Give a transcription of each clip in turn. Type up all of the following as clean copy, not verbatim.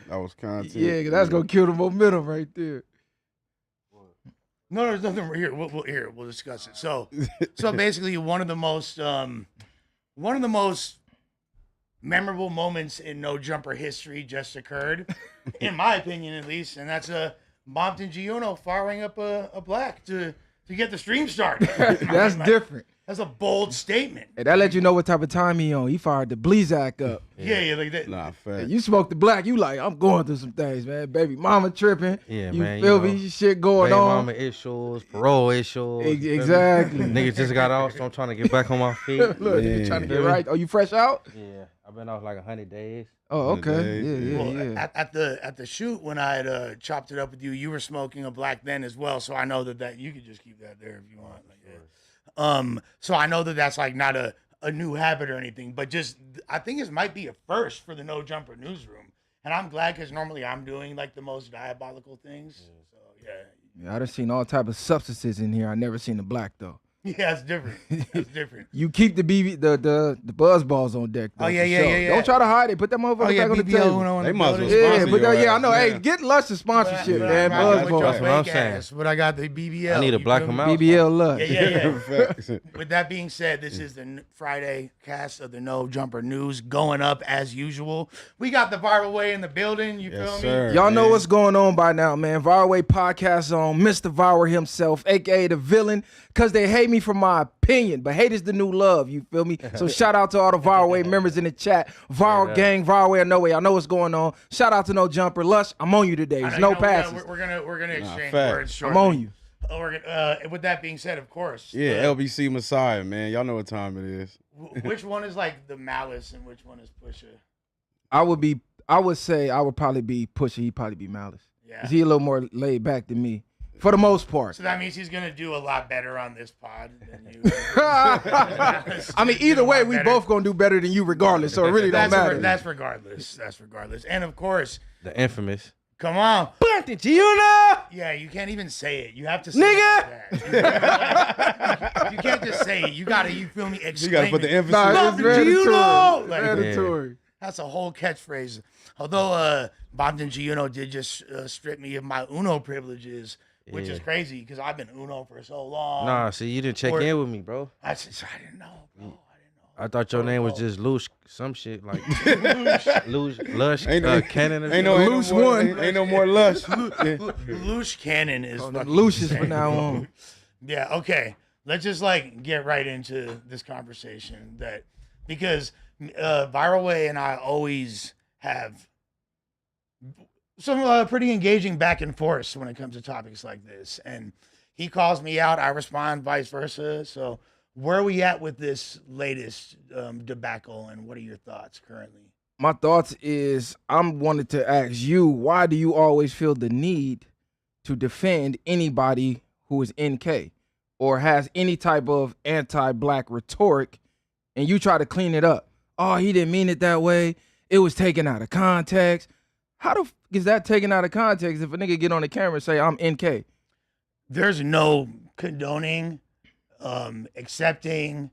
That was content. Yeah, that's gonna kill the momentum right there. No, there's nothing here. We'll discuss it. So basically, one of the most memorable moments in No Jumper history just occurred, in my opinion at least, and that's Bompton Giuno firing up a black to get the stream started. That's different. That's a bold statement. Hey, that let you know what type of time he on. He fired the Blizak up. Yeah, like that. Nah, fact. Hey, you smoke the black, you like, I'm going through some things, man. Baby mama tripping. Yeah, you man. feel me? Shit going baby on. mama issues, parole issues. Exactly. Niggas just got out, so I'm trying to get back on my feet. Look, you trying to get right. Oh, you fresh out? Yeah, I've been off like 100 days. Oh, okay. Well, Yeah. At the shoot when I had chopped it up with you, you were smoking a black then as well. So I know that you could just keep that there if you want. Like, so I know that that's like not a new habit or anything, but just I think it might be a first for the No Jumper newsroom, and I'm glad because normally I'm doing like the most diabolical things. So Yeah, I done seen all type of substances in here. I never seen the black though. yeah, it's different. It's different. You keep the the buzz balls on deck. Though, Oh, yeah, for yeah, sure. yeah, yeah. Don't try to hide it. Put that motherfucker back on the table. They might as well Yeah, sponsor but your I ass, know. yeah. Hey, get Lush sponsorship, man. Right, Buzz with balls. your That's what I'm fake saying. ass, but I got the BBL. I need to you black feel them me? out. BBL Lush. Yeah. Facts. With that being said, this is the Friday cast of the No Jumper News going up as usual. We got the viral way in the building. You Yes, feel sir. me? Y'all know man. what's going on by now, man. Viral Way Podcast on Mr. Viral himself, a.k.a. the villain, because they hate me for my opinion, but hate is the new love, you feel me? So shout out to all the Viral Way members in the chat. Viral Gang, Viral Way or No Way. I know what's going on. Shout out to No Jumper. Lush, I'm on you today. There's no passes. We're gonna exchange fact. words I'm shortly. on you. With that being said, of course. Yeah, LBC Messiah, man. Y'all know what time it is. Which one is like the Malice and which one is Pusha? I would say I would probably be Pusha. He'd probably be Malice. Yeah. 'Cause he a little more laid back than me. For the most part. So that means he's gonna do a lot better on this pod than you. I mean, either way, we both gonna do better than you regardless, so it really don't matter. That's regardless. That's regardless. And of course, The infamous. come on. Bompton Giuno! Yeah, you can't even say it. You have to say it like that. You can't just say it. You gotta, you feel me? You Exclaim gotta put the it. emphasis. Nah, Bompton it's mandatory. Giuno! Like, Mandatory. that's a whole catchphrase. Although Bompton Giuno did just strip me of my Uno privileges, which is crazy because I've been Uno for so long. Nah, see, you didn't check Or- in with me, bro. I didn't know, bro. I thought your name was just Lush, some shit like Lush, Ain't no- Cannon or Ain't no, something. ain't Loose no more, one. Ain't no more lush. Lush Cannon is fucking Lucius insane. from now on. Yeah, okay. Let's just like get right into this conversation because Viral Way and I always have some pretty engaging back and forth when it comes to topics like this. And he calls me out, I respond, vice versa. So where are we at with this latest debacle, and what are your thoughts currently? My thoughts is I'm wanted to ask you, why do you always feel the need to defend anybody who is NK or has any type of anti-black rhetoric, and you try to clean it up? Oh, he didn't mean it that way. It was taken out of context. How the f is that taken out of context if a nigga get on the camera and say I'm NK? There's no condoning, accepting.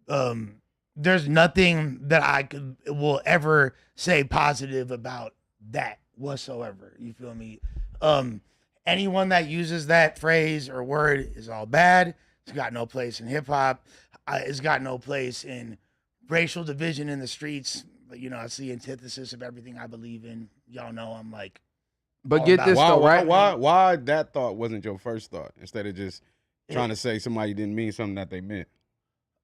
There's nothing that will ever say positive about that whatsoever. You feel me? Anyone that uses that phrase or word is all bad. It's got no place in hip hop. It's got no place in racial division in the streets. But you know, it's the antithesis of everything I believe in. Y'all know I'm like. But all get about this Why, though, why, right? why that thought wasn't your first thought instead of just trying to say somebody didn't mean something that they meant?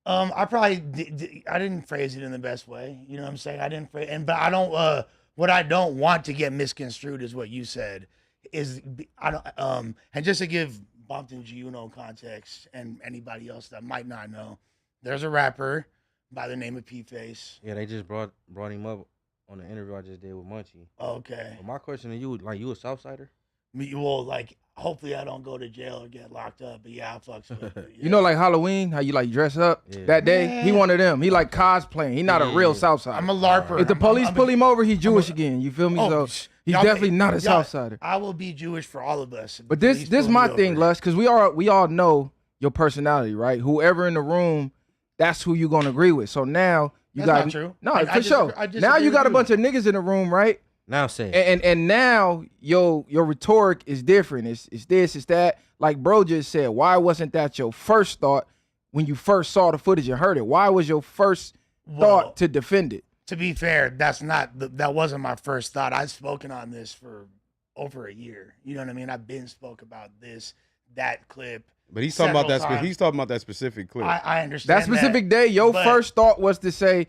I probably I didn't phrase it in the best way. You know what I'm saying? I didn't phrase, but I don't. What I don't want to get misconstrued is what you said. I don't. And just to give Bompton Giuno context and anybody else that might not know, there's a rapper by the name of P-Face. Yeah, they just brought him up on the interview I just did with Munchie. Okay. But my question to you, like, you a Southsider? Well, like, hopefully I don't go to jail or get locked up. But yeah, I fucks with it. Yeah. You know, like Halloween, how you like dress up Yeah. that day? He Yeah. one of them. He like cosplaying. He not a real Yeah. Southsider. I'm a LARPer. If the police I'm a- pull him over, he's Jewish again. You feel me? Oh, So he's y'all- definitely not a y'all- Southsider. I will be Jewish for all of us. But Please this pull my me thing, over. Lush, because we all know your personality, right? Whoever in the room, that's who you're gonna agree with. So now You That's got not true. No, I for sure. I Now you got a with bunch of niggas in the room, right? Now say it. And now your rhetoric is different. It's this, it's that. Like bro just said, why wasn't that your first thought when you first saw the footage and heard it? Why was your first thought to defend it? To be fair, that wasn't my first thought. I've spoken on this for over a year. You know what I mean? I've been spoke about that clip. But he's talking about that. Several He's talking about that specific clip. I understand That specific day, your but- first thought was to say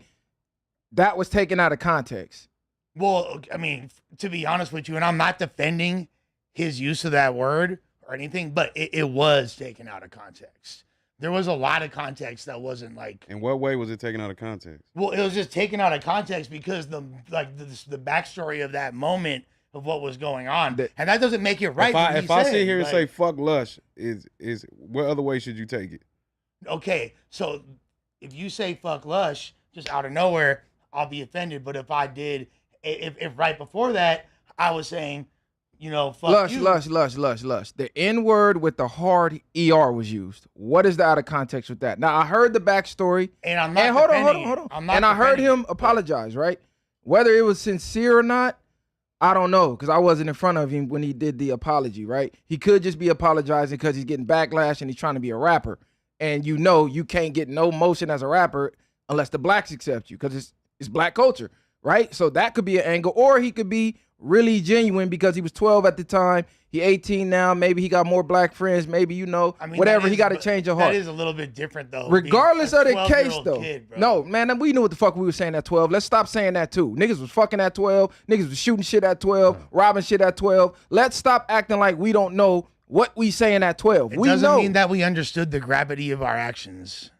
that was taken out of context. Well, I mean, to be honest with you, and I'm not defending his use of that word or anything, but it was taken out of context. There was a lot of context that wasn't like. In what way was it taken out of context? Well, it was just taken out of context because the backstory of that moment of what was going on, and that doesn't make it right. If I sit here and say "fuck Lush," is what other way should you take it? Okay, so if you say "fuck Lush" just out of nowhere, I'll be offended. But if I did, if right before that I was saying, you know, fuck Lush, you. Lush. The N word with the hard ER was used. What is the out of context with that? Now I heard the backstory, and I'm not. And hold on. And I heard him apologize, right? Whether it was sincere or not, I don't know, because I wasn't in front of him when he did the apology, right? He could just be apologizing because he's getting backlash and he's trying to be a rapper. And you know you can't get no motion as a rapper unless the blacks accept you, because it's black culture, right? So that could be an angle. Or he could be really genuine because he was 12 at the time. He 18 now. Maybe he got more black friends. Maybe, you know, I mean, whatever. He got to change of heart. That is a little bit different, though. Regardless of the case, though. Kid, no, man, we knew what the fuck we were saying at 12. Let's stop saying that, too. Niggas was fucking at 12. Niggas was shooting shit at 12, robbing shit at 12. Let's stop acting like we don't know what we saying at 12. It we doesn't know. mean that we understood the gravity of our actions.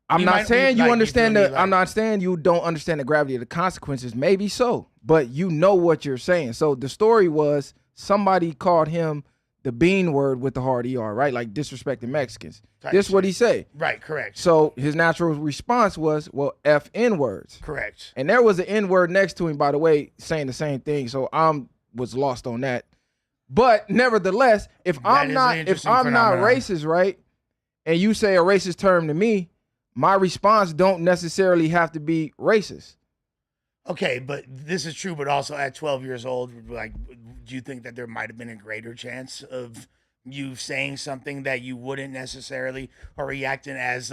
I'm not saying you understand I'm not saying you don't understand the gravity of the consequences. Maybe so, but you know what you're saying. So the story was somebody called him the bean word with the hard ER, right? Like disrespecting Mexicans. This what he say. Right, correct. So his natural response was, well, F N words. Correct. And there was an N word next to him, by the way, saying the same thing. So was lost on that. But nevertheless, if I'm not racist, right, and you say a racist term to me, my response don't necessarily have to be racist. Okay, but this is true, but also at 12 years old, like, do you think that there might have been a greater chance of you saying something that you wouldn't necessarily, or reacting as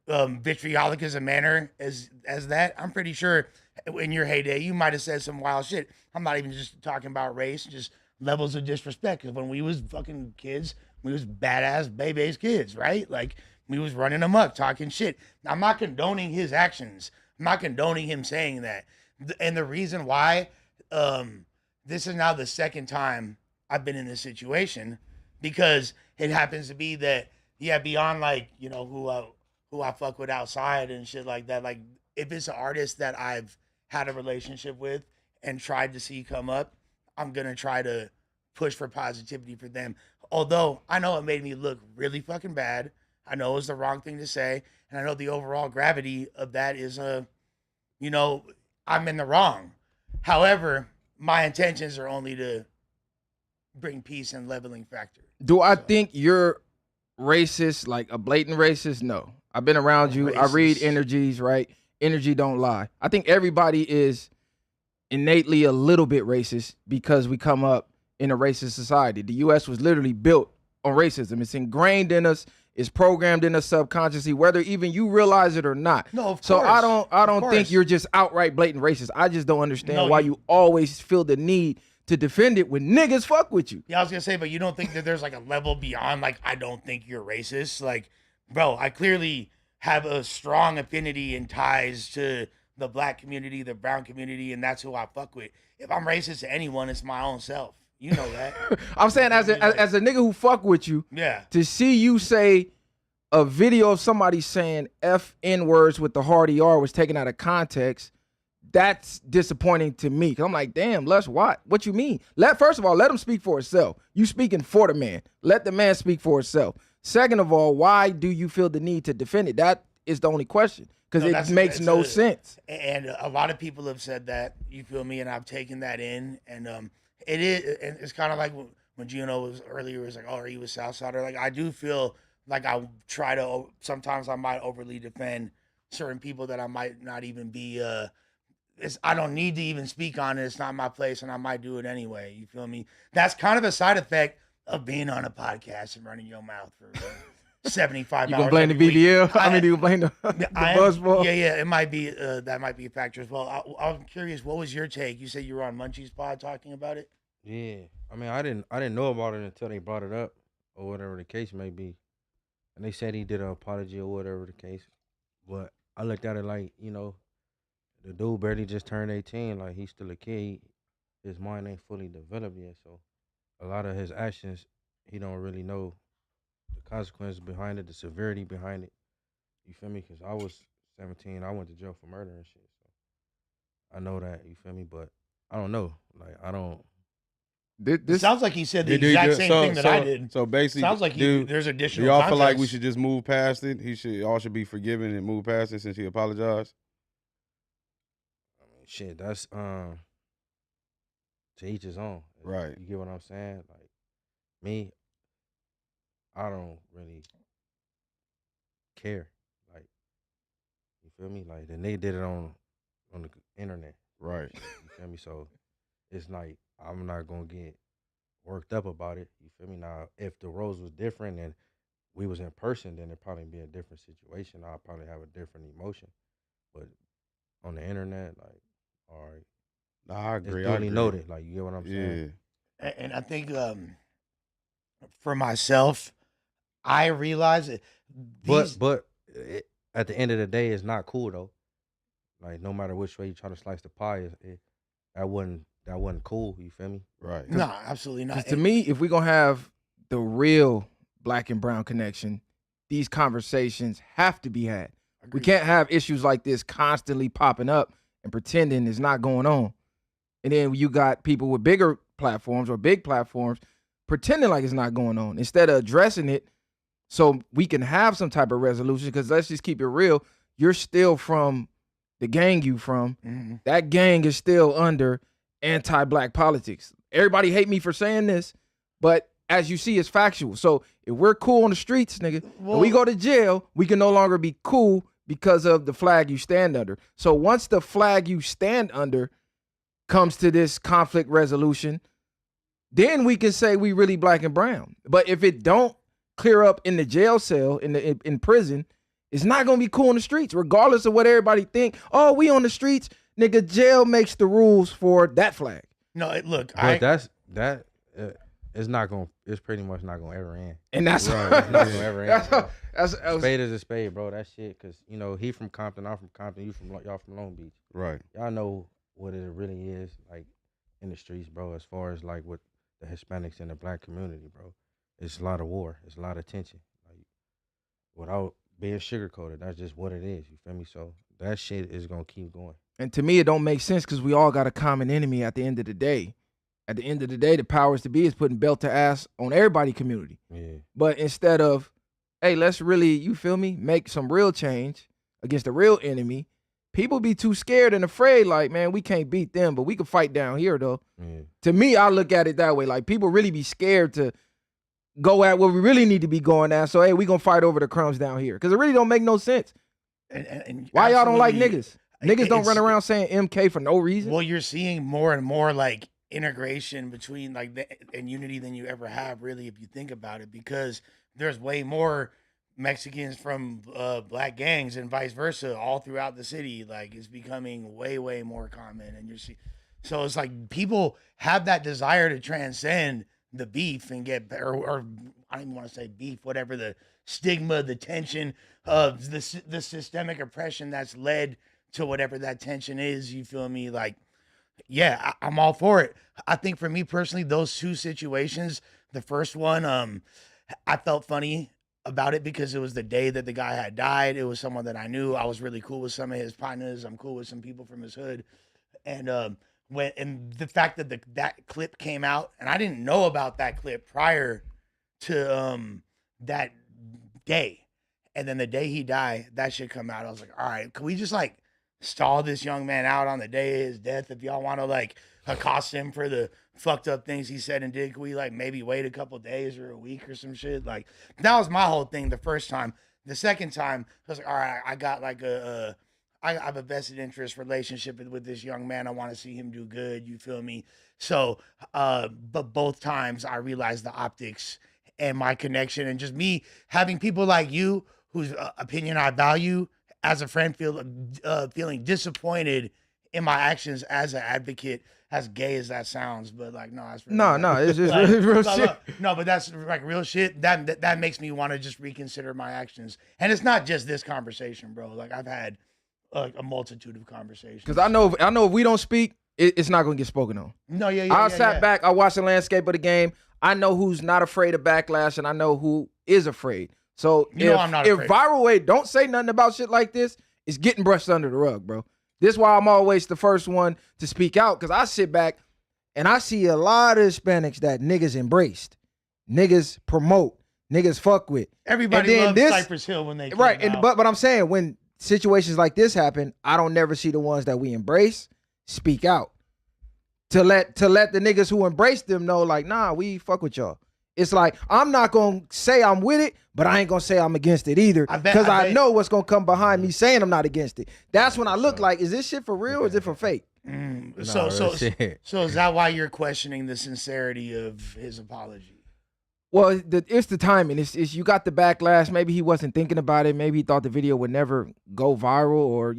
vitriolic as a manner as that? I'm pretty sure in your heyday, you might have said some wild shit. I'm not even just talking about race, just levels of disrespect. Because when we was fucking kids, we was badass baby's kids, right? Like, we was running amok, talking shit. I'm not condoning his actions. I'm not condoning him saying that. And the reason why, this is now the second time I've been in this situation, because it happens to be that, yeah, beyond like, you know, who I fuck with outside and shit like that. Like, if it's an artist that I've had a relationship with and tried to see come up, I'm gonna try to push for positivity for them. Although I know it made me look really fucking bad. I know it's the wrong thing to say, and I know the overall gravity of that is, you know, I'm in the wrong. However, my intentions are only to bring peace and leveling factor. Do I think you're racist, like a blatant racist? No. I've been around you. I read energies, right? Energy don't lie. I think everybody is innately a little bit racist because we come up in a racist society. The U.S. was literally built on racism. It's ingrained in us. It's programmed in us subconsciously, whether even you realize it or not. No, of course. So I don't think you're just outright blatant racist. I just don't understand why you always feel the need to defend it when niggas fuck with you. Yeah, I was gonna say, but you don't think that there's like a level beyond, like, I don't think you're racist? Like, bro, I clearly have a strong affinity and ties to the black community, the brown community, and that's who I fuck with. If I'm racist to anyone, it's my own self. You know that. I'm saying as a nigga who fuck with you, yeah, to see you say a video of somebody saying F N words with the hard ER was taken out of context, that's disappointing to me. Cause I'm like, damn, Lush, what you mean? First of all, let him speak for himself. You speaking for the man. Let the man speak for himself. Second of all, why do you feel the need to defend it? That is the only question. Because it makes no sense. And a lot of people have said that, you feel me, and I've taken that in. And it is, and it's kind of like when Gino was earlier, was like, oh, he was Southsider. Like, I do feel like I try to, sometimes I might overly defend certain people that I might not even be. I don't need to even speak on it. It's not my place, and I might do it anyway. You feel me? That's kind of a side effect of being on a podcast and running your mouth for 75 You hours. gonna blame the every week. BBL? I mean, you gonna blame the buzzball? Yeah. It might be that might be a factor as well. I'm curious. What was your take? You said you were on Munchie's pod talking about it. Yeah, I mean, I didn't know about it until they brought it up, or whatever the case may be, and they said he did an apology or whatever the case. But I looked at it like, the dude barely just turned 18, like he's still a kid. His mind ain't fully developed yet, so a lot of his actions, he don't really know the consequences behind it, the severity behind it. You feel me? Because I was 17, I went to jail for murder and shit, so I know that. You feel me? But I don't know. Like I don't. This sounds like he said the Did he exact just- same thing that I did. So basically, Sounds like there's do additional. y'all feel like we context. should just move past it? All should be forgiven and move past it since he apologized. I mean, shit, that's to each his own. Right. You get what I'm saying? Like me, I don't really care. Like, you feel me? Like, then they did it on the internet. Right. You feel me? So it's like I'm not gonna get worked up about it. You feel me? Now, if the roles was different and we was in person, then it'd probably be a different situation. I'll probably have a different emotion. But on the internet, like, all right, Nah, I it's agree. duly noted. Like, you get what I'm Yeah. saying? And I think for myself, I realize that But at the end of the day, it's not cool though. Like, no matter which way you try to slice the pie, that wasn't cool. You feel me? Right. no, absolutely not. To me, if we're gonna have the real black and brown connection, these conversations have to be had. We Agreed. can't have issues like this constantly popping up and pretending it's not going on. And then you got people with bigger platforms or big platforms pretending like it's not going on instead of addressing it so we can have some type of resolution. Because let's just keep it real. You're still from the gang you from. Mhm. That gang is still under anti-black politics. Everybody hate me for saying this, but as you see, it's factual. So if we're cool on the streets, nigga, and we go to jail, we can no longer be cool because of the flag you stand under. So once the flag you stand under comes to this conflict resolution, then we can say we really black and brown. But if it don't clear up in the jail cell, in prison, it's not gonna be cool in the streets, regardless of what everybody think. Oh, we on the streets, nigga. Jail makes the rules for that flag. No, look, But it's not gonna. It's pretty much not gonna ever end. And that's Right. It's not gonna ever end. that's, bro. that's Spade is a spade, bro. That shit, cause he from Compton, I'm from Compton, y'all from Long Beach. Right. Y'all know what it really is like in the streets, bro. As far as like with the Hispanics and the black community, bro, it's a lot of war, it's a lot of tension. Like without being sugarcoated, that's just what it is. You feel me? So that shit is gonna keep going. And to me, it don't make sense because we all got a common enemy at the end of the day. At the end of the day, the powers to be is putting belt to ass on everybody community. Yeah. But instead of, hey, let's really, you feel me, make some real change against the real enemy, people be too scared and afraid, like, man, we can't beat them, but we can fight down here, though. Yeah. To me, I look at it that way. Like, people really be scared to go at what we really need to be going at. So, hey, we going to fight over the crumbs down here. Because it really don't make no sense. and Why y'all don't like absolutely, niggas? Niggas don't it's- run around saying MK for no reason. Well, you're seeing more and more like integration between and unity than you ever have, really, if you think about it, because there's way more Mexicans from black gangs and vice versa all throughout the city. Like, it's becoming way more common, and so it's like people have that desire to transcend the beef and get or I don't even want to say beef, whatever the stigma, the tension of the systemic oppression that's led to whatever that tension is. You feel me? Like, yeah, I'm all for it. I think for me personally, those two situations, the first one, I felt funny about it because it was the day that the guy had died. It was someone that I knew. I was really cool with some of his partners. I'm cool with some people from his hood. And the fact that that clip came out, and I didn't know about that clip prior to that day. And then the day he died, that shit come out. I was like, all right, can we just like stall this young man out on the day of his death? If y'all want to like accost him for the fucked up things he said and did, can we like maybe wait a couple days or a week or some shit? Like, that was my whole thing the first time. The second time, I was like, all right, I got like I have a vested interest relationship with this young man. I want to see him do good. You feel me? So, but both times I realized the optics and my connection, and just me having people like you whose opinion I value as a friend feeling disappointed in my actions as an advocate, as gay as that sounds, but like, no, it's really No, it's just like, real no, shit. no, but that's like real shit. That makes me want to just reconsider my actions. And it's not just this conversation, bro. Like I've had a multitude of conversations. Because I know if we don't speak, it's not gonna get spoken on. No, yeah. I sat back, I watched the landscape of the game. I know who's not afraid of backlash, and I know who is afraid. So I'm not afraid. Viral Way don't say nothing about shit like this, it's getting brushed under the rug, bro. This is why I'm always the first one to speak out, because I sit back and I see a lot of Hispanics that niggas embraced, niggas promote, niggas fuck with. Everybody loves Cypress Hill when they came right. out. But I'm saying, when situations like this happen, I don't never see the ones that we embrace speak out to let the niggas who embrace them know, like, nah, we fuck with y'all. It's like, I'm not gonna say I'm with it, but I ain't gonna say I'm against it either, because I know what's gonna come behind me saying I'm not against it. That's when I look like, is this shit for real or is it for fake? So is that why you're questioning the sincerity of his apology? Well, it's the timing. It's you got the backlash. Maybe he wasn't thinking about it. Maybe he thought the video would never go viral, or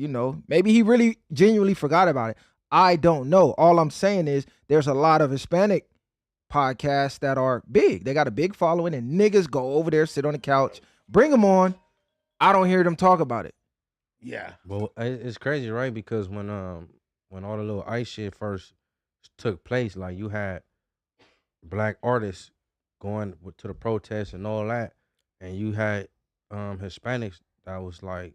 maybe he really genuinely forgot about it. I don't know. All I'm saying is there's a lot of Hispanic podcasts that are big. They got a big following, and niggas go over there, sit on the couch, bring them on. I don't hear them talk about it. Yeah. Well, it's crazy, right? Because when all the little ice shit first took place, like, you had black artists going to the protests and all that, and you had Hispanics that was like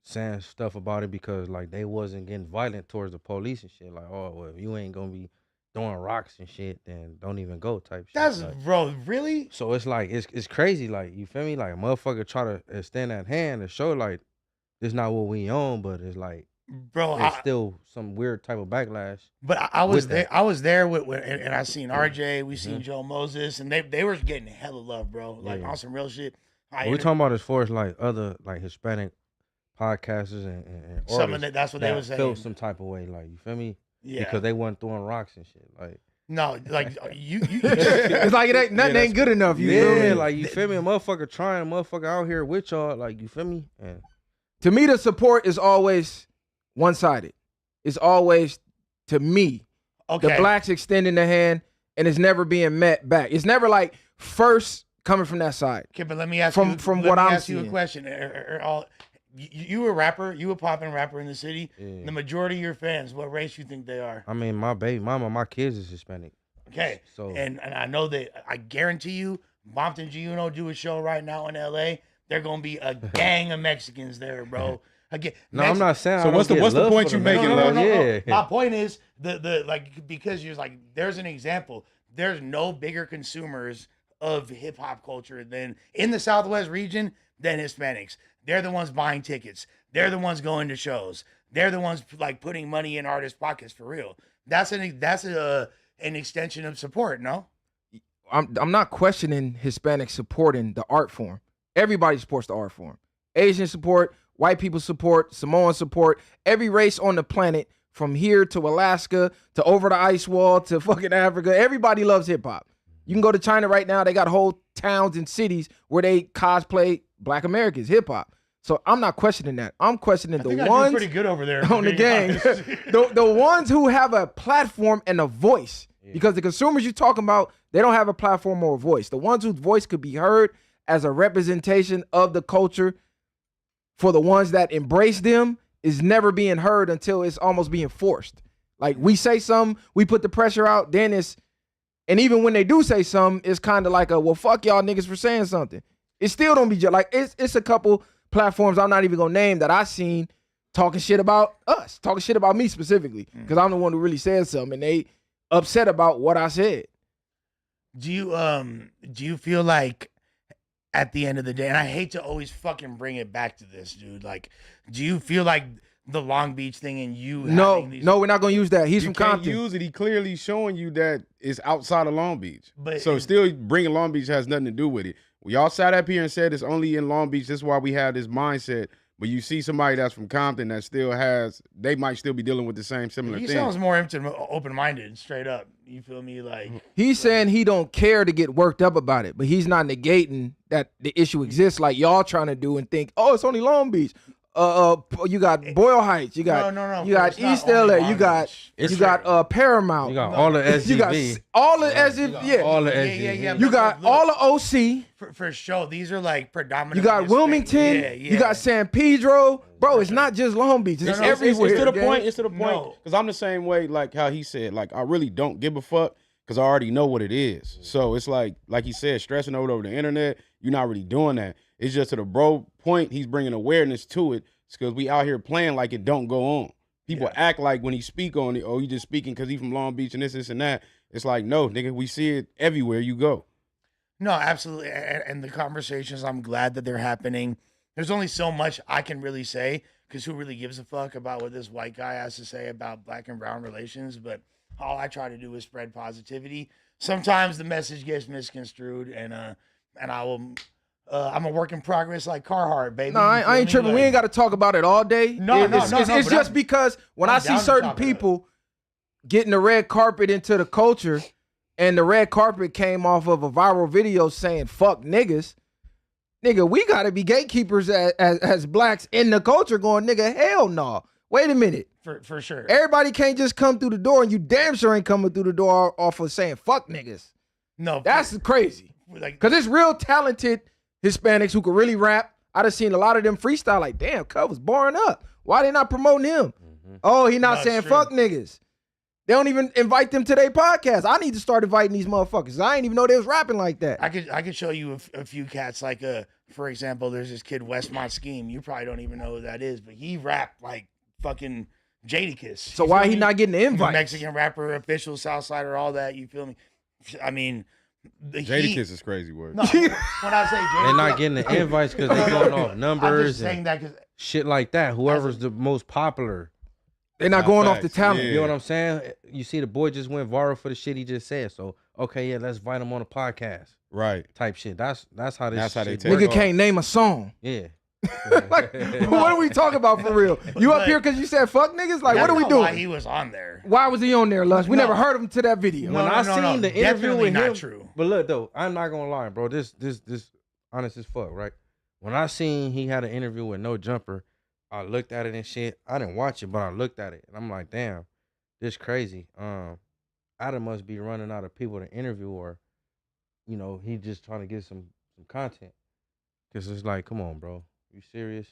saying stuff about it because like they wasn't getting violent towards the police and shit. Like, oh, well, if you ain't gonna be throwing rocks and shit, then don't even go type shit. That's like, bro, really? So it's like it's crazy. Like, you feel me? Like, a motherfucker try to extend that hand and show like this not what we own, but it's like, bro, there's still some weird type of backlash. But I was there. that. I was there and I seen RJ. We seen Joe Moses, and they were getting hella love, bro. Like on some real shit. We're talking about as far as like other like Hispanic podcasters and some artists of that's what they were saying. Felt some type of way, like, you feel me? Yeah. Because they weren't throwing rocks and shit. Like, no, like you it's like nothing ain't good enough. You feel me? like, you feel me? A motherfucker trying, a motherfucker out here with y'all. Like, you feel me? And to me, the support is always one-sided. It's always, to me, the blacks extending the hand, and it's never being met back. It's never like first coming from that side. Okay, but let me ask you from what I'm seeing. You a question. You a rapper, you a popping rapper in the city. Yeah. The majority of your fans, what race you think they are? I mean, my baby mama, my kids is Hispanic. Okay, so and I know that, I guarantee you, Bompton Juno do a show right now in LA. They're gonna be a gang of Mexicans there, bro. Again, no, I'm not saying. So what's the point you making? No. My point is the like, because you're like, there's an example. There's no bigger consumers of hip hop culture than in the Southwest region than Hispanics. They're the ones buying tickets. They're the ones going to shows. They're the ones like putting money in artists' pockets for real. That's an extension of support, no? I'm not questioning Hispanics supporting the art form. Everybody supports the art form. Asian support, white people support, Samoan support, every race on the planet, from here to Alaska to over the ice wall to fucking Africa. Everybody loves hip hop. You can go to China right now. They got whole towns and cities where they cosplay Black Americans, hip hop. So I'm not questioning that. I'm questioning the ones pretty good over there on the gang, the ones who have a platform and a voice. Yeah. Because the consumers you're talking about, they don't have a platform or a voice. The ones whose voice could be heard as a representation of the culture, for the ones that embrace them, is never being heard until it's almost being forced. Like, we say something, we put the pressure out, then it's, and even when they do say something, it's kind of like well, fuck y'all niggas for saying something. It still don't be just like, it's a couple platforms I'm not even gonna name that I seen talking shit about us, talking shit about me specifically, because I'm the one who really said something, and they upset about what I said. Do you feel like, at the end of the day, and I hate to always fucking bring it back to this, dude, like, do you feel like the Long Beach thing and you no, we're not gonna use that. He's from Compton. You can't use it. He clearly showing you that it's outside of Long Beach. So still bringing Long Beach has nothing to do with it. y'all sat up here and said it's only in Long Beach. This is why we have this mindset. But you see somebody that's from Compton that still they might still be dealing with the same similar He thing. sounds more open-minded, straight up. You feel me? Like He's saying he don't care to get worked up about it, but he's not negating that the issue exists like y'all trying to do and think, oh, it's only Long Beach. You got Boyle Heights, you got no, you got it's not East LA, only you Long got Beach. you got Paramount, You got all the SUV. you got all the SUV, yeah, all the Yeah, SUV. yeah, yeah. you got Look, all the OC. for sure. These are like predominantly. You got Wilmington, Yeah, yeah. you got San Pedro, bro. It's not just Long Beach; it's No, no, everywhere. It's to the gang. point. It's to the point. No. Because I'm the same way. Like how he said. Like I really don't give a fuck because I already know what it is. So it's like he said, stressing over the internet. You're not really doing that. It's just to the bro point. He's bringing awareness to it. It's because we out here playing like it don't go on. People act like when he speak on it, oh, he just speaking because he from Long Beach and this and that. It's like, no, nigga, we see it everywhere you go. No, absolutely. And the conversations, I'm glad that they're happening. There's only so much I can really say because who really gives a fuck about what this white guy has to say about black and brown relations? But all I try to do is spread positivity. Sometimes the message gets misconstrued, and I will. I'm a work in progress like Carhartt, baby. No, I ain't tripping. We ain't got to talk about it all day. No, It's but just because when I'm I see down to certain talk about it. people getting the red carpet into the culture, and the red carpet came off of a viral video saying "fuck niggas," nigga, we got to be gatekeepers as blacks in the culture. Going, nigga, hell no. Wait a minute. For sure. Everybody can't just come through the door, and you damn sure ain't coming through the door off of saying "fuck niggas." No, That's crazy. like Cause it's real talented Hispanics who can really rap. I done seen a lot of them freestyle like, damn, Cub was boring up. Why they not promoting him? Oh, he not No, saying it's true. fuck niggas. They don't even invite them to their podcast. I need to start inviting these motherfuckers. I ain't even know they was rapping like that. I could show you a few cats like for example, there's this kid Westmont Scheme. You probably don't even know who that is, but he rapped like fucking Jadakiss. So why he not getting the invite? Mexican rapper, official Southsider, all that. You feel me? I mean, Jadakiss is crazy word. No, when I say Jadakiss, They're not getting the invites because they going off I'm numbers just saying and that because shit like that. Whoever's the most popular. They not going off the Facts, talent. You know what I'm saying? You see the boy just went viral for the shit he just said. So, okay, yeah, let's invite him on a podcast Right. type shit. That's how this That's how they shit take work. Nigga can't name a song. Yeah. Like, what are we talking about for real? You up here because you said fuck niggas? Like, what are we that's not Why doing? he was on there? Why was he on there, Lush? We No. never heard of him to that video. No, When I seen the interview definitely with not him, true. But look though, I'm not gonna lie, bro. This honest as fuck, right? When I seen he had an interview with No Jumper, I looked at it and shit. I didn't watch it, but I looked at it and I'm like, damn, this crazy. Adam must be running out of people to interview, or you know, he just trying to get some content. Cause it's like, come on, bro, you serious?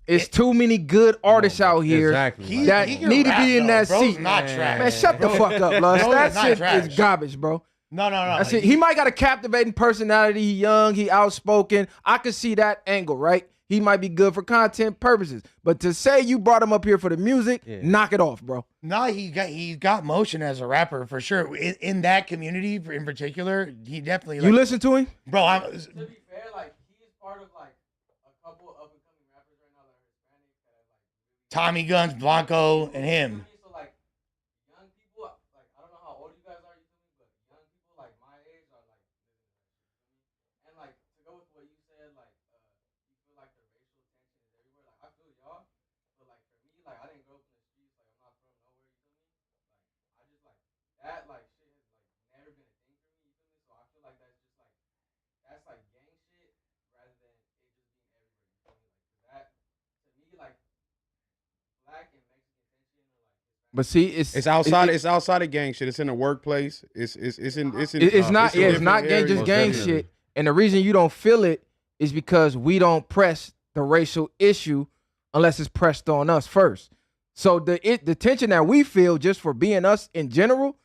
It's too many good artists Come on, out here Exactly. that He can need to rap, be in though. that Bro's seat. not Man. trash. Man, shut the fuck up, Lush. Bro, That he's not shit trash. is garbage, bro. No. That's it. He might got a captivating personality. He young. He outspoken. I could see that angle, right? He might be good for content purposes. But to say you brought him up here for the music, Yeah. knock it off, bro. No, he got motion as a rapper for sure. In that community in particular, he definitely. You listen to him? bro. To be fair, like he's part of like a couple up and coming rappers right now that are Hispanic that are like Tommy Guns, Blanco, and him. So like young people, like I don't know how old you guys are, you feel me? But young people like my age are like and like to go with what you said, like you feel like the racial tension is everywhere. Like I feel y'all, but like for me, like I didn't grow up in the streets, like I'm not from nowhere, you feel me? Like I just like that like shit has like never been a thing for me, you feel me? So I feel like that's just like that's like gang shit rather than it just being everywhere, you feel me? Like that to me like black and Mexican tension or like Hispanic But see, It's outside. It's outside of gang shit. It's in the workplace. It's not in it's not different gang, just areas. gang definitely. shit. And the reason you don't feel it is because we don't press the racial issue unless it's pressed on us first. So the tension that we feel just for being us in general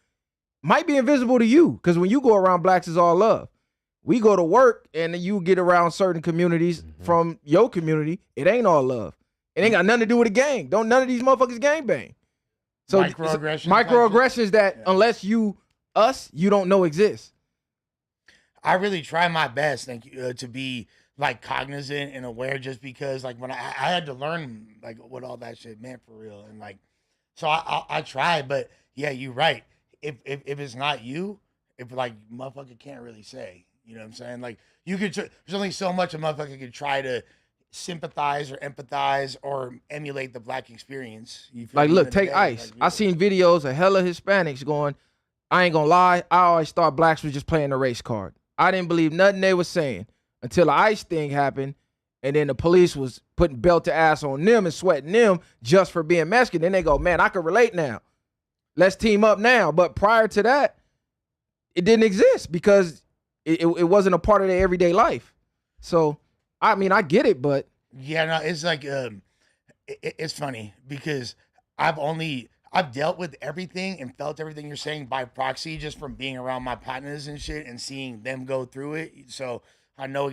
might be invisible to you. Because when you go around, blacks is all love. We go to work and you get around certain communities from your community, it ain't all love. It ain't got nothing to do with a gang. Don't none of these motherfuckers gang bang. So Microaggressions, microaggressions that unless you don't know exist. I really try my best, thank you, to be like cognizant and aware. Just because, like, when I had to learn like what all that shit meant for real, and like, so I try. But yeah, you're right. If it's not you, if like motherfucker can't really say, You know what I'm saying? Like you could, there's only so much a motherfucker could try to sympathize or empathize or emulate the black experience. You feel Like, me? look, End of the take day, ICE. like, I seen videos of hella Hispanics going, I ain't gonna lie, I always thought blacks was just playing the race card. I didn't believe nothing they was saying until the ICE thing happened, and then the police was putting belt to ass on them and sweating them just for being Mexican. Then they go, man, I can relate now. Let's team up now. But prior to that, it didn't exist because it wasn't a part of their everyday life. So, I mean, I get it, but yeah, no, it's like it's funny because I've dealt with everything and felt everything you're saying by proxy just from being around my partners and shit and seeing them go through it. So I know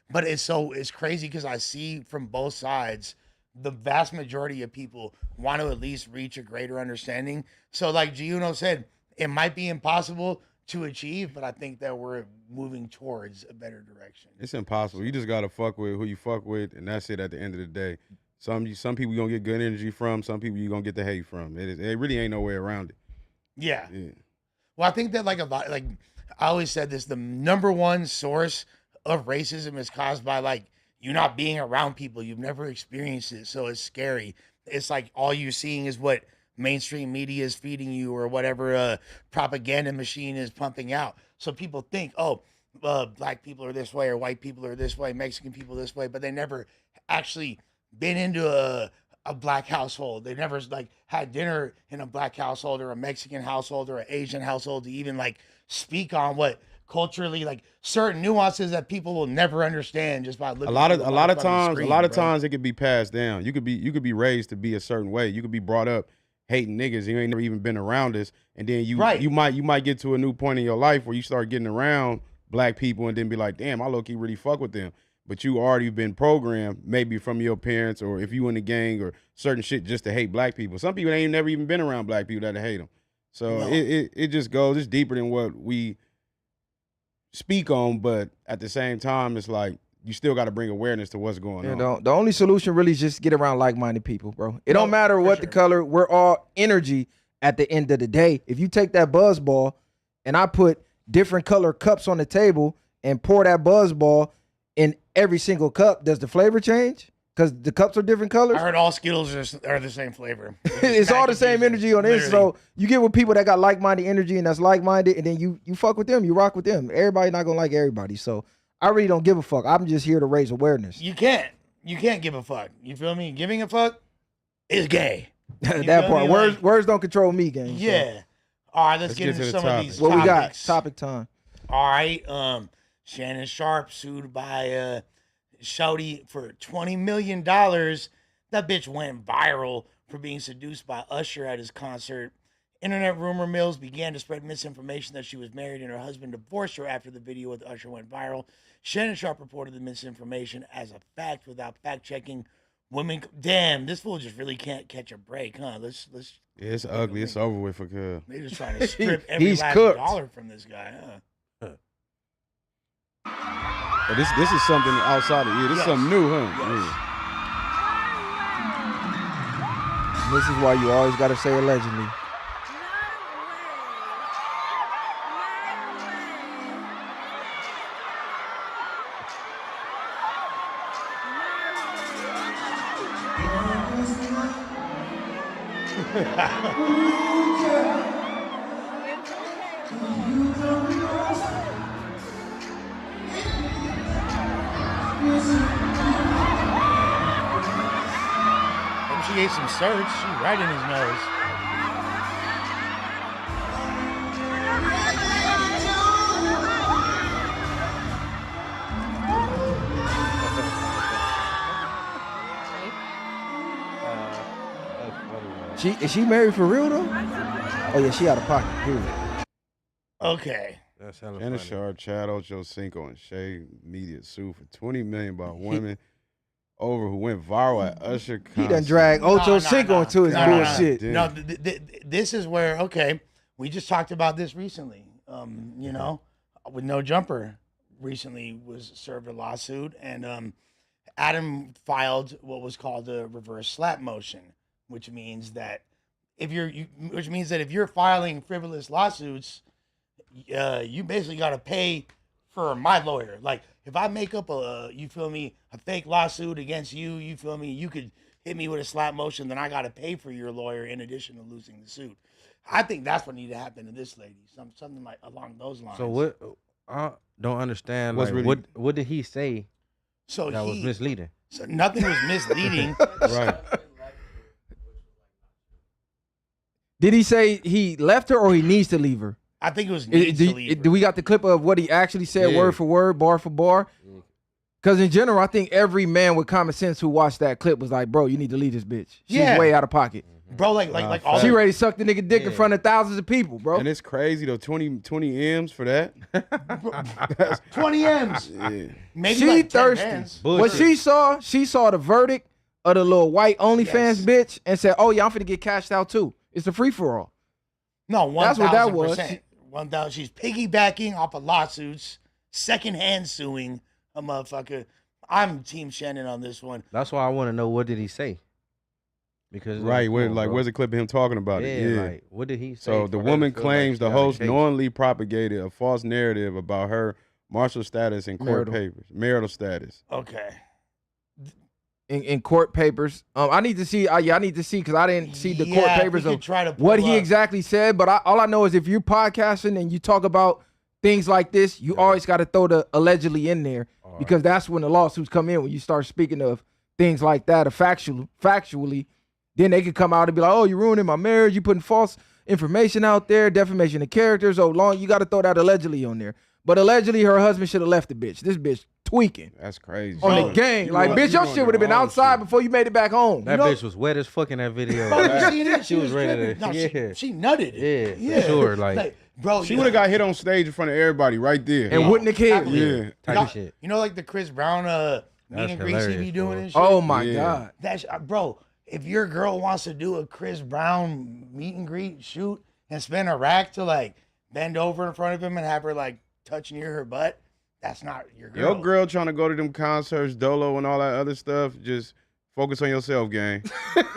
but it's crazy because I see from both sides the vast majority of people want to at least reach a greater understanding. So like Giuno said, it might be impossible to achieve, but I think that we're moving towards a better direction. It's impossible. You just gotta fuck with who you fuck with, and that's it. At the end of the day, some people you gonna get good energy from. Some people you gonna get the hate from. It really ain't no way around it. Yeah. Yeah. Well, I think that like I always said this, the number one source of racism is caused by like you not being around people. You've never experienced it, so it's scary. It's like all you're seeing is what mainstream media is feeding you or whatever propaganda machine is pumping out. So people think, oh, black people are this way or white people are this way, Mexican people this way, but they never actually been into a black household. They never like had dinner in a black household or a Mexican household or an Asian household to even like speak on what culturally like certain nuances that people will never understand just by looking. A lot of times it could be passed down. You could be raised to be a certain way. You could be brought up hating niggas. You ain't never even been around us, and then you might get to a new point in your life where you start getting around black people and then be like, damn, I low-key really fuck with them. But you already been programmed maybe from your parents or if you in the gang or certain shit just to hate black people. Some people ain't never even been around black people that hate them. So it just goes, it's deeper than what we speak on, but at the same time, it's like you still got to bring awareness to what's going on. The only solution really is just get around like-minded people, bro. It don't matter what the color. We're all energy at the end of the day. If you take that buzz ball and I put different color cups on the table and pour that buzz ball in every single cup, does the flavor change? Because the cups are different colors? I heard all Skittles are the same flavor. It's all the same energy on this. So you get with people that got like-minded energy and that's like-minded, and then you fuck with them, you rock with them. Everybody not gonna like everybody. So I really don't give a fuck. I'm just here to raise awareness. You can't give a fuck. You feel me? Giving a fuck is gay. That part. Words don't control me, gang. Yeah. So. All right, let's get into some of these what topics. We got? Topic time. All right. Shannon Sharpe sued by Shouty for $20 million. That bitch went viral for being seduced by Usher at his concert. Internet rumor mills began to spread misinformation that she was married and her husband divorced her after the video with Usher went viral. Shannon Sharpe reported the misinformation as a fact without fact-checking. Damn, this fool just really can't catch a break, huh? Let's. Yeah, it's ugly. It's over with for good. They're just trying to strip every last dollar from this guy, huh? But this is something outside of this is something new, huh? Yes. Yeah. This is why you always got to say allegedly. She gave some search. She right in his nose. Is she married for real though? Oh yeah, she out of pocket. Period. Okay. That's hella Shannon funny. Sharpe, Chad Ochocinco, and Shay Media sued for $20 million by women over who went viral at Usher concert. He done dragged Ocho Cinco into his bullshit. No, this is where, okay, we just talked about this recently. You know, with No Jumper recently was served a lawsuit, and Adam filed what was called a reverse slap motion, which means that if you're filing frivolous lawsuits, you basically got to pay for my lawyer. Like, if I make up a fake lawsuit against you, you could hit me with a slap motion, then I got to pay for your lawyer in addition to losing the suit. I think that's what needed to happen to this lady. Something like along those lines. So what? I don't understand. What's Like, really- what did he say So that was misleading? So nothing was misleading. Right. Did he say he left her or he needs to leave her? I think it was needs to leave her. Do we got the clip of what he actually said, Yeah. word for word, bar for bar? Because in general, I think every man with common sense who watched that clip was like, bro, you need to leave this bitch. She's Yeah. way out of pocket. Bro, like all She ready to suck the nigga dick in front of thousands of people, bro. And it's crazy though. 20 M's for that. 20 M's. Yeah. Maybe She like 10 thirsty. bands. What she saw the verdict of the little white OnlyFans bitch and said, oh yeah, I'm finna get cashed out too. It's a free for all. No, 1,000%. That's what that was. 1,000. She's piggybacking off of lawsuits, secondhand suing a motherfucker. I'm Team Shannon on this one. That's why I want to know, what did he say? Because Right. Where, come on, like, bro. where's the clip of him talking about it? Yeah, Yeah. like, what did he say? So the for her to woman feel claims like the she got a host case? knowingly propagated a false narrative about her marital status in court Marital. papers. Marital status. Okay. In court papers. I need to see. I need to see because I didn't see the court Yeah, if papers we of could try to what pull he up. exactly said. But all I know is if you're podcasting and you talk about things like this, you always got to throw the allegedly in there because that's when the lawsuits come in. When you start speaking of things like that, or factually, then they could come out and be like, "Oh, you're ruining my marriage. You putting false information out there, defamation of character." So long, you got to throw that allegedly on there. But allegedly, her husband should have left the bitch. This bitch tweaking That's crazy. on Bro, the game. you Like, going- bitch, you your going shit would have been your own outside shit. before you made it back home. That know- bitch was wet as fuck in that video. Bro, you seen it? She was ready tripping. to- No, yeah. she nutted it. Yeah, for sure, like- bro, She would have got hit on stage in front of everybody right there. And wouldn't have cared. Exactly. Yeah. Type of shit. You know, like the Chris Brown meet That's and greets he be hilarious, doing bro. and shit. Oh my Yeah. God. That's bro. If your girl wants to do a Chris Brown meet and greet shoot and spend a rack to like bend over in front of him and have her like touch near her butt, that's not your girl. Your girl trying to go to them concerts, Dolo, and all that other stuff. Just focus on yourself, gang.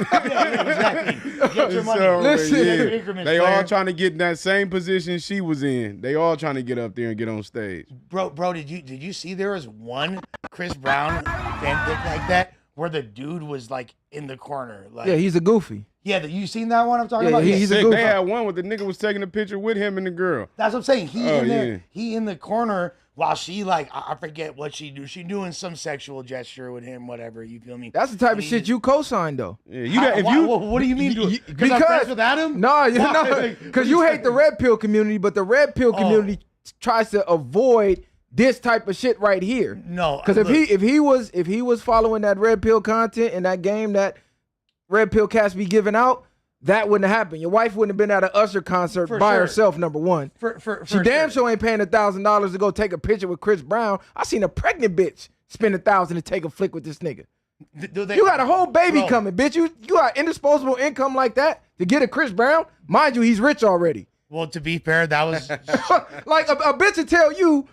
yeah, exactly. Get your money. So, Listen. Get your yeah, increments, they all player. trying to get in that same position she was in. They all trying to get up there and get on stage. Bro, did you see there was one Chris Brown fanfic like that where the dude was like in the corner? Like, Yeah, he's a goofy. you seen that one I'm talking Yeah, about? he's a Sick. goof. They had one where the nigga was taking a picture with him and the girl. That's what I'm saying. He Oh, in there. yeah. He in the corner while she like I forget what she do. She doing some sexual gesture with him, whatever. You feel me? That's the type of shit you co-sign though. Yeah, you got if Why- you what do you mean? you- Because I'm friends with Adam? No, you Why? know, Like, because you hate the red pill community, but the red pill community tries to avoid this type of shit right here. No, Because look, if he was following that red pill content in that game that red pill cats be giving out, that wouldn't have happened. Your wife wouldn't have been at an Usher concert For by sure. herself. Number one, for she damn sure. sure ain't paying $1,000 to go take a picture with Chris Brown. I seen a pregnant bitch spend $1,000 to take a flick with this nigga. Do they- You got a whole baby Bro, coming, bitch. You got indisposable income like that to get a Chris Brown? Mind you, he's rich already. Well, to be fair, that was Like a bitch to tell you,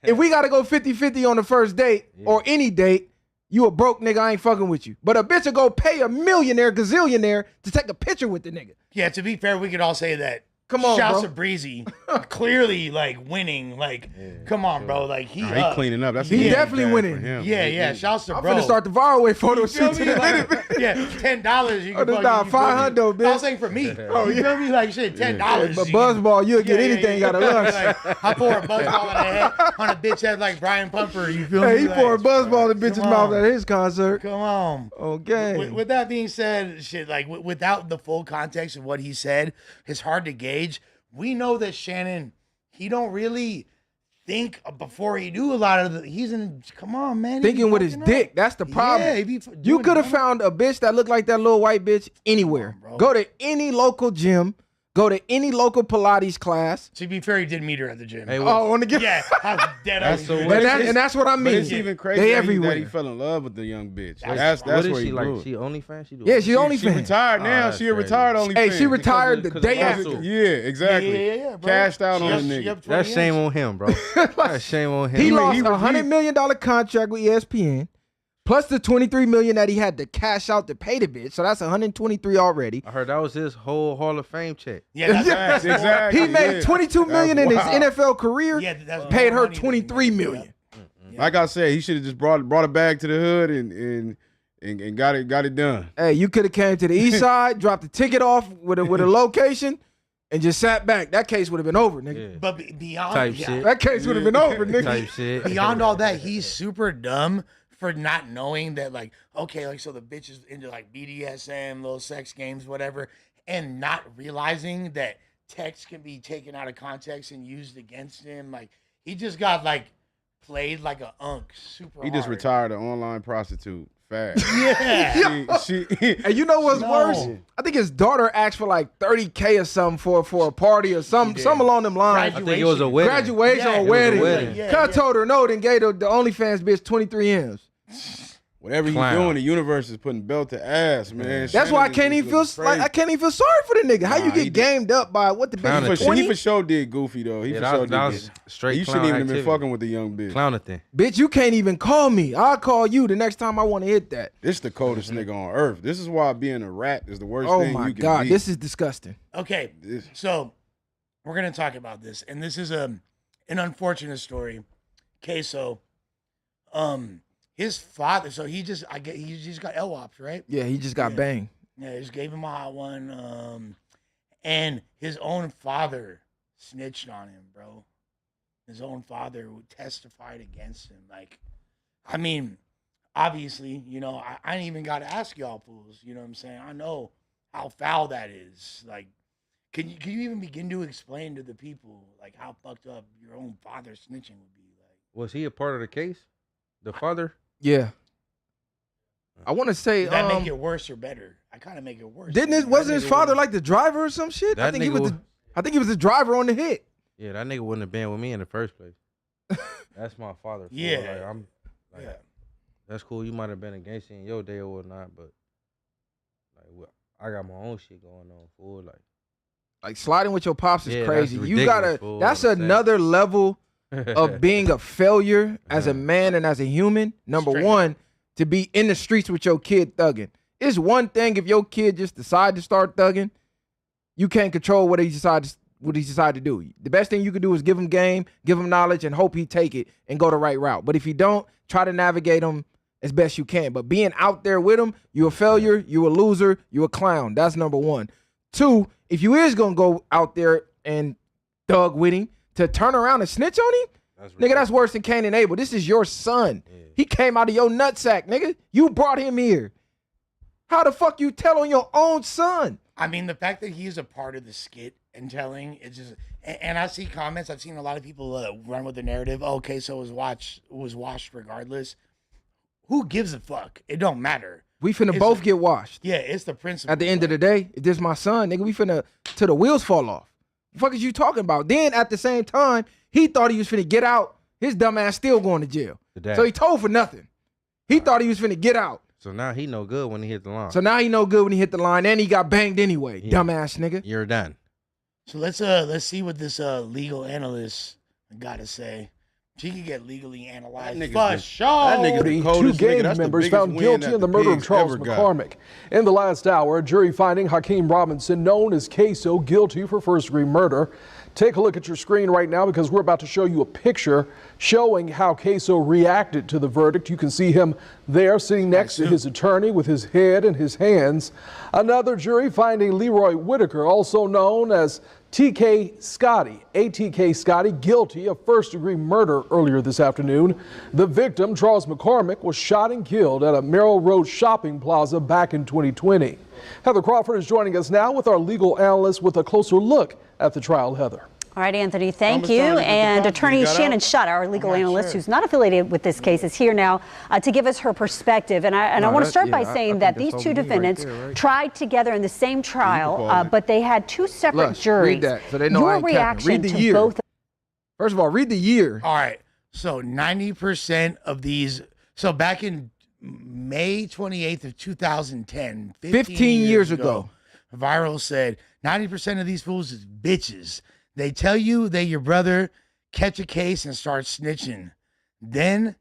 if we gotta go 50-50 on the first date or any date, you a broke nigga, I ain't fucking with you. But a bitch will go pay a millionaire, gazillionaire to take a picture with the nigga. yeah. To be fair, we could all say that. Come on, shouts bro. to Breezy, clearly like winning. Like, come on, bro. Like he cleaning up. That's He a good definitely bag winning. for him. Yeah. Shouts to I'm bro. finna start the viral way photo You feel shoots in me? a minute. Like, yeah, $10. You Oh, can this fucking, not you feel me? $500, bitch. I was saying for me. Oh, you feel me? Like shit, $10. But you can- Buzzball, you'll get anything out of lunch. Like, I pour a buzzball in the head on a bitch head like Brian Pumper. You feel Hey, me? he Like, pour a buzzball in the bitch's Come mouth on. at his concert. Come on. Okay. With that being said, shit, like without the full context of what he said, it's hard to gauge. We know that Shannon, he don't really think before he do a lot of the. He's in. Come on, man. he be Thinking with his fucking dick. up. That's the problem. Yeah, he be You doing could have dumb- found a bitch that looked like that little white bitch anywhere. Come on, bro. Go to any local gym. Go to any local Pilates class. To be fair, he did meet her at the gym. Hey, Oh, on the yeah, I was dead. That's the on way- And that's what I mean. But it's even crazy They that everywhere. he fell in love with the young bitch. That's That's what is where she he like? blew it. She OnlyFans? She do Yeah, she only She retired Oh, now. that's She a crazy. retired only. Hey, she retired the because day of after. lawsuit. Yeah, exactly. Yeah, bro. Cashed out She on up- the she nigga. up 20 That's shame years. on him, bro. That's shame on him. He lost he- $100 million contract with ESPN Plus the 23 million that he had to cash out to pay the bitch. So that's 123 already. I heard that was his whole Hall of Fame check. Yeah, that's Facts, exactly. He made 22 million in his NFL career. Yeah, that's paid more her money than 23 he million. made. Like I said, he should have just brought it back to the hood and got it done. Hey, you could have came to the east side, dropped the ticket off with a location, and just sat back. That case would have been over, nigga. Yeah. But beyond Type shit. That case would have been over, nigga. Type shit. beyond all that, he's super dumb for not knowing that, like, okay, like, so the bitch is into like BDSM, little sex games, whatever, and not realizing that text can be taken out of context and used against him. Like, he just got like played like a unk super He just hard. retired an online prostitute fast. Yeah. she And you know what's No. worse? I think his daughter asked for like 30K or something for a party or something along them lines. I think it was a wedding. Graduation Yeah, or it was a wedding. wedding. Yeah, Cut yeah. told her no, then gave the OnlyFans bitch 23 M's. Whatever you Clown. doing, the universe is putting belt to ass, man. That's why I Shannon can't is even feel looking like I can't even feel sorry for the nigga. How Nah, you he get did. gamed up by what the Clown bitch He was for, 20? he for sure did goofy though. He Yeah, for that sure was, that did. was good. straight You clown shouldn't even have been activity. fucking with the young bitch. Clowning thing. Bitch, you can't even call me. I'll call you the next time I want to hit that. This the coldest nigga on earth. This is why being a rat is the worst Oh thing my you can God, be. this is disgusting. Okay, This- so we're gonna talk about this, and this is an unfortunate story. KSOO, his father. So he just got LWOPs, right? Yeah, he just got Yeah. banged. Yeah, he just gave him a hot one. And his own father snitched on him, bro. His own father testified against him. Like, I mean, obviously, you know, I ain't even got to ask y'all fools. You know what I'm saying? I know how foul that is. Like, can you even begin to explain to the people like how fucked up your own father snitching would be? Like, Was he a part of the case? The father? Yeah. I want to say, did that make it worse or better? I kind of make it worse. didn't it? Wasn't his father like the driver or some shit? I That think he nigga was. I think he was the driver on the hit. Yeah, that nigga wouldn't have been with me in the first place. That's my father. fool. Yeah. Like, I'm like, Yeah. that's cool. You might have been a gangster in your day or whatnot, but like, I got my own shit going on, fool. Like, Sliding with your pops is Yeah, crazy. that's You ridiculous, gotta. fool, That's what I'm saying. another level of being a failure as a man and as a human. Number Straight one, to be in the streets with your kid thugging. It's one thing if your kid just decide to start thugging. You can't control what he decide to do. The best thing you can do is give him game, give him knowledge, and hope he take it and go the right route. But if you don't, try to navigate him as best you can. But being out there with him, you a failure, you a loser, you a clown. That's number one. Two, if you is gonna go out there and thug with him, to turn around and snitch on him, nigga, that's worse than Cain and Abel. This is your son. Yeah. He came out of your nutsack, nigga. You brought him here. How the fuck you tell on your own son? I mean, the fact that he is a part of the skit and telling, it's just, and I see comments. I've seen a lot of people run with the narrative. Oh, okay, so it was washed regardless. Who gives a fuck? It don't matter. We finna It's both a- get washed. Yeah, it's the principle. At the end of the day, if this my son, nigga, we finna till the wheels fall off. The fuck is you talking about? Then at the same time, he thought he was finna get out. His dumb ass still going to jail. The dad. So he told for nothing. He thought he was finna get out. So now he no good when he hit the line. So now he no good when he hit the line, and he got banged anyway. Yeah. Dumbass nigga. You're done. So let's see what this legal analyst got to say. She can get legally analyzed. That nigga's For the- sure. that nigga the Two coldest gang nigga. That's the members biggest found win guilty that in the the murder of pigs Charles ever got. McCormick. In the last hour, a jury finding Hakeem Robinson, known as KSOO, guilty for first-degree murder. Take a look at your screen right now because we're about to show you a picture showing how KSOO reacted to the verdict. You can see him there sitting next to his attorney with his head in his hands. Another jury finding Leroy Whitaker, also known as TK Scotty, ATK Scotty, guilty of first-degree murder earlier this afternoon. The victim, Charles McCormick, was shot and killed at a Merrill Road shopping plaza back in 2020. Heather Crawford is joining us now with our legal analyst with a closer look at the trial. Heather. All right, Anthony, thank much you. time did the And cop attorney got Shannon out? Sharpe, our legal not analyst, sure. who's not affiliated with this case, is here now to give us her perspective. And I want to start by saying that these two defendants tried together in the same trial, call it. but they had two separate Lush, juries. read that so they know I Your ain't capping. reaction Read the to year. both First of all, read the year. All right. So 90% of these. So back in May 28th of 2010, 15 years ago. Viral said 90% of these fools is bitches. They tell you they your brother, catch a case and start snitching. Then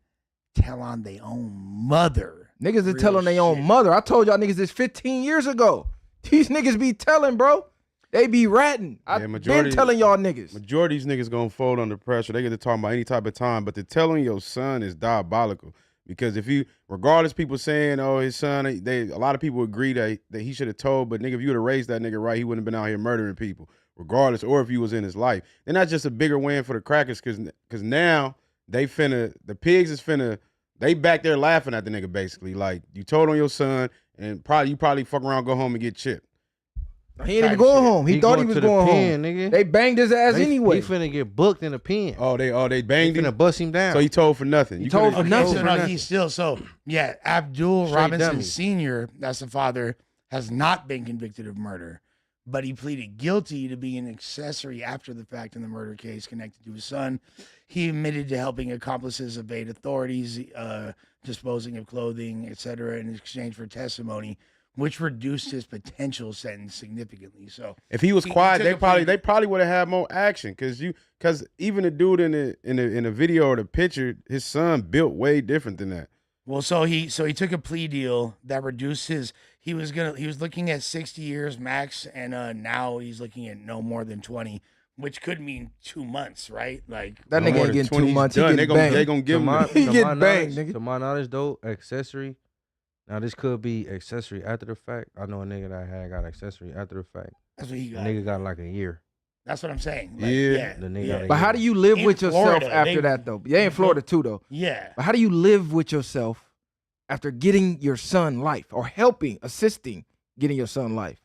tell on their own mother. Niggas are Real telling their own shit. mother. I told y'all niggas this 15 years ago. These niggas be telling, bro. They be ratting. I've been telling y'all niggas. Majority of these niggas gonna fold under pressure. They get to talk about any type of time, but the telling your son is diabolical. Because if you, regardless, people saying, oh, his son, a lot of people agree that he should have told, but nigga, if you would have raised that nigga right, he wouldn't have been out here murdering people, regardless, or if he was in his life. Then that's just a bigger win for the crackers, because now the pigs is finna, they back there laughing at the nigga, basically. Like, you told on your son, and you probably fuck around, go home and get chipped. He ain't even going home. He thought he was going home. Nigga. They banged his ass anyway. He finna get booked in the pen. Oh, they banged him? Finna bust him down. So he told for nothing. He told for nothing. So no, he's still, Abdul Straight Robinson dummy. Sr., that's the father, has not been convicted of murder, but he pleaded guilty to being an accessory after the fact in the murder case connected to his son. He admitted to helping accomplices evade authorities, disposing of clothing, etc., in exchange for testimony, which reduced his potential sentence significantly. So if he was quiet, took they probably would have had more action. Because even the dude in the video or the picture, his son built way different than that. Well, so he took a plea deal that reduced his. He was looking at 60 years max, and now he's looking at no more than 20, which could mean 2 months, right? Like that nigga ain't getting 2 months. He They getting banged. gonna give him. He getting banged, nigga. To my knowledge, though, accessory. Now this could be accessory after the fact. I know a nigga that had got accessory after the fact. That's what he The got. nigga got like a year. That's what I'm saying. Like, Yeah. The nigga yeah. got a But how year. do you live In with yourself Florida, after that, though? Yeah, in Florida, too, though. Yeah. But how do you live with yourself after getting your son life or assisting getting your son life?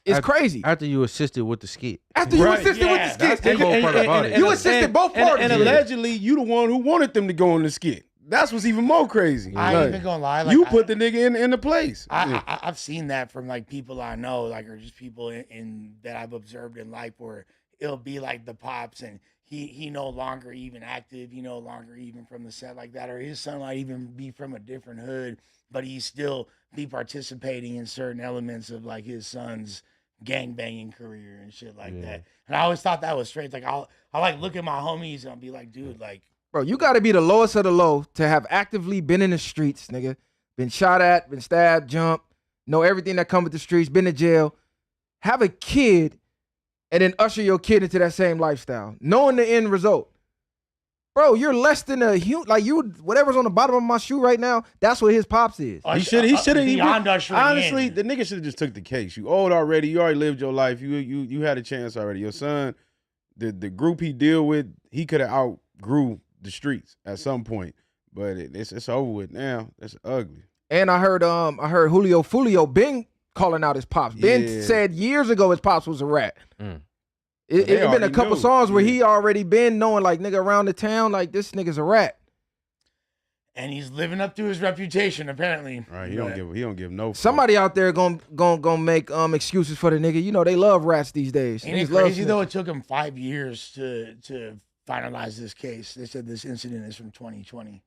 It's crazy. After you assisted with the skit. After you Right. assisted with the skit, That's the whole part about it. You assisted both parties. And allegedly, you the one who wanted them to go on the skit. That's what's even more crazy. I ain't even gonna lie. Like, you put the nigga in the place. I've seen that from like people I know, like, or just people in that I've observed in life, where it'll be like the pops and he no longer even active, he no longer even from the set like that, or his son might even be from a different hood, but he still be participating in certain elements of like his son's gangbanging career and shit like that. And I always thought that was straight. Like I like look at my homies and I'll be like, dude, like, bro, you got to be the lowest of the low to have actively been in the streets, nigga. Been shot at, been stabbed, jumped, know everything that come with the streets, been to jail. Have a kid and then usher your kid into that same lifestyle, knowing the end result. Bro, you're less than a human. Like, whatever's on the bottom of my shoe right now, that's what his pops is. He should have beyond ushering honestly, in. the nigga should have just took the case. You old already. You already lived your life. You had a chance already. Your son, the group he deal with, he could have outgrew the streets at some point. But it's over with now. That's ugly. And I heard Julio Fulio been calling out his pops. Ben said years ago his pops was a rat. It been a couple songs where he already been knowing, like, nigga around the town, like, this nigga's a rat. And he's living up to his reputation, apparently. Right, he don't give no fuck. Somebody out there gonna make excuses for the nigga. You know they love rats these days. Ain't it crazy though? It took him 5 years to finalize this case. They said this incident is from 2020.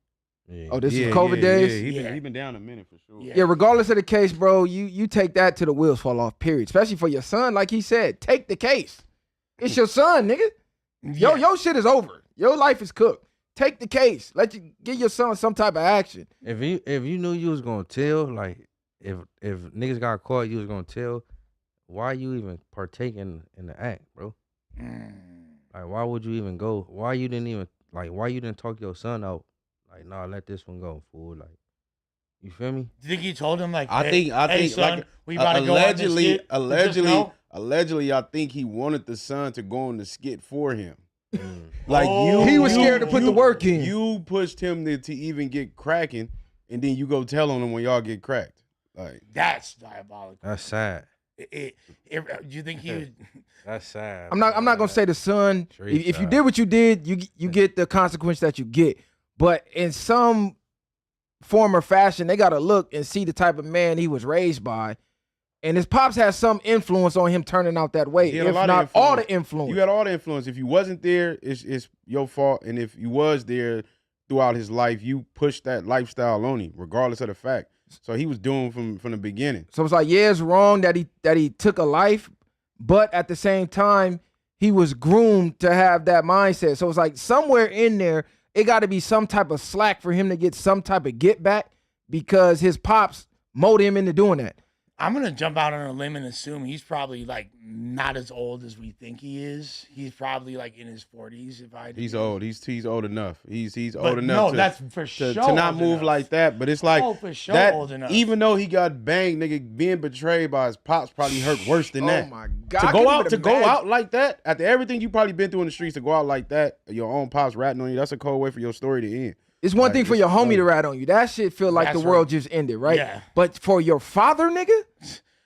Yeah. Oh, this is COVID days? He been down a minute for sure. Yeah, regardless of the case, bro, you take that to the wheels fall off, period. Especially for your son, like he said, take the case. It's your son, nigga. Your shit is over. Your life is cooked. Take the case. Give your son some type of action. If you knew you was gonna tell, like if niggas got caught, you was gonna tell. Why you even partaking in the act, bro? Like, why would you even go? Why you didn't talk your son out? Like, nah, let this one go, fool. Like, you feel me? Do you think he told him, like, I think son, like we about to go on this skit? allegedly, I think he wanted the son to go on the skit for him. Like he was scared to put the work in. You pushed him to even get cracking, and then you go tell on him when y'all get cracked. Like, that's diabolical. That's sad. Do you think he would? That's sad. I'm not gonna say the son. If you did what you did, you get the consequence that you get. But in some form or fashion, they gotta look and see the type of man he was raised by. And his pops has some influence on him turning out that way, if not all the influence. You had all the influence. If you wasn't there, it's your fault. And if you was there throughout his life, you pushed that lifestyle on him, regardless of the fact. So he was doomed from the beginning. So it's like, yeah, it's wrong that he took a life, but at the same time, he was groomed to have that mindset. So it's like somewhere in there, it got to be some type of slack for him to get some type of get back because his pops molded him into doing that. I'm gonna jump out on a limb and assume he's probably like not as old as we think he is. He's probably like in his 40s. He's old. He's old enough. He's but old enough. No, that's for sure. To not move enough. like that. But it's like for sure that. Old enough. Even though he got banged, nigga, being betrayed by his pops probably hurt worse than that. Oh my God! To go out like that after everything you probably been through in the streets, to go out like that, your own pops ratting on you. That's a cold way for your story to end. It's one thing for your homie to rat on you. That shit feel like the world just ended, right? Yeah. But for your father, nigga.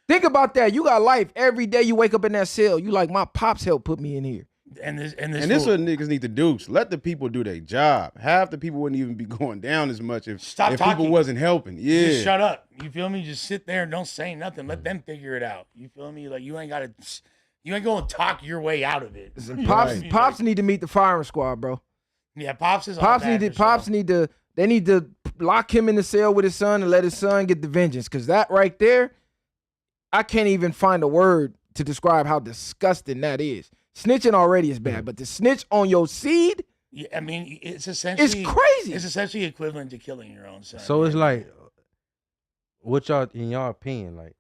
Think about that. You got life every day. You wake up in that cell. You like, my pops helped put me in here. And this is what niggas need to do. So let the people do their job. Half the people wouldn't even be going down as much if people wasn't helping. Yeah, just shut up. You feel me? Just sit there and don't say nothing. Let them figure it out. You feel me? Like you ain't gonna talk your way out of it. Pops need to meet the firing squad, bro. Yeah, pops is. They need to lock him in the cell with his son and let his son get the vengeance. Cause that right there, I can't even find a word to describe how disgusting that is. Snitching already is bad, but to snitch on your seed, yeah, I mean, it's essentially crazy. It's essentially equivalent to killing your own son. So it's like, what y'all, in y'all opinion, like,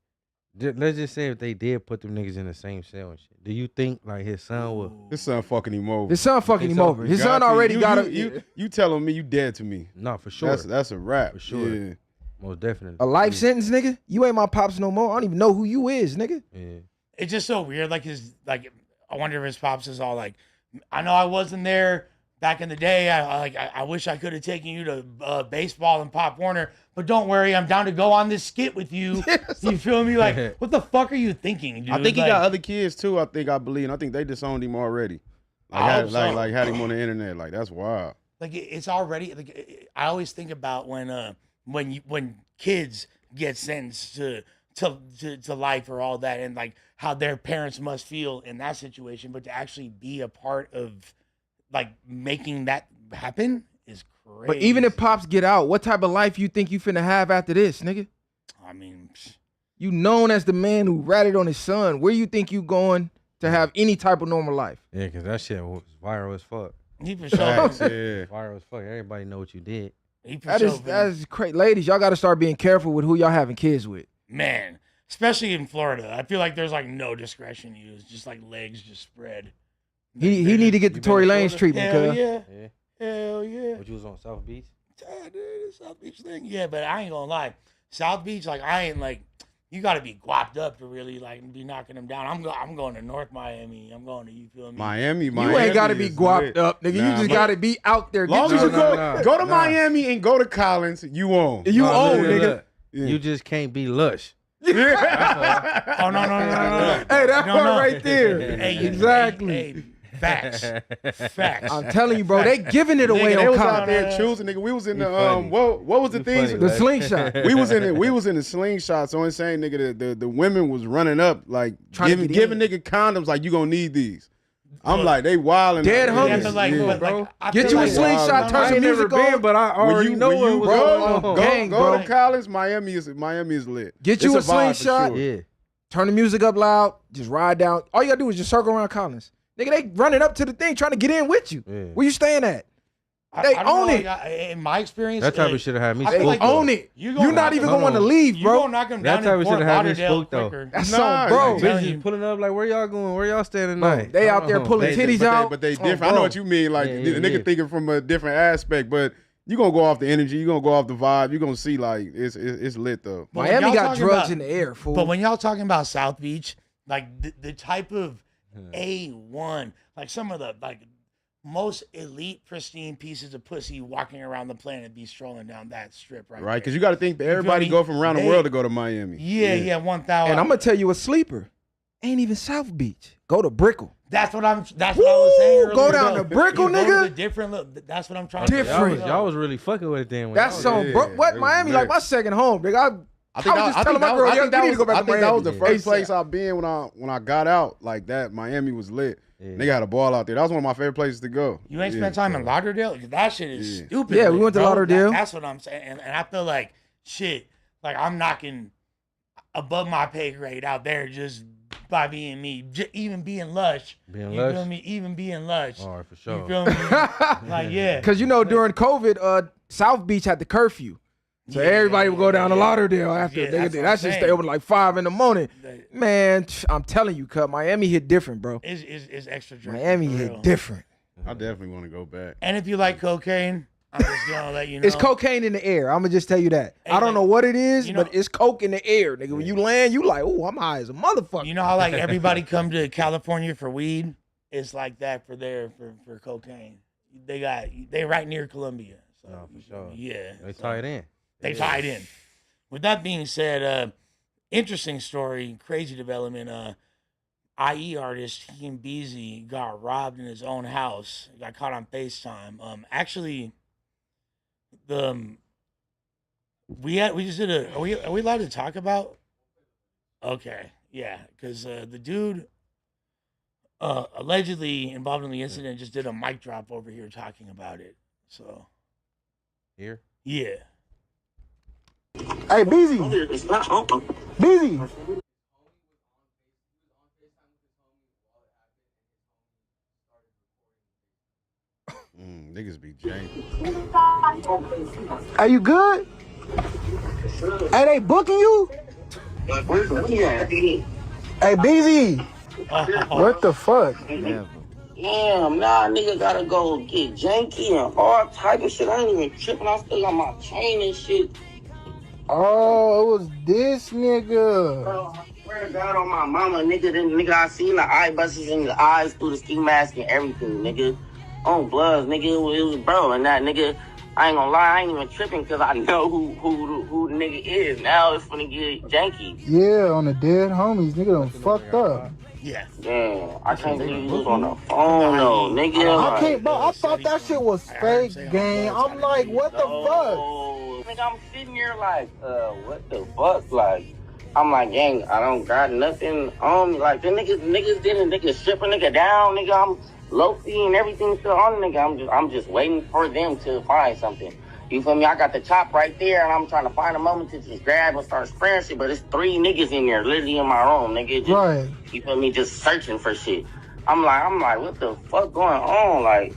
let's just say if they did put them niggas in the same cell and shit, do you think like his son would? His son fucking him over. His son fucking him over. His son already got a. You telling me you dead to me? No, for sure. That's a wrap. For sure. Yeah. Most definitely. A life sentence, nigga. You ain't my pops no more. I don't even know who you is, nigga. Yeah. It's just so weird. I wonder if his pops is all like, I know I wasn't there back in the day. I wish I could have taken you to baseball and Pop Warner, but don't worry, I'm down to go on this skit with you. You feel me? Like, what the fuck are you thinking, dude? I think he got other kids too. I believe. I think they disowned him already. Had him on the internet. Like, that's wild. Like, it's already. Like, I always think about when kids get sentenced to life or all that, and like how their parents must feel in that situation, but to actually be a part of like making that happen is crazy. But even if pops get out, what type of life you think you finna have after this, nigga? I mean, you known as the man who ratted on his son. Where you think you going to have any type of normal life? Yeah, because that shit was viral as fuck. He for sure. Viral as fuck. Everybody know what you did. That is crazy. Ladies, y'all got to start being careful with who y'all having kids with. Man, especially in Florida, I feel like there's like no discretion used. Just like legs just spread. He need to get the Tory Lanez treatment. Hell yeah. Hell yeah. What, you was on South Beach? Yeah, dude, South Beach thing. Yeah, but I ain't gonna lie. South Beach, like I ain't like. You got to be guapped up to really like be knocking them down. I'm going to North Miami. I'm going to, you feel me? Miami. You ain't got to be guapped up, nigga. You just got to be out there. Long as you go to Miami and go to Collins, you own. You own, nigga. Yeah. You just can't be lush. Oh no. Hey, that one right there. Hey, exactly. Hey, facts. I'm telling you, bro, they giving it away they on was Collins. out there choosing, nigga. We was in the what was the things? The slingshot. We was in the slingshot. So I'm saying, nigga, the women was running up like giving nigga condoms like you gonna need these. I'm like, they wilding. Dead hungry. homies, bro. Get you a slingshot, turn some music on. But I already know what was going on. Go to college. Miami is lit. Get you a slingshot. Sure. Yeah. Turn the music up loud. Just ride down. All you gotta do is just circle around Collins. Nigga, they running up to the thing trying to get in with you. Yeah. Where you staying at? They own it. In my experience, that type of shit had me. They own it. You're not even going to leave, bro. You gonna knock them down in Fort Lauderdale quicker. That's so, bro. Bitches pulling up like, where y'all going? Where y'all staying tonight? They out there pulling titties out. But they different. I know what you mean. Like the nigga thinking from a different aspect, but you gonna go off the energy. You gonna go off the vibe. You gonna see like it's lit though. Miami got drugs in the air, fool. But when y'all talking about South Beach, like the type of A1, like some of the like most elite, pristine pieces of pussy walking around the planet be strolling down that strip right? Because you got to think that everybody go from around the world to go to Miami. Yeah, 1,000. And I'm gonna tell you a sleeper. Ain't even South Beach. Go to Brickell. That's what I was saying earlier. Go down to Brickell, nigga. Different look. That's what I'm trying to different. Y'all was really fucking with it then. That's so what Miami like my second home, nigga. I was just telling my girl, I need to go back to Miami. That was the first place I've been when I got out like that. Miami was lit. Yeah. Nigga had a ball out there. That was one of my favorite places to go. You ain't spent time in Lauderdale? That shit is stupid. Yeah, we went to Lauderdale. That's what I'm saying. And I feel like, shit, like I'm knocking above my pay grade out there just by being me, even being lush. Being you lush? feel me? Even being lush. All right, for You sure. feel me? Like, yeah. Because during COVID, South Beach had the curfew. So everybody would go down to Lauderdale after. That shit stay open like 5 in the morning. Man, I'm telling you, cut Miami hit different, bro. It's extra drinking. Miami hit different. I definitely want to go back. And if you like cocaine, I'm just gonna let you know. It's cocaine in the air. I'm gonna just tell you that. Hey, I don't know what it is, know, but it's coke in the air, nigga. When you land, you like, oh, I'm high as a motherfucker. You know how like everybody come to California for weed? It's like that for cocaine. They right near Columbia. So, No, for sure. Yeah. They tie it in. They tie it in. With that being said, interesting story, crazy development. IE artist King Beezy got robbed in his own house. He got caught on FaceTime. Actually, we just did a. Are we allowed to talk about? Okay, yeah, because the dude allegedly involved in the incident just did a mic drop over here talking about it. So Here? yeah. Hey, Beezy. Beezy. Niggas be janky. Are you good? Hey, they booking you? Hey, Beezy. What the fuck? Damn, nah, nigga gotta go get janky and all type of shit. I ain't even tripping. I still got my chain and shit. Oh, it was this nigga. Bro, I swear to God on my mama, nigga, I seen the eye buses in the eyes through the ski mask and everything, nigga. On bloods, nigga, it was bro, and that nigga, I ain't gonna lie, I ain't even tripping because I know who the nigga is. Now it's finna get janky. Yeah, on the dead homies. Nigga done fucked up. Yeah. Damn, I can't believe you was on the phone, though, nigga. I can't, bro. I thought that shit was fake, gang. I'm like, what the fuck? Nigga, I'm sitting here like, what the fuck? Like, I'm like, gang, I don't got nothing on me. Like, the niggas strip a nigga down, nigga. I'm low-key and everything still on the nigga. I'm just waiting for them to find something. You feel me? I got the chop right there, and I'm trying to find a moment to just grab and start spraying shit, but it's 3 niggas in there, literally in my room, nigga. Just, Right. You feel me? Just searching for shit. I'm like, what the fuck going on? Like,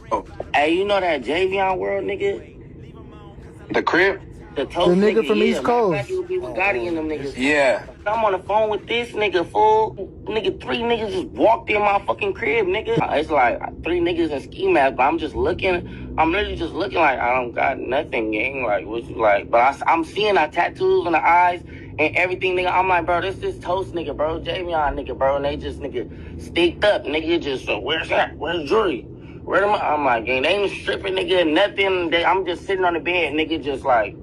hey, you know that Javion World, nigga? The crib? The nigga from East Coast. Gotti and them niggas. Yeah. I'm on the phone with this nigga, fool. Nigga, 3 niggas just walked in my fucking crib, nigga. It's like 3 niggas in ski mask, but I'm literally just looking like I don't got nothing, gang. Like, what you like? But I'm seeing the tattoos on the eyes and everything, nigga. I'm like, bro, this is Toast, nigga, bro. Javion, nigga, bro. And they just, nigga, sticked up, nigga. Just, where's that? Where's Jury? Where am I? I'm like, gang, they ain't stripping, nigga, nothing. I'm just sitting on the bed, nigga, just like,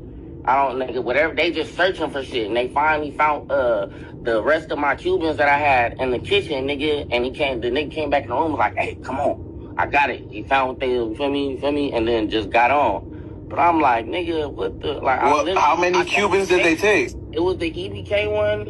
I don't, nigga, whatever. They just searching for shit, and they finally found the rest of my Cubans that I had in the kitchen, nigga. And the nigga came back in the room, was like, "Hey, come on, I got it." He found what they, you feel me, and then just got on. But I'm like, nigga, what the like? How many Cubans did they take? It was the EBK one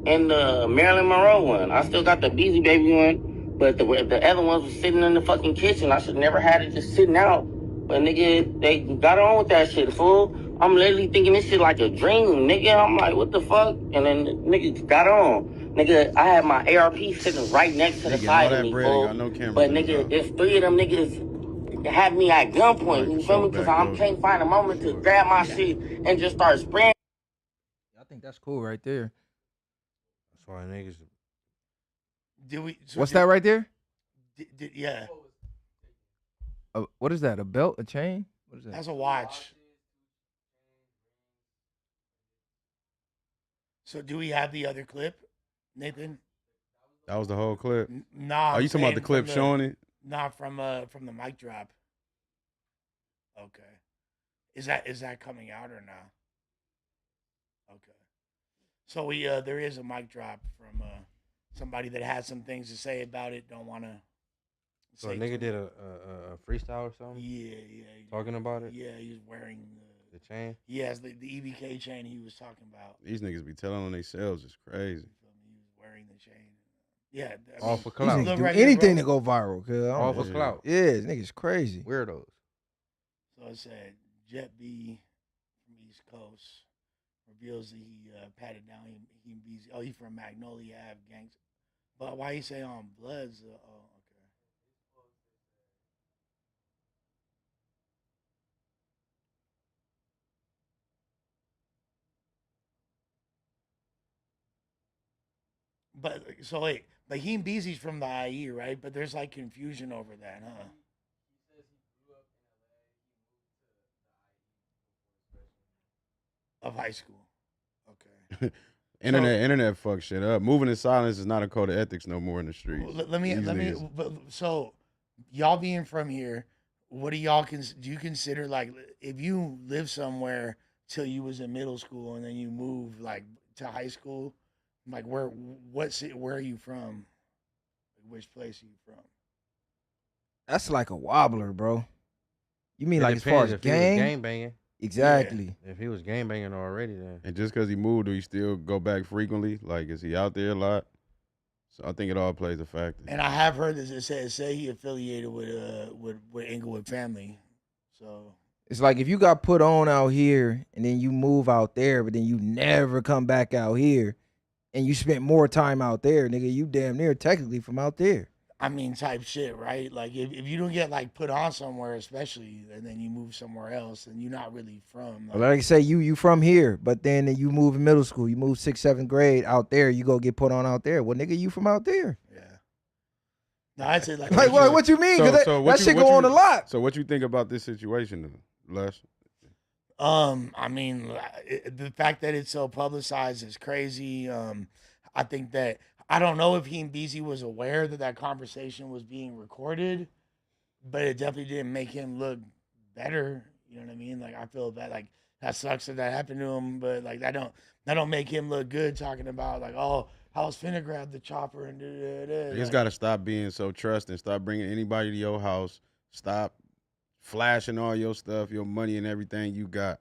and the Marilyn Monroe one. I still got the Beezy Baby one, but the other ones was sitting in the fucking kitchen. I should never had it just sitting out. But nigga, they got on with that shit, fool. I'm literally thinking this shit like a dream, nigga. I'm like, what the fuck? And then nigga got on. Nigga, I had my ARP sitting right next to the side of me, fool. But nigga, there's 3 of them niggas had me at gunpoint, you feel me? Because I can't find a moment to grab my shit and just start spraying. I think that's cool right there. That's why niggas. What's that right there? Yeah. What is that? A belt? A chain? What is that? That's a watch. So do we have the other clip, Nathan? That was the whole clip. Nah. Are you talking about the clip showing it? Nah, from the mic drop. Okay. Is that coming out or not? Okay. So there is a mic drop from somebody that has some things to say about it. Don't want to. So a nigga did a freestyle or something? Yeah. Talking about it? Yeah, he's wearing the chain? Yes, the EBK chain he was talking about. These niggas be telling on themselves. It's crazy. He was wearing the chain. Yeah. All for clout. These niggas do anything to go viral. Cause all for clout. Yeah, this nigga's crazy. Weirdos. So it said Jet B from East Coast reveals that he patted down he Beasley. Oh, he from Magnolia Ave gangs. But why you say on Bloods? Oh, okay. But so wait, but he Beasley's from the IE, right? But there's like confusion over that, huh? Of high school. Okay. Internet fuck shit up. Moving in silence is not a code of ethics no more in the streets. Let me. So, y'all being from here, what do y'all do you consider like if you live somewhere till you was in middle school and then you move like to high school, like where are you from? Which place are you from? That's like a wobbler, bro. You mean It like as far as depends if he was gang? gang banging. Exactly. If he was gang banging already, then. And just because he moved, do he still go back frequently? Like, is he out there a lot? So I think it all plays a factor. And I have heard this. It say he affiliated with Inglewood family. So It's like if you got put on out here and then you move out there, but then you never come back out here and you spent more time out there, nigga, you damn near technically from out there. I mean, type shit, right? Like if you don't get like put on somewhere, especially, and then you move somewhere else, and you're not really from. Like I say, you from here, but then you move in middle school, you move 6th, 7th grade out there, you go get put on out there. Well, nigga, you from out there. Yeah. No, I'd say like what you mean? Cause that shit go on a lot. So what you think about this situation, Les? I mean, the fact that it's so publicized is crazy. I think that I don't know if he and Beasley was aware that conversation was being recorded, but it definitely didn't make him look better. You know what I mean? Like I feel bad. Like that sucks that happened to him, but like that don't make him look good talking about like, oh, I was finna grab the chopper and You just gotta stop being so trusting. Stop bringing anybody to your house. Stop flashing all your stuff, your money, and everything you got.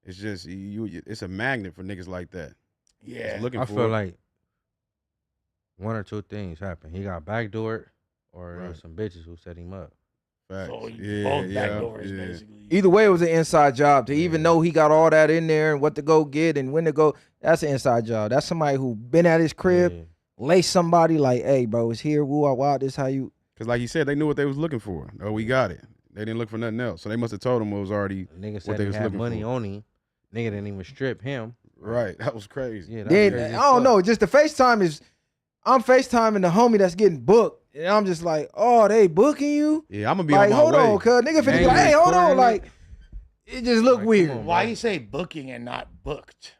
It's just it's a magnet for niggas like that. Yeah, looking I for feel like one or two things happened. He got backdoored, or there was some bitches who set him up. Facts. So Yeah, both yeah, backdoors, yeah. basically. Either way, it was an inside job to even know he got all that in there and what to go get and when to go. That's an inside job. That's somebody who been at his crib, lace somebody like, hey, bro, it's here. Woo, wow, this how you. Because like you said, they knew what they was looking for. Oh, we got it. They didn't look for nothing else. So they must have told him what was already Nigga what said they he was had looking money for. on him. Nigga didn't even strip him. Right. That was crazy. Yeah, Then I don't know. Just the FaceTime is, I'm FaceTiming the homie that's getting booked. And I'm just like, oh, they booking you? Yeah, I'm gonna be like, on my hold way. on, cuz nigga finna be like, hey, hold on. Like, it just look weird. Why you say booking and not booked?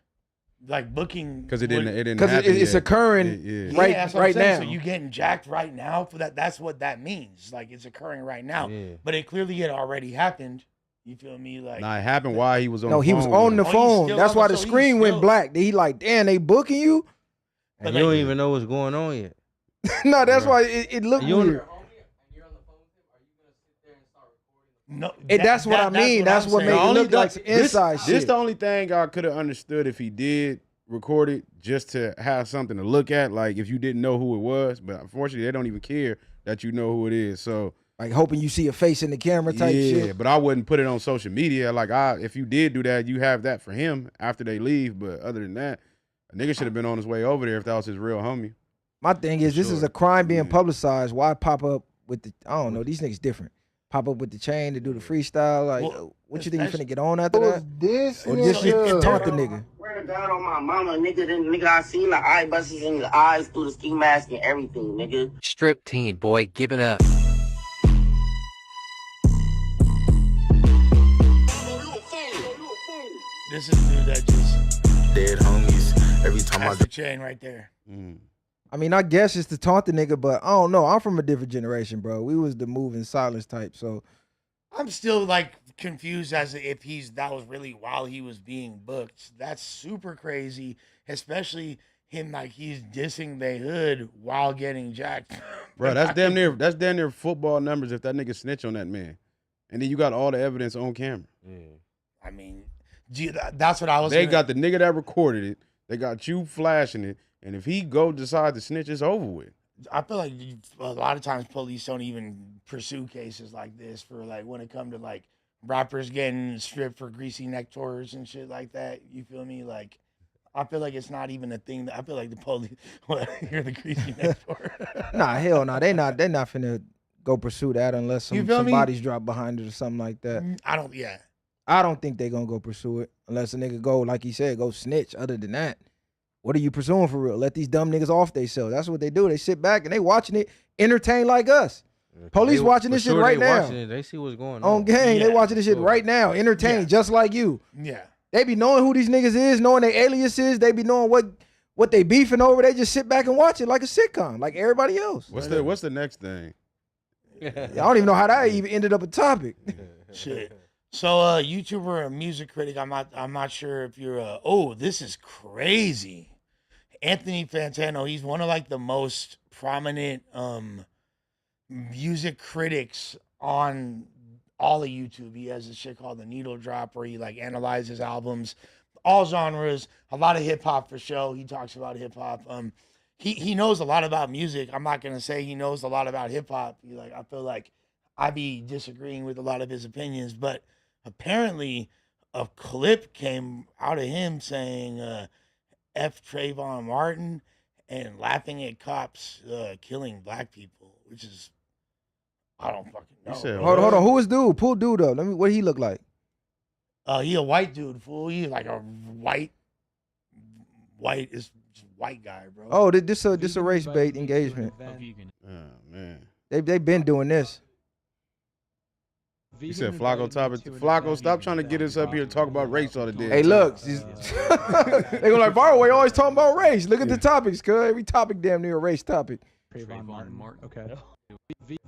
Like booking Because it didn't happen. Because it's yet. occurring right right that's what I'm saying. now. So you getting jacked right now for that? That's what that means. Like it's occurring right now. Yeah. But it clearly had already happened. You feel me? Like Nah, it happened while he was on No, the he phone. was with on him. the phone. still That's on why the- the so he's screen went still- black. He like, damn, they booking you? And you don't even know what's going on yet. No, that's why it looked You weird. No, And that's what I mean. That's what made it look like some inside This shit. the only thing I could have understood if he did record it just to have something to look at, like if you didn't know who it was. But unfortunately, they don't even care that you know who it is. So Like hoping you see a face in the camera type yeah, shit. but I wouldn't put it on social media. Like if you did do that, you have that for him after they leave. But other than that, a nigga should have been on his way over there if that was his real homie. My thing is, this is a crime being publicized. Why pop up with the? I don't know. These niggas different. Pop up with the chain to do the freestyle. Like, what you think you finna get on after that? This Or this shit nigga. taunt the nigga? Swear to God on my mama, nigga, I seen the eye buses in his eyes through the ski mask and everything, nigga. Strip teen, boy, give it up. This is the dude that just Dead homies. Every time that's the chain right there. I mean, I guess it's to taunt the nigga, but I don't know. I'm from a different generation, bro. We was the move in silence type. So I'm still like confused as to if that was really while he was being booked. That's super crazy, especially him like he's dissing the hood while getting jacked. Bro, that's damn near football numbers if that nigga snitch on that man. And then you got all the evidence on camera. I mean, that's what I was. They got the nigga that recorded it. They got you flashing it. And if he decide to snitch, it's over with. I feel like a lot of times police don't even pursue cases like this for like when it come to like rappers getting stripped for greasy neck tours and shit like that. You feel me? Like I feel like it's not even a thing. I feel like the police. You're the greasy next door. Nah, hell no. They not finna go pursue that unless some bodies drop behind it or something like that. I don't. Yeah. I don't think they gonna go pursue it unless a nigga go, like he said, go snitch. Other than that, what are you pursuing for real? Let these dumb niggas off themselves. That's what they do. They sit back and they watching it, entertain like us. Police watching this shit right now. They see what's going on. On game, they watching this shit right now, entertain just like you. Yeah. They be knowing who these niggas is, knowing their alias is. They be knowing what they beefing over. They just sit back and watch it like a sitcom, like everybody else. What's the next thing? I don't even know how that even ended up a topic. Shit. So, YouTuber and music critic. I'm not sure if you're. This is crazy. Anthony Fantano. He's one of like the most prominent music critics on all of YouTube. He has this shit called The Needle Drop where he like analyzes albums, all genres, a lot of hip hop for show. He talks about hip hop. He knows a lot about music. I'm not gonna say he knows a lot about hip hop. I feel like I be disagreeing with a lot of his opinions, but apparently a clip came out of him saying F Trayvon Martin and laughing at cops killing black people, which is I don't fucking know. Hold on. Who is dude? Pull dude up. What he look like? He a white dude, fool. He's like a white guy, bro. Oh, this a race bait engagement. Oh man. They been doing this. He said Flacco topic. Flacco, stop trying to get us up here and talk about race all the day. Hey, look. They go like, Barway always talking about race. Look at the topics, cuz. Every topic damn near a race topic. Trayvon Martin. Okay.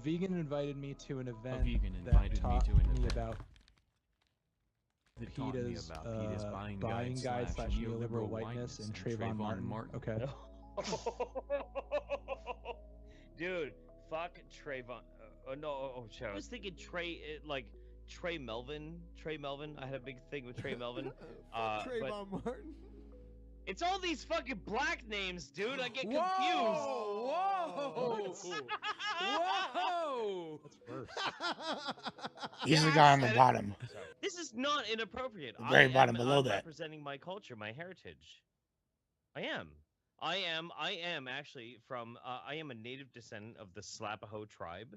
Vegan invited me to an event that taught me about PETA's buying guide / neoliberal whiteness and Trayvon Martin. Okay. Dude, fuck Trayvon. I was thinking Trey Melvin. I had a big thing with Trey Melvin. Trayvon Martin. It's all these fucking black names, dude. I get confused. Whoa! That's worse. He's the guy on the bottom. This is not inappropriate. The very bottom below that. Representing my culture, my heritage. I am actually from. I am a native descendant of the Slapaho tribe.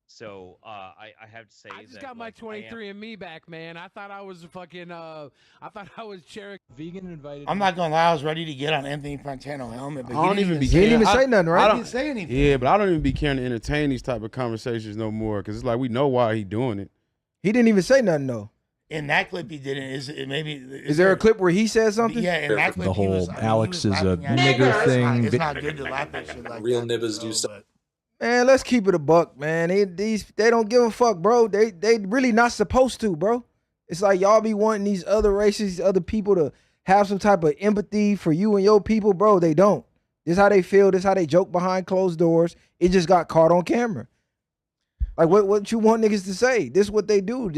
So I have to say I just got my 23andMe back, man. I thought I was fucking. I thought I was sharing. Vegan invited. I'm not gonna lie. I was ready to get on Anthony Fantano helmet, but I don't even be. He didn't even say nothing, right? He didn't say anything. Yeah, but I don't even be caring to entertain these type of conversations no more because it's like we know why he doing it. He didn't even say nothing though. In that clip, he didn't. Is there a clip where he said something? Yeah, in that clip, the whole Alex is a nigger thing. It's not good to laugh at shit like Real that. niggers do stuff. Man, let's keep it a buck, man. They don't give a fuck, bro. They really not supposed to, bro. It's like y'all be wanting these other races, other people to have some type of empathy for you and your people, bro. They don't. This how they feel. This how they joke behind closed doors. It just got caught on camera. Like what you want niggas to say? This is what they do.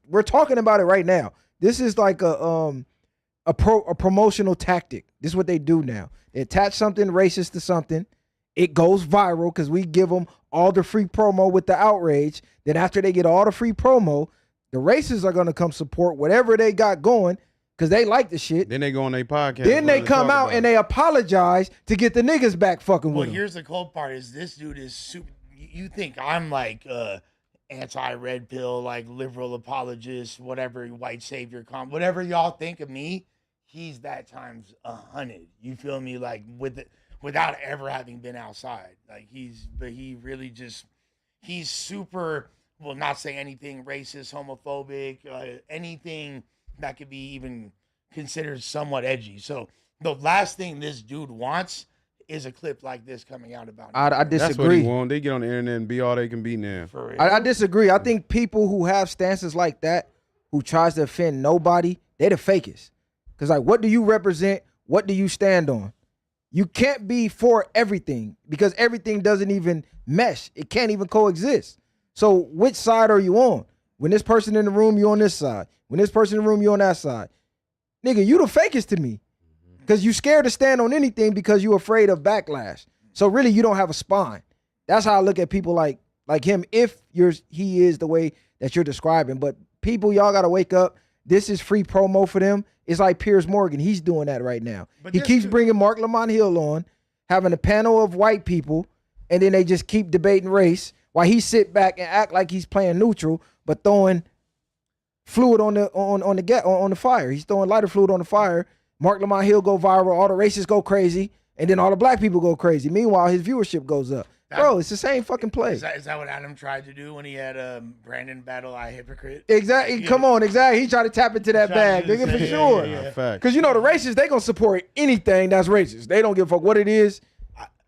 We're talking about it right now. This is like a promotional tactic. This is what they do now. They attach something racist to something. It goes viral because we give them all the free promo with the outrage. Then after they get all the free promo, the racists are going to come support whatever they got going because they like the shit. Then they go on their podcast. Then they come out and they apologize to get the niggas back fucking with Well, them. here's the cold part: is this dude is super. You think I'm like anti-red pill, like liberal apologist, whatever, white savior, whatever y'all think of me? He's that times 100. You feel me? Like without ever having been outside. Like he's super, will not say anything racist, homophobic, anything that could be even considered somewhat edgy. So the last thing this dude wants is a clip like this coming out about him. I disagree. That's what he want. They get on the internet and be all they can be now. For real. I disagree. I think people who have stances like that, who tries to offend nobody, they the fakest. Because like, what do you represent? What do you stand on? You can't be for everything because everything doesn't even mesh. It can't even coexist. So which side are you on? When this person in the room, you on this side. When this person in the room, you on that side. Nigga, you the fakest to me. Because you scared to stand on anything because you afraid of backlash. So really, you don't have a spine. That's how I look at people like him if he is the way that you're describing. But people, y'all got to wake up this is free promo for them. It's like Piers Morgan. He's doing that right now. But he keeps bringing Mark Lamont Hill on, having a panel of white people, and then they just keep debating race while he sit back and act like he's playing neutral, but throwing fluid on the fire. He's throwing lighter fluid on the fire. Mark Lamont Hill go viral. All the racists go crazy, and then all the black people go crazy. Meanwhile, his viewership goes up. Bro, it's the same fucking play. Is that what Adam tried to do when he had Brandon battle I Hypocrite? Exactly. Yeah. Come on, exactly. He tried to tap into that bag, nigga, for sure. Because you know the racists, they gonna support anything that's racist. They don't give a fuck what it is.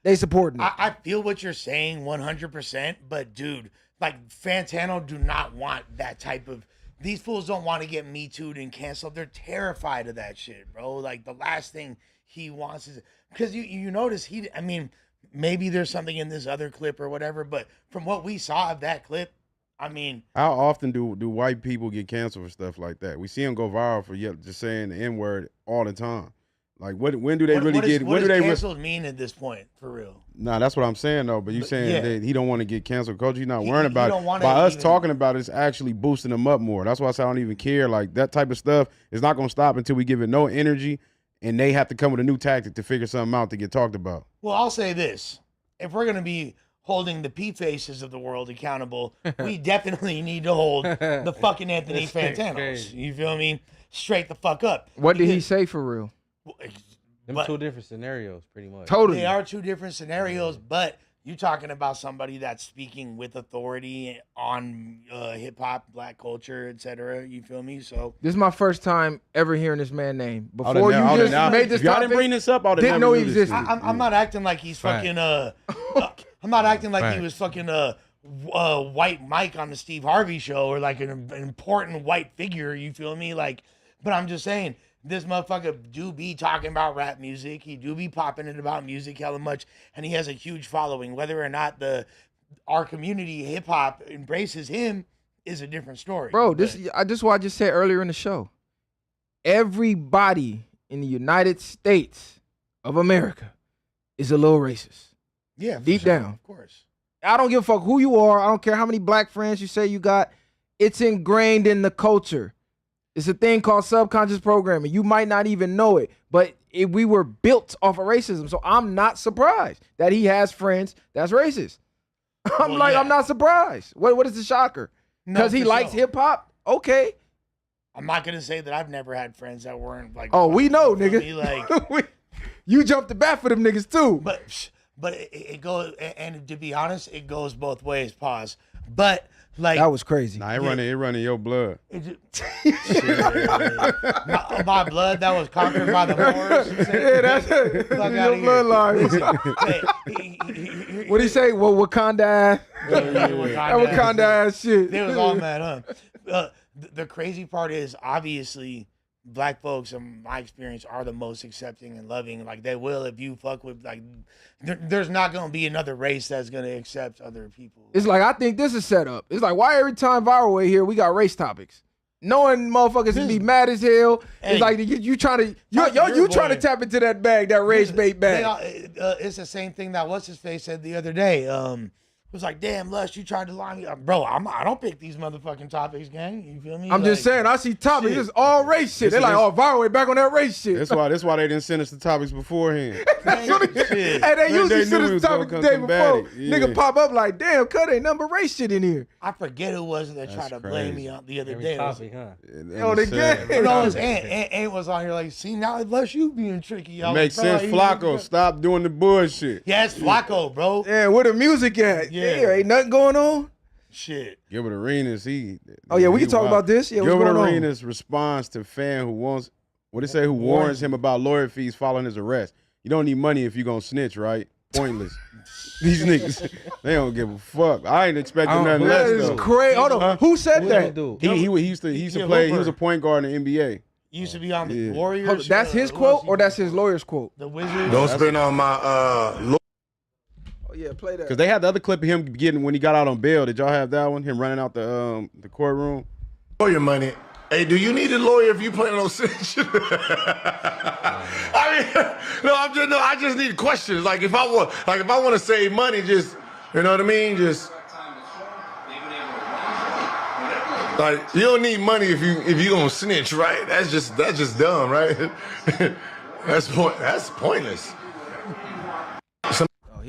They supporting it. I feel what you're saying 100%, but dude, like Fantano do not want that type of. These fools don't want to get Me Too'd and canceled. They're terrified of that shit, bro. Like the last thing he wants is because you notice I mean. Maybe there's something in this other clip or whatever, but from what we saw of that clip, I mean, how often do white people get canceled for stuff like that? We see them go viral for just saying the N-word all the time. Like, when do they really get? What does canceled mean at this point, for real? Nah, that's what I'm saying though. But you saying that he don't want to get canceled, coach. He's not worrying about don't it. wanna By us even- talking about it, it's actually boosting them up more. That's why I say I don't even care. Like that type of stuff is not gonna stop until we give it no energy, and they have to come with a new tactic to figure something out to get talked about. Well, I'll say this. If we're going to be holding the P-faces of the world accountable, we definitely need to hold the fucking Anthony Fantanos. You feel me? Straight the fuck up. What did he say for real? Them two different scenarios, pretty much. Totally. They are two different scenarios, but you're talking about somebody that's speaking with authority on hip-hop, black culture, etc. You feel me? So This is my first time ever hearing this man's name. I Before would've you never- just made this if y'all topic, didn't bring this up, I would've didn't never know he knew this existed. shit. I'm not acting like he's fucking I'm not acting like he was fucking white Mike on the Steve Harvey show or like an important white figure, you feel me? Like, but I'm just saying this motherfucker do be talking about rap music. He do be popping it about music hella much, and he has a huge following. Whether or not our community hip hop embraces him is a different story. Bro, this is what I just said earlier in the show. Everybody in the United States of America is a little racist. Yeah, deep sure, down. of course. I don't give a fuck who you are. I don't care how many black friends you say you got. It's ingrained in the culture. It's a thing called subconscious programming. You might not even know it, but we were built off of racism. So I'm not surprised that he has friends that's racist. I'm not surprised. What is the shocker? Because he likes hip hop? Okay. I'm not gonna say that I've never had friends that weren't like. Oh, we know, you feel nigga. me? Like, you jumped the bat for them niggas too. But it goes, and to be honest, it goes both ways. Pause. But like that was crazy. Nah, it running your blood. My blood that was conquered by the Moors. Yeah, that's your bloodline. What do you say? Well, Wakanda. That Wakanda ass shit. They was all mad, huh? The crazy part is obviously black folks, in my experience, are the most accepting and loving. Like they will if you fuck with like. There's not gonna be another race that's gonna accept other people. It's like I think this is set up. It's like why every time Viral Way here we got race topics. Knowing motherfuckers to be mad as hell. It's like you trying to tap into that bag, that race bait bag. It's the same thing that what's his face said the other day. It was like, damn, Lush, you tried to lie me. Bro, I don't pick these motherfucking topics, gang. You feel me? I'm just saying, I see topics. It's all race shit. They're like, oh, Viral Way back on that race shit. That's why they didn't send us the topics beforehand. Hey, they usually send us the topic the day before. Nigga pop up like, damn, cut ain't number race shit in here. I forget who was it that tried to blame me the other day. Topic, huh? Yo, they get it. No, Ant was on here like, see, now Lush, you being tricky. It makes sense. Flacco, stop doing the bullshit. Yeah, it's Flacco, bro. Yeah, where the music at? Yeah, ain't nothing going on. Shit. Gilbert Arenas, Oh yeah, we can talk about this. Yeah, what's Gilbert going on? Arenas responds to fan who warns him about lawyer fees following his arrest. You don't need money if you gonna snitch, right? Pointless. These niggas, they don't give a fuck. I ain't expecting nothing less That though. is crazy. Hold on, who said that? He used to play. He was a point guard in the NBA. He used to be on the Warriors. Hold on, that's his quote or that's his lawyer's quote? The Wizards. Don't spend on my Oh yeah, play that. Because they had the other clip of him getting when he got out on bail. Did y'all have that one? Him running out the courtroom. lawyer money. Hey, do you need a lawyer if you planning on snitching? I just need questions. Like if I want to save money, just you know what I mean, just. Like you don't need money if you gonna snitch, right? That's just dumb, right? That's pointless.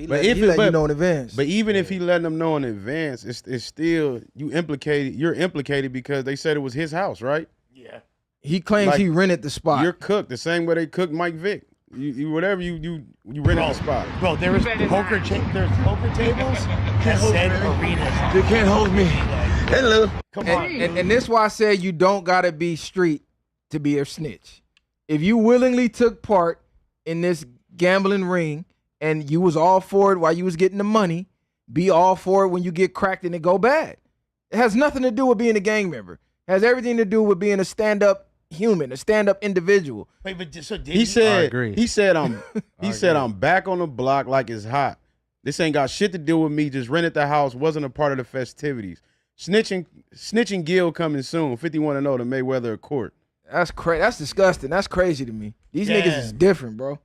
But if you know in advance. But even if he letting them know in advance, it's still you're implicated because they said it was his house, right? Yeah. He claims he rented the spot. You're cooked the same way they cooked Mike Vick. You whatever you rented the spot. Bro, there's poker tables that said arenas. They can't hold me. Hello. Come on. And this is why I said you don't gotta be street to be a snitch. If you willingly took part in this gambling ring and you was all for it while you was getting the money, be all for it when you get cracked and it go bad. It has nothing to do with being a gang member. It has everything to do with being a stand-up human, a stand-up individual. Wait, but so did He said I I'm back on the block like it's hot. This ain't got shit to do with me. Just rented the house. Wasn't a part of the festivities. Snitching Gil coming soon. 51-0 to Mayweather court. That's crazy. That's disgusting. That's crazy to me. These niggas is different, bro.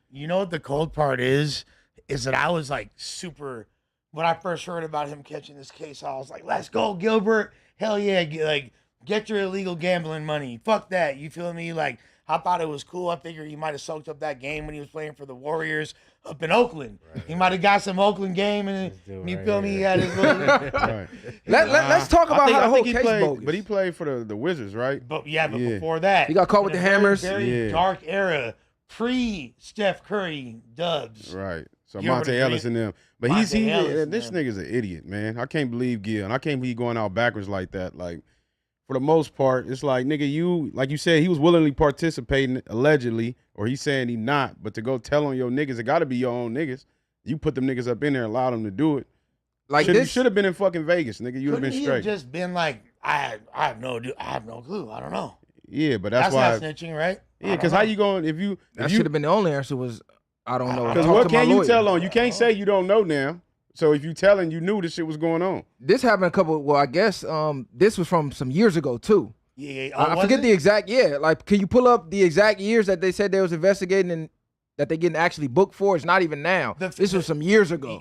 You know what the cold part is that I was like super, when I first heard about him catching this case, I was like, let's go, Gilbert. Hell yeah. Get your illegal gambling money. Fuck that. You feel me? Like, I thought it was cool. I figured he might have soaked up that game when he was playing for the Warriors up in Oakland. Right. He might have got some Oakland game and you feel me? He had his little. Right. Let's talk about how the whole case bogus. But he played for the Wizards, right? But before that, he got caught with the hammers. Very dark era, pre-Steph Curry Dubs. Right. So Monte Ellis and them. But this nigga's an idiot, man. I can't believe Gil, and I can't believe going out backwards like that. Like, for the most part, it's like, nigga, you, like you said, he was willingly participating, allegedly, or he's saying he not, but to go tell on your niggas, it got to be your own niggas. You put them niggas up in there, allow them to do it. Like you should have been in fucking Vegas, nigga. You'd have been straight. He just been like, I have no clue. I don't know. Yeah, but that's why. Not snitching, right? Yeah, because how you going, That should have been the only answer was, I don't know. Because what can you tell on? You can't say you don't know now. So if you telling, you knew this shit was going on. This happened I guess this was from some years ago too. Yeah. I forget the exact, like, can you pull up the exact years that they said they was investigating and that they getting actually booked for? It's not even now. This was some years ago.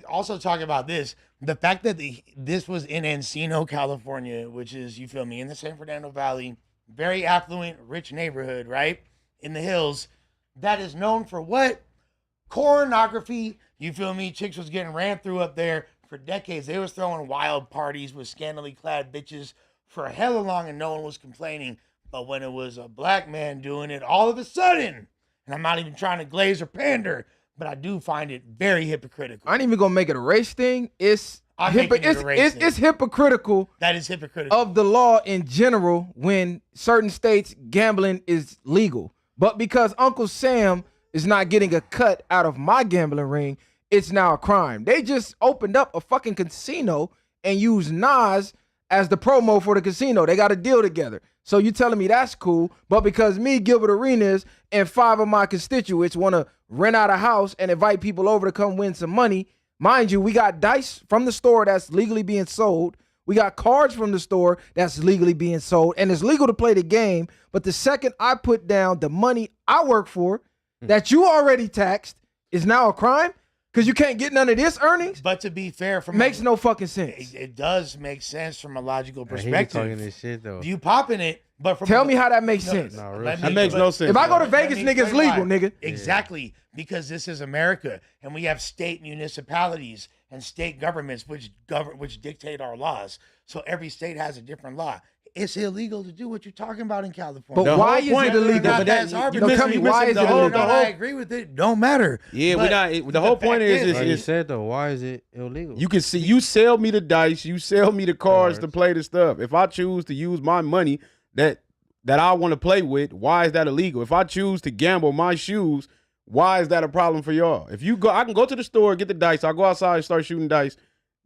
Also talking about this, the fact that this was in Encino, California, which is, you feel me, in the San Fernando Valley, very affluent, rich neighborhood, right? In the hills, that is known for what? Pornography. You feel me? Chicks was getting ran through up there for decades. They was throwing wild parties with scantily clad bitches for hella long and no one was complaining. But when it was a black man doing it, all of a sudden, and I'm not even trying to glaze or pander, but I do find it very hypocritical. I ain't even gonna make it a race thing. It's hypocritical. That is hypocritical. Of the law in general when certain states gambling is legal. But because Uncle Sam is not getting a cut out of my gambling ring, it's now a crime. They just opened up a fucking casino and used Nas as the promo for the casino. They got a deal together. So you telling me that's cool, but because me, Gilbert Arenas, and 5 of my constituents want to rent out a house and invite people over to come win some money, mind you, we got dice from the store that's legally being sold. We got cards from the store that's legally being sold, and it's legal to play the game. But the second I put down the money I work for that you already taxed is now a crime? Because you can't get none of this earnings? But to be fair, makes no fucking sense. It does make sense from a logical perspective. He's talking this shit, though. You popping it, but from Tell me how that makes sense. That makes no sense. If I go to Vegas, nigga, it's legal, nigga. Exactly, because this is America, and we have state municipalities and state governments which dictate our laws. So every state has a different law. It's illegal to do what you're talking about in California. But why is it illegal? Tell me why is it illegal? I agree with it. Don't matter. Yeah, we're not. The whole point is you said though, why is it illegal? You can see, you sell me the dice, you sell me the cards to play the stuff. If I choose to use my money that I want to play with, why is that illegal? If I choose to gamble my shoes, why is that a problem for y'all? If you go, I can go to the store, get the dice. I'll go outside and start shooting dice.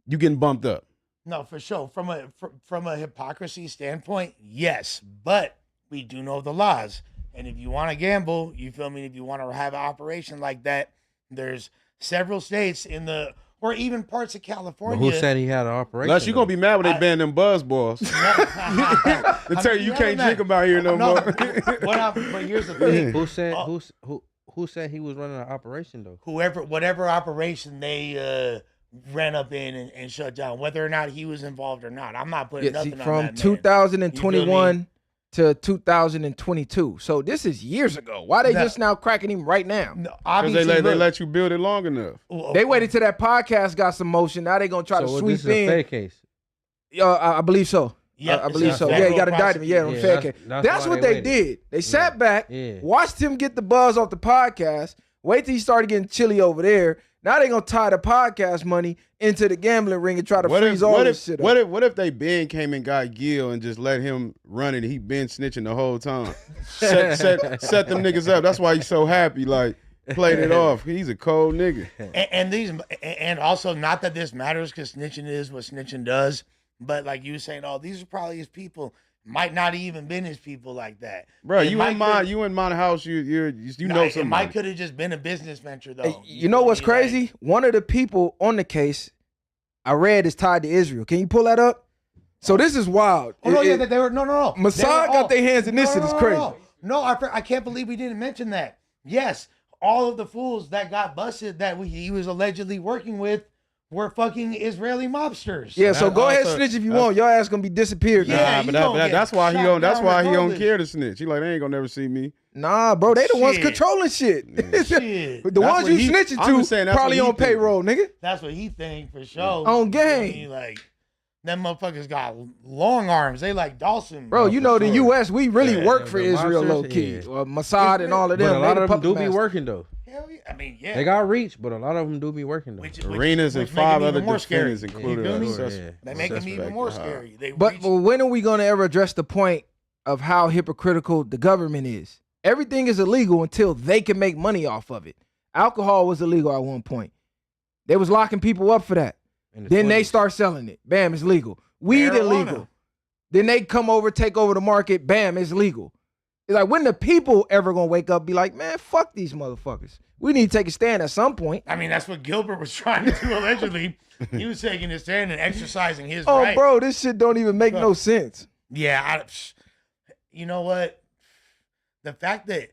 You getting bumped up. No, for sure. From a hypocrisy standpoint, yes. But we do know the laws. And if you want to gamble, you feel me? If you want to have an operation like that, there's several states or even parts of California. But who said he had an operation? Unless you're going to be mad when they ban them buzz balls. They tell you can't drink them out here no more. But here's the thing. Who said he was running an operation though? Whatever operation they ran up in and shut down, whether or not he was involved or not. I'm not putting nothing on from that 2021 to 2022. So this is years ago. Why they just now cracking him right now? Because they let you build it long enough. They waited till that podcast got some motion. Now they gonna try to sweep this is in. a fake case. I believe so. Yeah, I believe so. Yeah, you got indictment. Yeah, on fake case. That's what they did. They sat back, watched him get the buzz off the podcast. Wait till he started getting chilly over there. Now they gonna tie the podcast money into the gambling ring and try to freeze all this shit up. What if they Ben came and got Gil and just let him run it? He been snitching the whole time. set them niggas up. That's why he's so happy. Like played it off. He's a cold nigga. And also, not that this matters because snitching is what snitching does. But like you were saying, these are probably his people. Might not even been his people like that, bro. You in my house. You know somebody. It might could have just been a business venture though. Hey, you know what's crazy? Like, one of the people on the case I read is tied to Israel. Can you pull that up? So this is wild. Oh no, they were no. Mossad got their hands in this. Shit is crazy. No, I can't believe we didn't mention that. Yes, all of the fools that got busted that he was allegedly working with were fucking Israeli mobsters. Yeah, so go ahead snitch if you want. Your ass gonna be disappeared. Yeah, but that's why he don't care to snitch. He like, they ain't gonna never see me. Nah, bro, they the ones controlling shit. Shit. The ones you snitching to probably on payroll, nigga. That's what he think for sure. On game. Like, them motherfuckers got long arms. They like Dawson. Bro, you know the U.S., we really work for Israel low-key. Mossad and all of them. But a lot of them do be working, though. I mean, yeah. They got reach, but a lot of them do be working, though. Arenas and 5 other defendants included. They make them even more scary. But when are we going to ever address the point of how hypocritical the government is? Everything is illegal until they can make money off of it. Alcohol was illegal at one point. They was locking people up for that. Then they start selling it. Bam, it's legal. Weed illegal. Then they come over, take over the market. Bam, it's legal. It's like, when the people ever gonna wake up, be like, man, fuck these motherfuckers. We need to take a stand at some point. I mean, that's what Gilbert was trying to do allegedly. He was taking a stand and exercising his right. Oh, bro, this shit don't even make no sense. Yeah, you know what? The fact that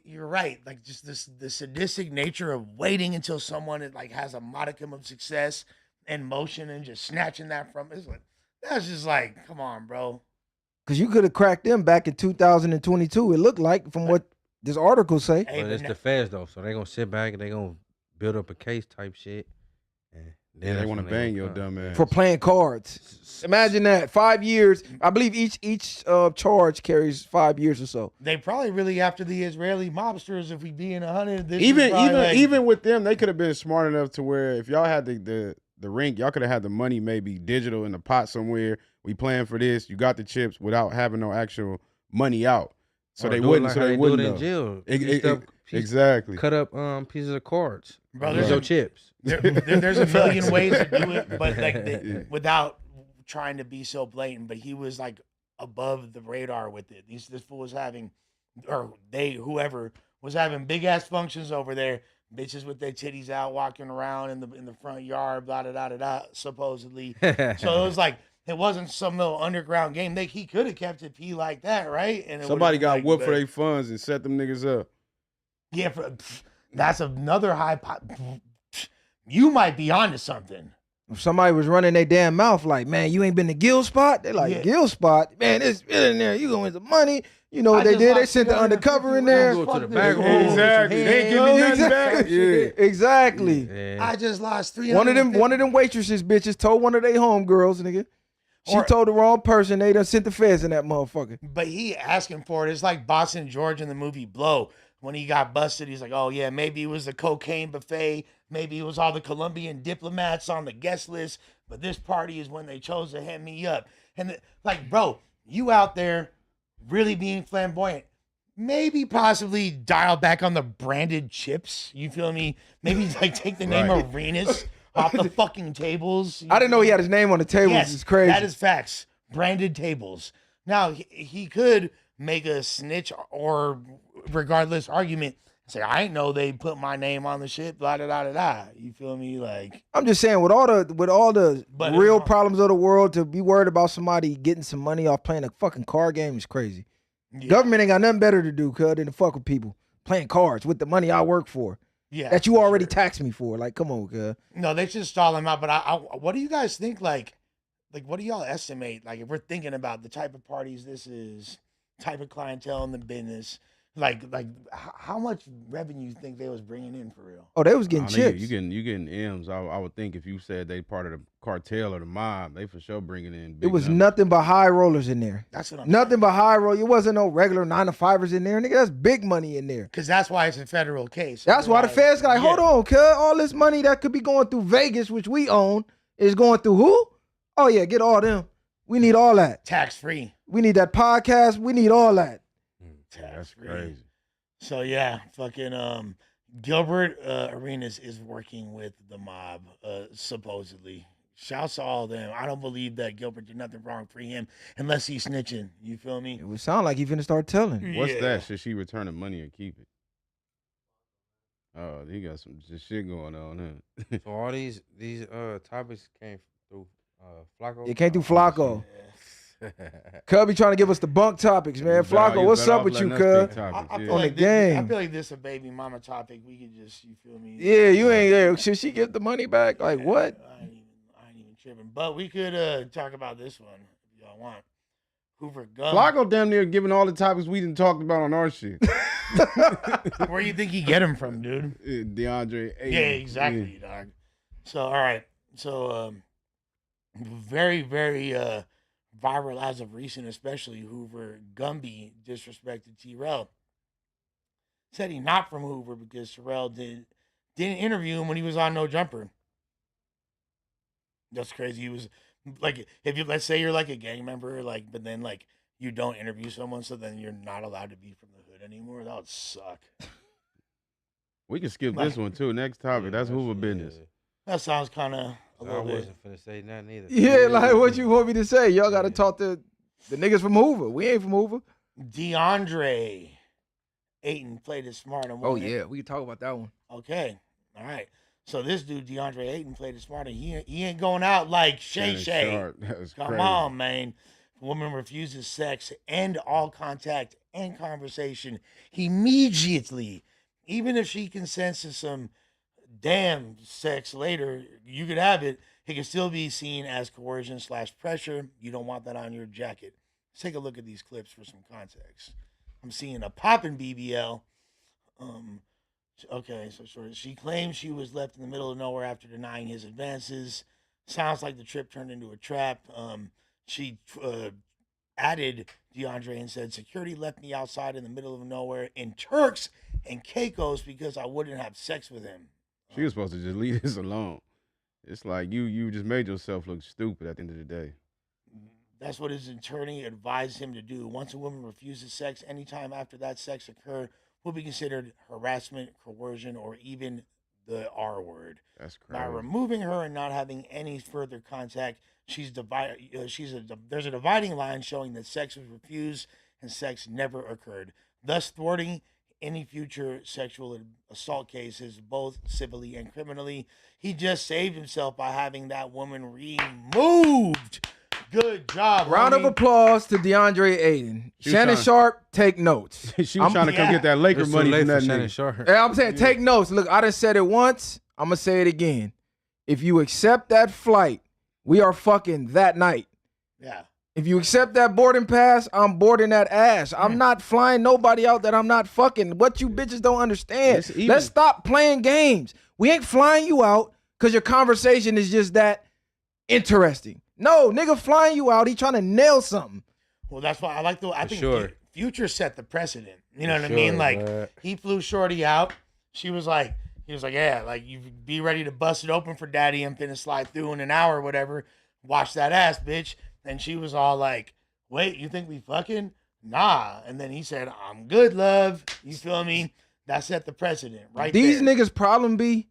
you're right, like just the sadistic nature of waiting until someone like has a modicum of success and motion and just snatching that from is like, that's just like, come on, bro. Because you could have cracked them back in 2022. It looked like, from what this article say. But it's the feds though, so they gonna sit back and they gonna build up a case type shit. And then they want to bang your dumb ass for playing cards. Imagine that. 5 years. I believe each charge carries 5 years or so. They probably really after the Israeli mobsters. If we be in 100, even with them, they could have been smart enough to where if y'all had the rink, y'all could have had the money maybe digital in the pot somewhere. We playing for this. You got the chips without having no actual money out. So they wouldn't. Like so they wouldn't in jail. Exactly. Cut up pieces of cards. Bro, there's no chips. There's a million ways to do it, but like without trying to be so blatant. But he was like above the radar with it. This fool was having, or whoever was having big ass functions over there. Bitches with their titties out, walking around in the front yard, blah da da da da. Supposedly, so it was like. It wasn't some little underground game. He could have kept it P like that, right? And somebody got whooped for their funds and set them niggas up. Yeah, that's another high pot. You might be onto something. If somebody was running their damn mouth like, man, you ain't been to Gil Spot? They like, Gil Spot? Man, it's in there. You gonna win some money. You know what they did? They sent the undercover in there. Go to the back room. Exactly. They ain't give me nothing back. Yeah. Exactly. Yeah. I just lost $300. One of them waitresses bitches told one of their homegirls, nigga. She told the wrong person. They done sent the feds in that motherfucker. But he asking for it. It's like Boston George in the movie Blow. When he got busted, he's like, oh, yeah, maybe it was the cocaine buffet. Maybe it was all the Colombian diplomats on the guest list. But this party is when they chose to hem me up. And like, bro, you out there really being flamboyant. Maybe possibly dial back on the branded chips. You feel me? Maybe like take the name Arenas off the fucking tables. I didn't know he had his name on the tables. Yes, it's crazy. That is facts. Branded tables. Now, he could make a snitch or regardless argument and say, I ain't know they put my name on the shit, blah, da, da, da, da. You feel me? Like, I'm just saying, with all the real problems of the world, to be worried about somebody getting some money off playing a fucking card game is crazy. Yeah. Government ain't got nothing better to do, cuz, than to fuck with people playing cards with the money I work for. that you already taxed me for. Like, come on, cuz. No, they should stall him out. But I what do you guys think? Like, what do y'all estimate? Like, if we're thinking about the type of parties this is, type of clientele in the business, like how much revenue you think they was bringing in for real? Oh, they was getting chips. You getting M's. I would think if you said they part of the cartel or the mob, they for sure bringing in. Big It was numbers. nothing but high rollers in there. That's what I'm Nothing but high roll. It wasn't no regular 9-to-5ers in there. Nigga, that's big money in there. Because that's why it's a federal case. That's why the feds got like, hold on, cuz all this money that could be going through Vegas, which we own, is going through who? Oh yeah, get all them. We need all that. Tax free. We need that podcast. We need all that. That's crazy. So yeah, fucking Gilbert Arenas is working with the mob, supposedly. Shouts to all of them. I don't believe that Gilbert did nothing wrong for him unless he's snitching. You feel me? It would sound like he finna start telling. What's that? Should she return the money or keep it? Oh, he got some shit going on, huh? So all these topics came through Flacco? It came through Flacco. Cub be trying to give us the bunk topics, man. Flacco, what's up with you, Cub? On the game. I feel like this is a baby mama topic. We could just, you feel me? Yeah, you ain't there. Should she give the money back? Like, what? I ain't even tripping. But we could talk about this one if y'all want. Hoover Gum. Flacco damn near giving all the topics we didn't talk about on our shit. Where you think he get him from, dude? DeAndre Ayton. Yeah, exactly, dog. So, all right. So, very, very viral as of recent, especially Hoover Gumby disrespected Terrell. Said he not from Hoover because Terrell didn't interview him when he was on No Jumper. That's crazy. He was like, if you, let's say you're like a gang member, like, but then like you don't interview someone, so then you're not allowed to be from the hood anymore. That would suck. We can skip this one too. Next topic. That's Hoover business. That sounds kind of a little bit. I wasn't finna say nothing either. Yeah, like what you want me to say? Y'all got to talk to the niggas from Hoover. We ain't from Hoover. DeAndre Ayton played it smart. And oh yeah, we can talk about that one. Okay, all right. So this dude DeAndre Ayton played it smart. And he ain't going out like Shay Shay. Come on, man. If a woman refuses sex, end all contact and conversation immediately. Even if she consents to some damn sex later, you could have it. It can still be seen as coercion / pressure. You don't want that on your jacket. Let's take a look at these clips for some context. I'm seeing a poppin' BBL. Okay, so she claims she was left in the middle of nowhere after denying his advances. Sounds like the trip turned into a trap. She added DeAndre and said, security left me outside in the middle of nowhere in Turks and Caicos because I wouldn't have sex with him. She was supposed to just leave this alone. It's like you just made yourself look stupid at the end of the day. That's what his attorney advised him to do. Once a woman refuses sex, anytime after that sex occurred will be considered harassment, coercion, or even the R word. That's crazy. By removing her and not having any further contact, there's a dividing line showing that sex was refused and sex never occurred, thus thwarting any future sexual assault cases, both civilly and criminally. He just saved himself by having that woman removed. Good job. Round of applause to DeAndre Ayton. Shannon Sharpe, take notes. She was trying to come get that Laker money from that Shannon nigga. Sharpe. Yeah, I'm saying take notes. Look, I done said it once. I'm going to say it again. If you accept that flight, we are fucking that night. Yeah. If you accept that boarding pass, I'm boarding that ass. I'm not flying nobody out that I'm not fucking. What you bitches don't understand. Let's stop playing games. We ain't flying you out because your conversation is just that interesting. No, nigga flying you out, he trying to nail something. Well, that's why I think Future set the precedent. You know what I mean? Like, he flew Shorty out. He was like, yeah, like, you be ready to bust it open for daddy. I'm finna slide through in an hour or whatever. Watch that ass, bitch. And she was all like, wait, you think we fucking? Nah. And then he said, I'm good, love. You feel me? That set the precedent right These there. niggas' problem be,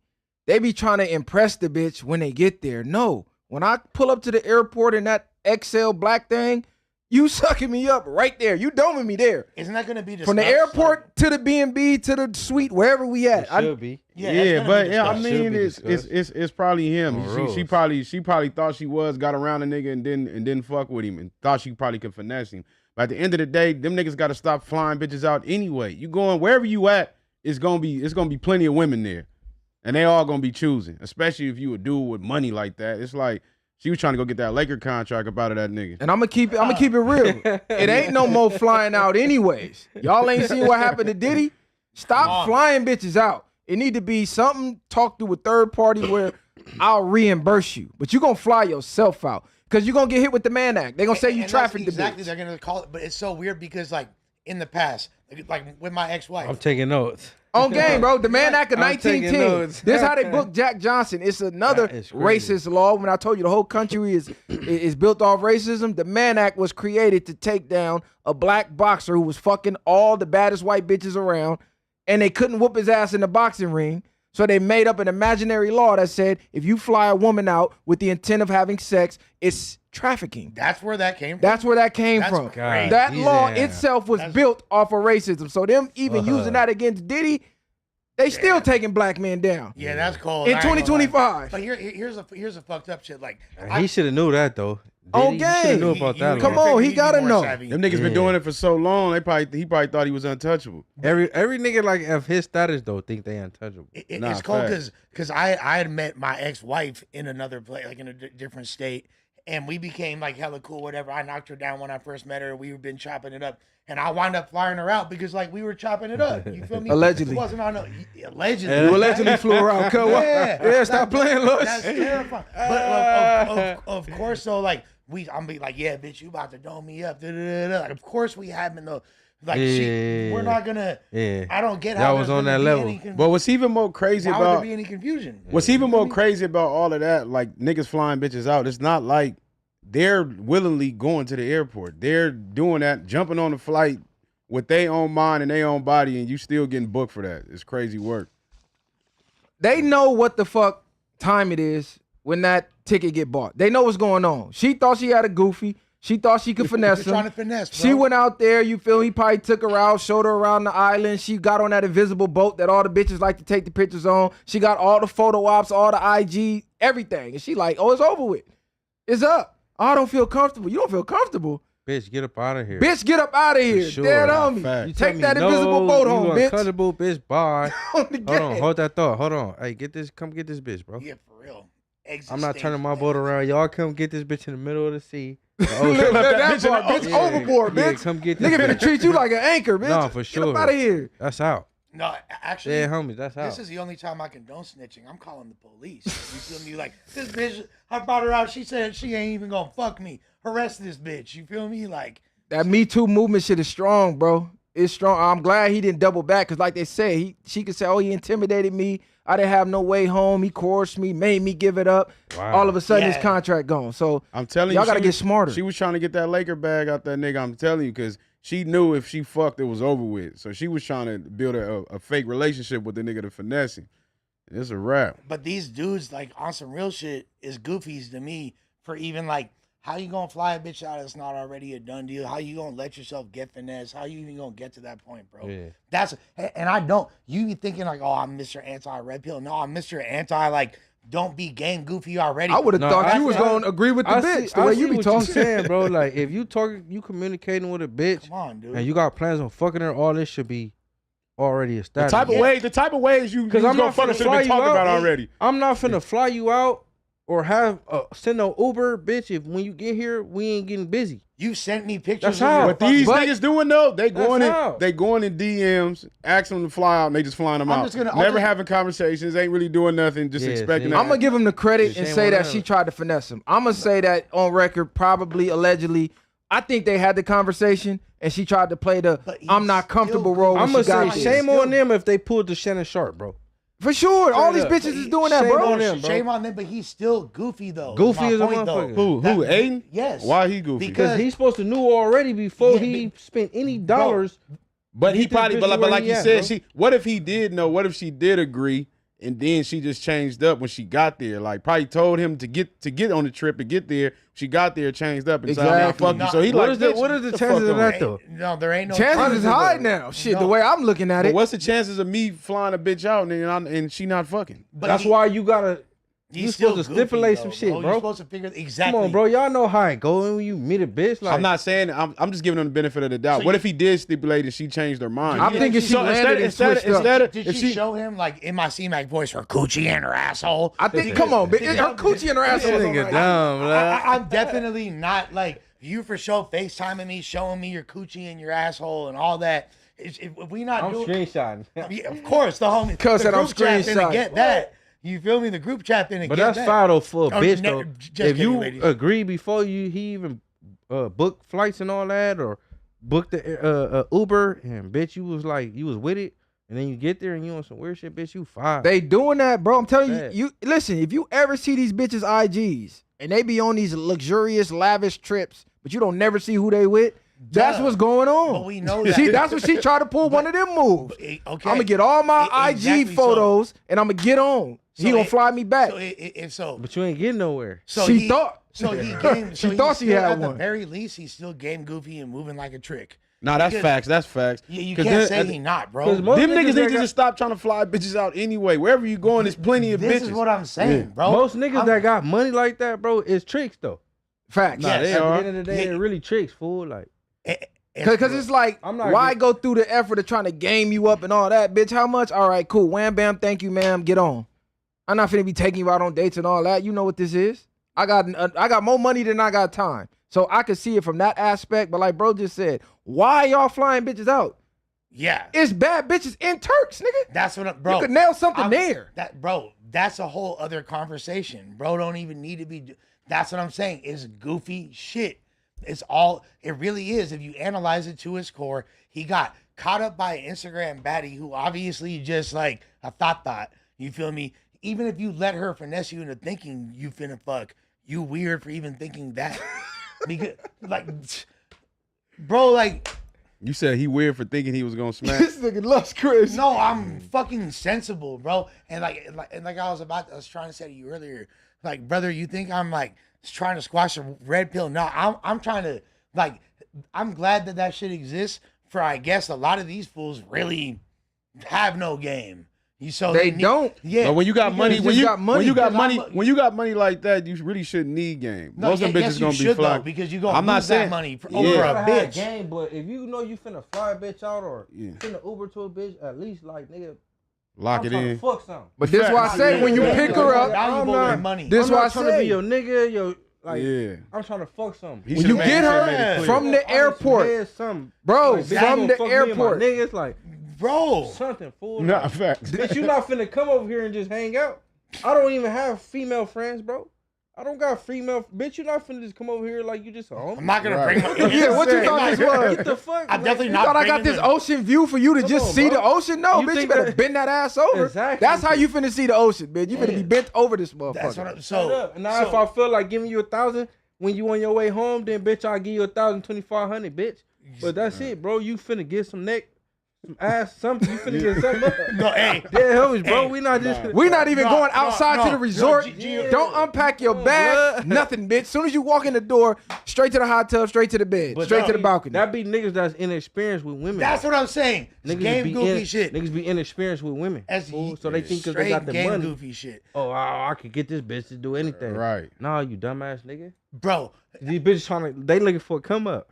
they be trying to impress the bitch when they get there. No. When I pull up to the airport in that XL black thing, you sucking me up right there. You doming me there. Isn't that going to be discussed? From the airport to the B&B to the suite, wherever we at. It should be. Yeah, but I mean, it's probably him. She probably thought she got around a nigga and didn't fuck with him and thought she probably could finesse him. But at the end of the day, them niggas got to stop flying bitches out anyway. You going wherever you at, it's gonna be plenty of women there. and they all gonna be choosing, especially if you a dude with money like that. It's like she was trying to go get that Laker contract up out of that nigga. And I'm gonna keep it real. It ain't no more flying out anyways. Y'all ain't seen what happened to Diddy? Stop flying bitches out. It need to be something talked to a third party where I'll reimburse you. But you gonna fly yourself out. Because you're gonna get hit with the Mann Act. They're gonna say you trafficked the bitch. Exactly, they're gonna call it, but it's so weird because like in the past, like with my ex-wife. I'm taking notes. On game, bro. The Mann Act of I'm taking 1910. notes. This is how they booked Jack Johnson. It's another racist law. When I told you the whole country is built off racism, the Mann Act was created to take down a black boxer who was fucking all the baddest white bitches around, and they couldn't whoop his ass in the boxing ring. So they made up an imaginary law that said if you fly a woman out with the intent of having sex, it's trafficking. That's where that came from. That's where that came from. Great. That law itself was built off of racism. So them even using that against Diddy, they still taking black men down. Yeah, that's cool. In 2025. But here's a fucked up shit. Like He should have knew that though. On He should have game. knew about that. Come law. on, he gotta know. Them niggas been doing it for so long. He probably thought he was untouchable. Every nigga like of his status though think they untouchable. It's cool because I had met my ex-wife in another place, like in a different state, and we became like hella cool, whatever. I knocked her down when I first met her. We've been chopping it up, and I wound up flying her out because like we were chopping it up. You feel me? Allegedly. It wasn't on allegedly. You allegedly flew her out. Yeah, stop playing, Lush. That's terrifying. But of course, so like I'm be like, yeah, bitch, you about to dome me up. Like, of course we having the like, we're not gonna. I don't get how that was on that level. But what's even more crazy Why would about there be any confusion? What's even more crazy about all of that, like niggas flying bitches out, it's not like they're willingly going to the airport. They're doing that, jumping on the flight with their own mind and their own body, and you still getting booked for that. It's crazy work. They know what the fuck time it is when that ticket get bought. They know what's going on. She thought she had a goofy. She thought she could finesse him. Trying to finesse, bro. She went out there, you feel me? He probably took her out, showed her around the island. She got on that invisible boat that all the bitches like to take the pictures on. She got all the photo ops, all the IG, everything. And she like, oh, it's over with. It's up. Oh, I don't feel comfortable. You don't feel comfortable? Bitch, get up out of here. Bitch, get up out of here. Sure. Dead on me. You Take tell that me invisible boat home, you bitch. uncomfortable, bitch. Bye. On the Hold on, game. hold that thought. Hold on. Hey, get this. Come get this bitch, bro. Yeah, for real. I'm not turning my boat around. Y'all come get this bitch in the middle of the sea. That part, bitch, overboard, Yeah, bitch. come get this Nigga bitch. finna treat you like an anchor, bitch. No, for sure. Get up out of here. That's out. No, actually, Yeah, homies, that's out. This is the only time I condone snitching. I'm calling the police. You feel me? Like, this bitch, I brought her out. She said she ain't even gonna fuck me. Arrest this bitch. You feel me? Like, That Me Too movement shit is strong, bro. It's strong. I'm glad he didn't double back because, like they said, she could say, "Oh, he intimidated me. I didn't have no way home. He coerced me, made me give it up." Wow. All of a sudden, Yeah. his contract gone. So I'm telling y'all you, gotta get smarter. She was trying to get that Laker bag out that nigga. I'm telling you, because she knew if she fucked, it was over with. So she was trying to build a fake relationship with the nigga to finesse him. It's a wrap. but these dudes, like, on some real shit, is goofies to me for even, like, how you gonna fly a bitch out that's not already a done deal? How you gonna let yourself get finesse? How you even gonna get to that point, bro? Yeah. That's, and I don't, you be thinking like, oh, I'm Mr. Anti-Red Pill. No, I'm Mr. Anti, like, don't be game goofy already. I would have thought you was gonna agree with the bitch the way you be what talking. you saying, bro. Like, if you talking, you communicating with a bitch, Come on, dude. and you got plans on fucking her, all this should be already The established. type of ways you Because I'm gonna not fuck finna should have fly been you talked out. about already. I'm not finna fly you out or have send no Uber, bitch. If when you get here, we ain't getting busy. You sent me pictures. That's of how. your What these fucking- niggas doing though, they That's going how. in DMs, asking them to fly out, and they just flying them I'm out. just gonna- I'll Never just- having conversations, ain't really doing nothing, just Yeah, expecting see. that. I'm gonna give him the credit and Shame say on that her. she tried to finesse him. I'm gonna say that on record, probably allegedly. I think they had the conversation and she tried to play the But he's "I'm not comfortable" still- role. when I'm gonna she got say there. shame on them if they pulled the Shannon Sharpe, bro. For sure. All these Straight up. bitches is doing that, Shame bro. on them, bro. Shame on them, but he's still goofy though. Goofy is as a my point, though. motherfucker. Who? Aiden? Yes. Why he goofy? Because- Because he's supposed to knew already before Yeah, he spent any dollars. But he Get this probably, bitch but where like he you at, said, bro. what if he did know? What if she did agree, and then she just changed up when she got there? Like probably told him to get on the trip and get there. She got there, changed up, and said, "I'm not Exactly. fucking." So he What like, is the- bitch, what is the the chances fuck of on. that though? No, there ain't no Chances is high now. Shit, the way I'm looking at But it. what's the chances of me flying a bitch out and she not fucking? But That's he- why you gotta He's supposed to still goofy, stipulate though, some shit, bro. You're supposed to figure exactly. Come on, bro. Y'all know how it go when you meet a bitch. Like, I'm not saying I'm just giving them the benefit of the doubt. So what you- if he did stipulate and she changed her mind? I'm thinking she landed and switched up. Did she show him like in my C-Mac voice her coochie and her asshole? I think, come on, bitch. Her coochie and her asshole. nigga dumb, I'm definitely not like you for sure FaceTiming me, showing me your coochie and your asshole and all that. If we not I'm doing, screenshotting. Yeah, of course, the homie. Cuz the said I'm group chat didn't screenshotting. get that. You feel me? The group chat didn't But get that. that's foul though for a Oh, bitch ne- though. just If kidding, you ladies. agree before he even booked flights and all that, or booked the Uber, and bitch, you was with it, and then you get there and you on some weird shit, bitch, you five. They doing that, bro. I'm telling you, Sad. you listen, if you ever see these bitches IGs and they be on these luxurious, lavish trips, but you don't never see who they with, that's Duh. what's going on. But we know that. See, that's what she tried to pull one of them moves. Okay. I'm gonna get all my Exactly IG photos and I'm gonna get on. So He gonna it- fly me back. So if so, But you ain't getting nowhere. so She he thought. So he game. She so thought he's she still, had at the one. very least, he's still game goofy and moving like a trick. Nah, that's Because- facts. That's facts. You 'Cause can't then- say he not, bro. 'cause most Them niggas that need to got- just stop trying to fly bitches out anyway. Wherever you going, there's plenty of This bitches. is what I'm saying, Yeah. bro. Most niggas that got money like that, bro, is tricks though. Facts. Nah, Yes, they At are. the end of the day, they're really tricks, fool. Like, Cause it's like, I'm not why get- go through the effort of trying to game you up and all that, bitch? How much? All right, cool. Wham, bam, thank you, ma'am. Get on. I'm not finna be taking you out on dates and all that. You know what this is. I got more money than I got time, so I could see it from that aspect. But like bro just said, why y'all flying bitches out? Yeah, It's bad bitches in Turks, nigga. that's what, bro. You could nail something there. That's a whole other conversation, bro. Don't even need to be. That's what I'm saying. It's goofy shit. It's all. It really is. If you analyze it to its core, he got caught up by an Instagram baddie who obviously just like a thought. You feel me? Even if you let her finesse you into thinking you finna fuck, you weird for even thinking that. Because like, bro, like. You said he weird for thinking he was gonna smash. This nigga loves Chris. No, I'm fucking sensible, bro. And like I was trying to say to you earlier, like, brother, you think I'm like trying to squash a red pill? No, I'm trying to like. I'm glad that shit exists for. I guess a lot of these fools really have no game. They don't. Yeah. But when you got money, when you got money, because when you got money like that, you really shouldn't need game. No, Most of them yes, bitches you gonna be should, fly. though, because you gonna I'm not lose that saying money for- Yeah. over a have bitch. game, but if you know you finna fly a bitch out or finna Uber to a bitch, at least like nigga, Lock I'm it trying in. to fuck something. But this why I say when you pick her up, Valuable I'm with not money. This I'm why I not trying to say be your nigga, yo. Like, Yeah. I'm trying to fuck something. He when should've you made- get should've made it her clear. from the airport, bro, Like, bitch, you from gonna the fuck me and my airport. niggas like, bro, something fool. Nah, Like, facts. bitch, you not finna come over here and just hang out. I don't even have female friends, bro. I don't got female. Bitch, you not finna just come over here like you just a homie. I'm not gonna Right. bring my. Yeah, what you thought this was? Get the fuck. I'm definitely You not. thought I got bringing this them. ocean view for you to Come just on, see bro. the ocean? No, You bitch, you think better that- bend that ass over. Exactly. That's how you finna see the ocean, bitch. You finna be bent over this motherfucker. That's what I'm. Shut So up. Now if I feel like giving you 1,000 when you on your way home, then bitch I'll give you 1,000, 2,500, bitch. But that's it, bro. You finna get some neck, some ass, something. You finna get something up. no, hey, Yeah, homies, bro. Hey, We not just. We not even No, going no, outside no, to the no, resort. Gio- Don't unpack your bag. Nothing, bitch. Soon as you walk in the door, straight to the hot tub, straight to the bed, straight to the balcony. That be niggas that's inexperienced with women. that's what I'm saying. It's Niggas game be goofy shit. Niggas be inexperienced with women. As fool. he- So they think because they straight got the game money. goofy shit, Oh, I could get this bitch to do anything. Right. Nah, you dumbass nigga. bro. These bitches trying to. They looking for a come up.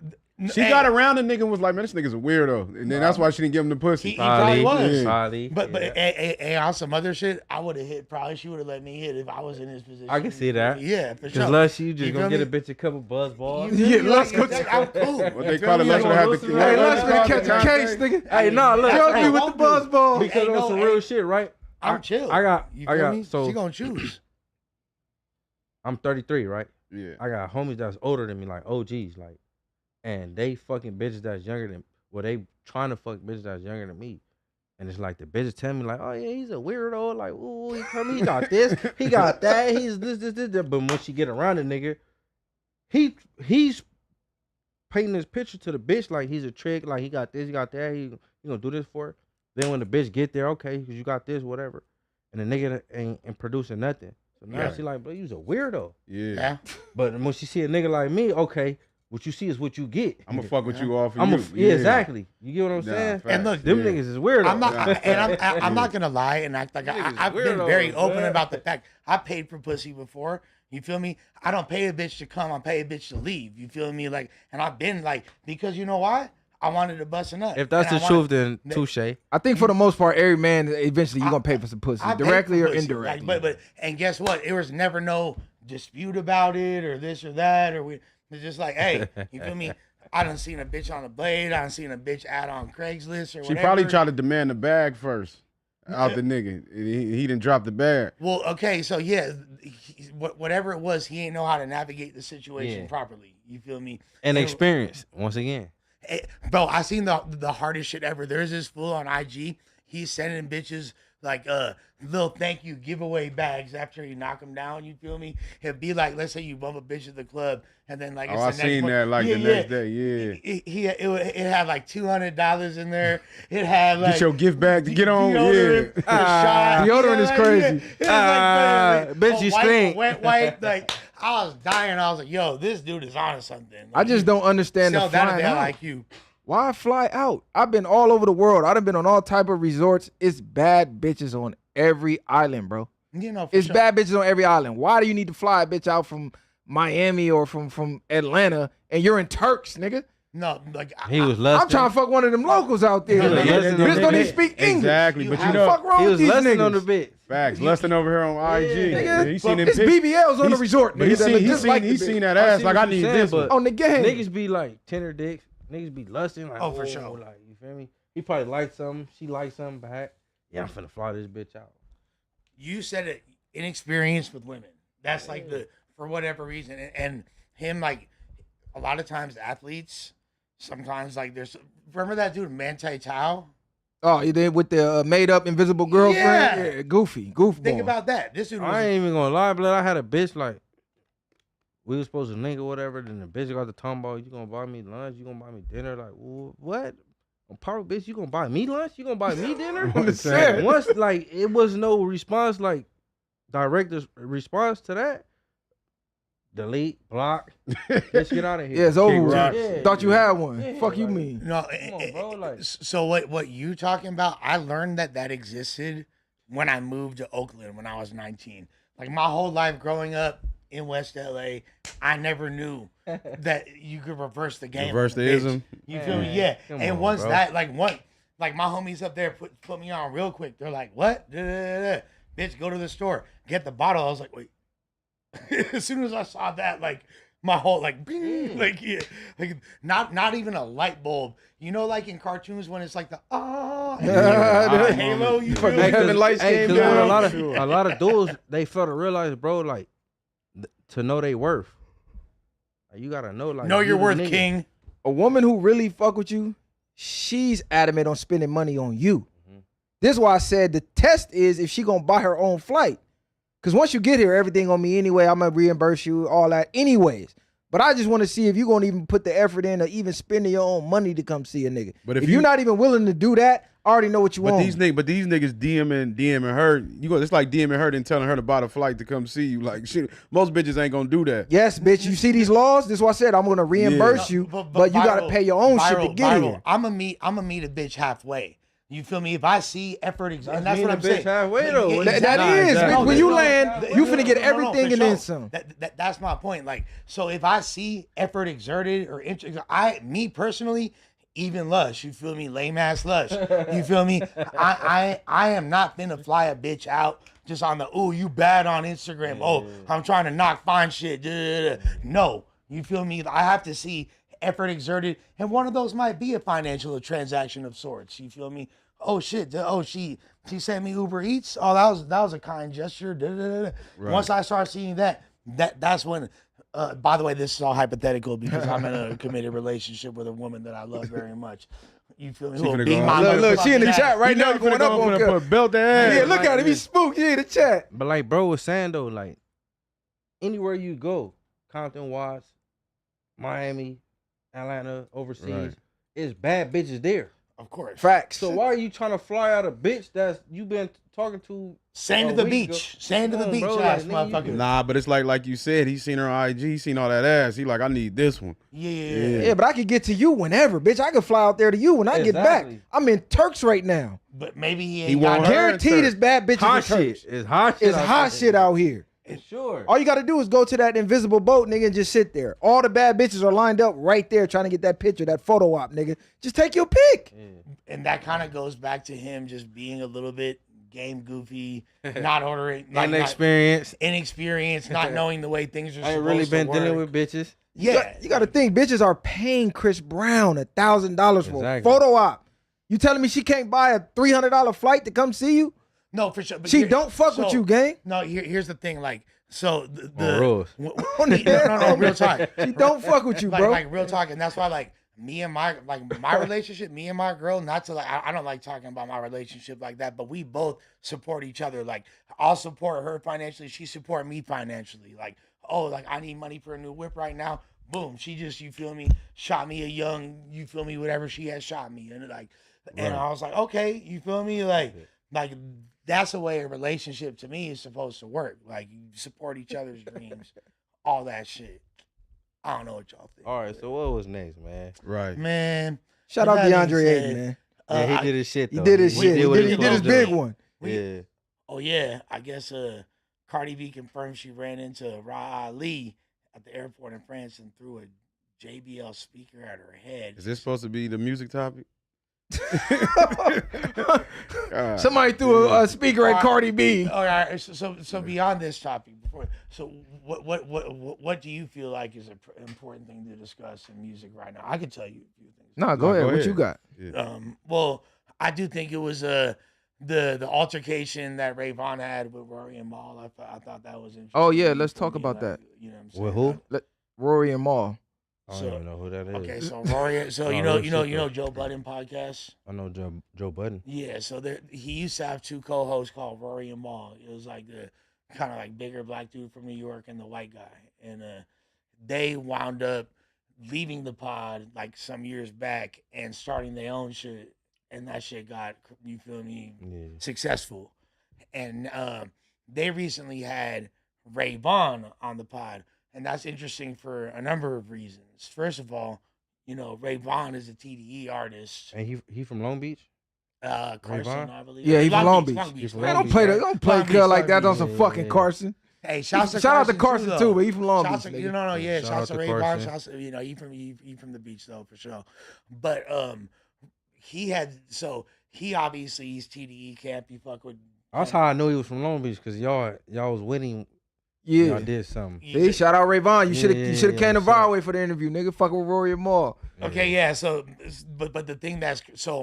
She got around the nigga and was like, man, this nigga's a weirdo. And then that's why she didn't give him the pussy. He probably was. Probably. But on some other shit, I would have hit. Probably she would have let me hit if I was in his position. I can see that. Yeah, for sure. Cause Lush, you just You gonna feel get a me? bitch a couple buzz balls. You feel me? Lush Like, gonna- I'm cool. What they You call feel it, me? Lush would have Like, had to. Hey, what Lush they finna call catch it, a Conte? case, nigga. Hey, nah, look. Judge me Hey, with the buzz ball. Because Hey, on no, some hey, real shit, right? I'm chill. I got. Me? So She gonna choose. I'm 33, right? Yeah. I got homies that's older than me, like OGs, like, and they fucking bitches that's younger than. Well, they trying to fuck bitches that's younger than me. And it's like the bitches tell me like, oh yeah, he's a weirdo. Like, ooh, he got this, he got that, he's this. But when she get around the nigga, he's painting this picture to the bitch like he's a trick, like he got this, he got that, he gonna do this for her. Then when the bitch get there, okay, because you got this, whatever. And the nigga ain't producing nothing. So now she like, bro, you's a weirdo. Yeah. But when she see a nigga like me, okay, what you see is what you get. I'm gonna fuck with you off of I'm you. yeah, exactly. You get what I'm saying? And look, them niggas is weird. I'm not gonna lie and act like I've been very open about the fact I paid for pussy before. You feel me? I don't pay a bitch to come. I pay a bitch to leave. You feel me? Like, and I've been like, because you know why? I wanted to bust a nut. If that's the truth, then touche. I think for the most part, every man eventually you're gonna pay for some pussy, directly or indirectly. But and guess what? There was never no dispute about it or this or that it's just like, hey, you feel me? I done seen a bitch on a blade. I done seen a bitch ad on Craigslist or whatever. She probably tried to demand the bag first out the nigga. He didn't drop the bag. Well, okay, so yeah, whatever it was, he ain't know how to navigate the situation properly. You feel me? And experience once again. Bro, I seen the hardest shit ever. There's this fool on IG. He's sending bitches like little thank you giveaway bags after you knock them down. You feel me? It'd be like, let's say you bump a bitch at the club, and then like I seen that like the next day. Yeah, it had like $200 in there. It had like get your gift bag to get on. Deodorant, deodorant is crazy. Bitch, you stink. Wet wipe. Like I was dying. I was like, yo, this dude is on something. Like, I just don't understand the flying out. Like you. Why fly out? I've been all over the world. I've been on all type of resorts. It's bad bitches on every island, bro. You know, it's bad bitches on every island. Why do you need to fly a bitch out from Miami or from Atlanta and you're in Turks, nigga? No, like he was lusting. I'm trying to fuck one of them locals out there. Bitch don't even speak English. Exactly, but you know, fuck wrong he with was these lusting niggas? on the bitch. Facts, lusting over here on IG. Nigga, He seen them it's BBLs on the resort. But he nigga, seen that ass like I need this. But on the game. Niggas be like tender dicks. Niggas be lusting like, for sure. Like, you feel me? He probably liked something. She liked something back. Yeah, I'm finna fly this bitch out. You said it, inexperienced with women. That's like for whatever reason. And him, like, a lot of times athletes, sometimes like remember that dude, Manti Te'o? Oh, you did with the made up invisible girlfriend? Yeah, goofy. Think about that. This dude I ain't even gonna lie, blood. I had a bitch like, we was supposed to link or whatever, then the bitch got the talking about, you gonna buy me lunch, you gonna buy me dinner, like, what? Power bitch, you gonna buy me lunch? You gonna buy me dinner? Once, like, it was no response, like, direct response to that. Delete, block, let's get out of here. Yeah, it's over with. Yeah. Thought you had one. Yeah, Fuck you like, mean? No, come on, bro, like, so what you talking about, I learned that existed when I moved to Oakland when I was 19. Like, my whole life growing up in West LA, I never knew that you could reverse the game. Reverse the ism. You feel me? Yeah. Come And on, once bro. that, like my homies up there put me on real quick. They're like, what? Bitch, go to the store, get the bottle. I was like, wait. As soon as I saw that, like my whole like, bing, like not even a light bulb. You know, like in cartoons when it's like the the halo. You feel me? Having lights came when down. a lot of dudes, they fail to realize, bro, like, to know they worth. Like, you gotta know, like, Know you your the worth, nigga. king. A woman who really fuck with you, she's adamant on spending money on you. This is why I said the test is if she gonna buy her own flight. Because once you get here, everything on me anyway. I'm gonna reimburse you, all that anyways. But I just want to see if you're gonna even put the effort in or even spending your own money to come see a nigga. But if you're not even willing to do that, I already know what you want. But these niggas DMing her. It's like DMing her and telling her to buy the flight to come see you. Like, shit, most bitches ain't gonna do that. Yes, bitch. You see these laws? This is why I said I'm gonna reimburse you, but you gotta pay your own shit to get here. I'm gonna meet a bitch halfway. You feel me? If I see effort, and that's what I'm bitch saying. halfway though. That is. Exactly. When you land, you finna get everything and then some. That's my point. Like, so if I see effort exerted or me personally, even lush, you feel me? Lame ass lush. You feel me? I am not finna fly a bitch out just on the, ooh, you bad on Instagram. Oh, I'm trying to knock fine shit. No, you feel me? I have to see effort exerted, and one of those might be a financial transaction of sorts. You feel me? Oh shit! Oh, she sent me Uber Eats. Oh, that was a kind gesture. Right. Once I start seeing that's when. By the way, this is all hypothetical because I'm in a committed relationship with a woman that I love very much. You feel me? Look, she in the chat right now. Going up on her. Belt the ass. Yeah, look at him. He's spooked. He in the chat. But like bro was saying though, like anywhere you go, Compton, Watts, Miami, Atlanta, overseas, it's bad bitches there. Of course. Facts. So why are you trying to fly out a bitch that's you been talking to? Sand to the beach. Sand to the beach, ass motherfucker. Nah, but it's like you said, he seen her on IG, he seen all that ass. He like, I need this one. Yeah, but I could get to you whenever, bitch. I could fly out there to you when I get back. I'm in Turks right now. But maybe he ain't guaranteed this bad bitches hot in Turks. shit. It's hot shit. It's hot shit out here. Sure. All you got to do is go to that invisible boat, nigga, and just sit there. All the bad bitches are lined up right there trying to get that picture, that photo op, nigga. Just take your pick. And that kind of goes back to him just being a little bit game goofy, not ordering, inexperienced, not knowing the way things are. I ain't really been dealing with bitches. Yeah, you got to think bitches are paying Chris Brown $1,000 for a photo op. You telling me she can't buy a $300 flight to come see you? No, for sure. But she don't fuck with you, gang. No, here's the thing. Like, so no, real talk. She don't fuck with you, bro. Like real talk, and that's why like me and my relationship, me and my girl. Not to like, I don't like talking about my relationship like that, but we both support each other. Like, I'll support her financially, she support me financially. Like, oh, like I need money for a new whip right now. Boom, she just, you feel me, shot me a young, you feel me, whatever she had shot me, and like, and I was like, okay, you feel me, like that's the way a relationship to me is supposed to work. Like, you support each other's dreams, all that shit. I don't know what y'all think. All right, so what was next, man? Right, man. Shout out DeAndre Ayton, man. Yeah, he did his shit. Though. He did his shit. He did his big one. Yeah. Oh yeah, I guess Cardi B confirmed she ran into Ra Ali at the airport in France and threw a JBL speaker at her head. Is this supposed to be the music topic? Somebody threw a speaker at Cardi B. All right, so beyond this topic, so what do you feel like is an important thing to discuss in music right now? I could tell you a few things. No, go ahead. What you got? Yeah. Well, I do think it was the altercation that Rayvon had with Rory and Mal. I thought that was interesting. Oh yeah, let's talk about that. You know what I'm saying? With who? Rory and Mal. I don't even know who that is. Okay, so Rory, so you know Joe Budden podcast. I know Joe Budden. Yeah, so he used to have two co-hosts called Rory and Mal. It was like the kind of like bigger black dude from New York and the white guy, and they wound up leaving the pod like some years back and starting their own shit, and that shit got, you feel me, successful. And they recently had Rayvon on the pod. And that's interesting for a number of reasons. First of all, you know, Rayvon is a TDE artist. And he from Long Beach? Carson, Rayvon? I believe. Yeah, he from Long Beach. Man, don't play girl like that on some fucking Carson. Hey, shout out to Carson too, but he from Long Beach. Shout out to Rayvon. You know, he from the beach though, for sure. But he obviously he's TDE camp. He fuck with. That's how I know he was from Long Beach, because y'all was winning. Yeah, y'all did something. See, shout out Rayvon. You should have came to Broadway for the interview, nigga. Fuck with Rory and Mal. Okay, yeah. So, but the thing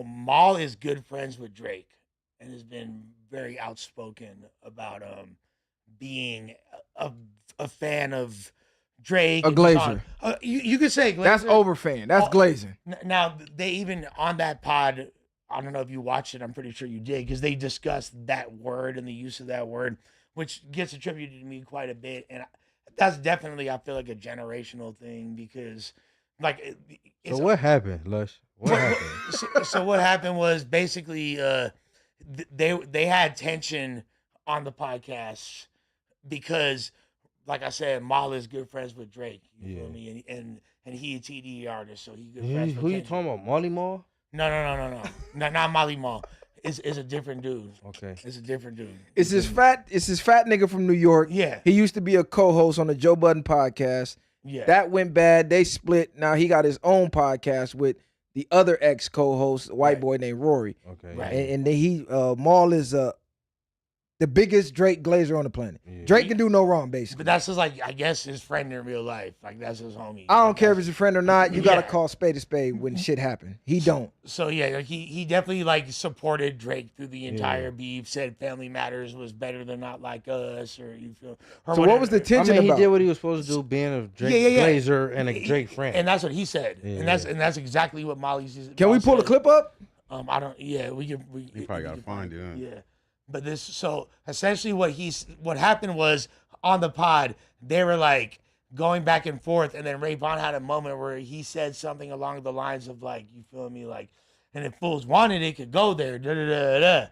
Mal is good friends with Drake, and has been very outspoken about being a fan of Drake. A glazer. You could say glazer. That's over fan. That's glazing. Now they even on that pod. I don't know if you watched it. I'm pretty sure you did, because they discussed that word and the use of that word, which gets attributed to me quite a bit. And that's definitely, I feel like, a generational thing, because like. So what happened, Lush? What happened? So what happened was basically they had tension on the podcast because, like I said, Mal is good friends with Drake. You feel me? And he a TDE artist, so he good friends with Who you talking about, Molly Mal? No, not Molly Mal. It's a different dude. Okay. It's a different dude. It's this fat nigga from New York. Yeah. He used to be a co-host on the Joe Budden podcast. Yeah. That went bad. They split. Now he got his own podcast with the other ex co-host, a white boy named Rory. Okay. Right. And then Mal is the biggest Drake glazer on the planet. Yeah. Drake can do no wrong, basically. But that's just like, I guess, his friend in real life. Like, that's his homie. I don't care if it's a friend or not. You gotta call spade a spade when shit happen. He don't. So yeah, he definitely like supported Drake through the entire beef. Said Family Matters was better than Not Like Us, or you feel. Or so what was the tension about? He did what he was supposed to do, being a Drake glazer and a Drake friend. And that's what he said. And that's exactly what Molly's. Can we pull the clip up? I don't. Yeah, we can. You probably gotta find it. Huh? Yeah. But so essentially what happened was on the pod, they were like going back and forth, and then Rayvon had a moment where he said something along the lines of like, you feel me, like and if fools wanted it, could go there. Da, da, da, da.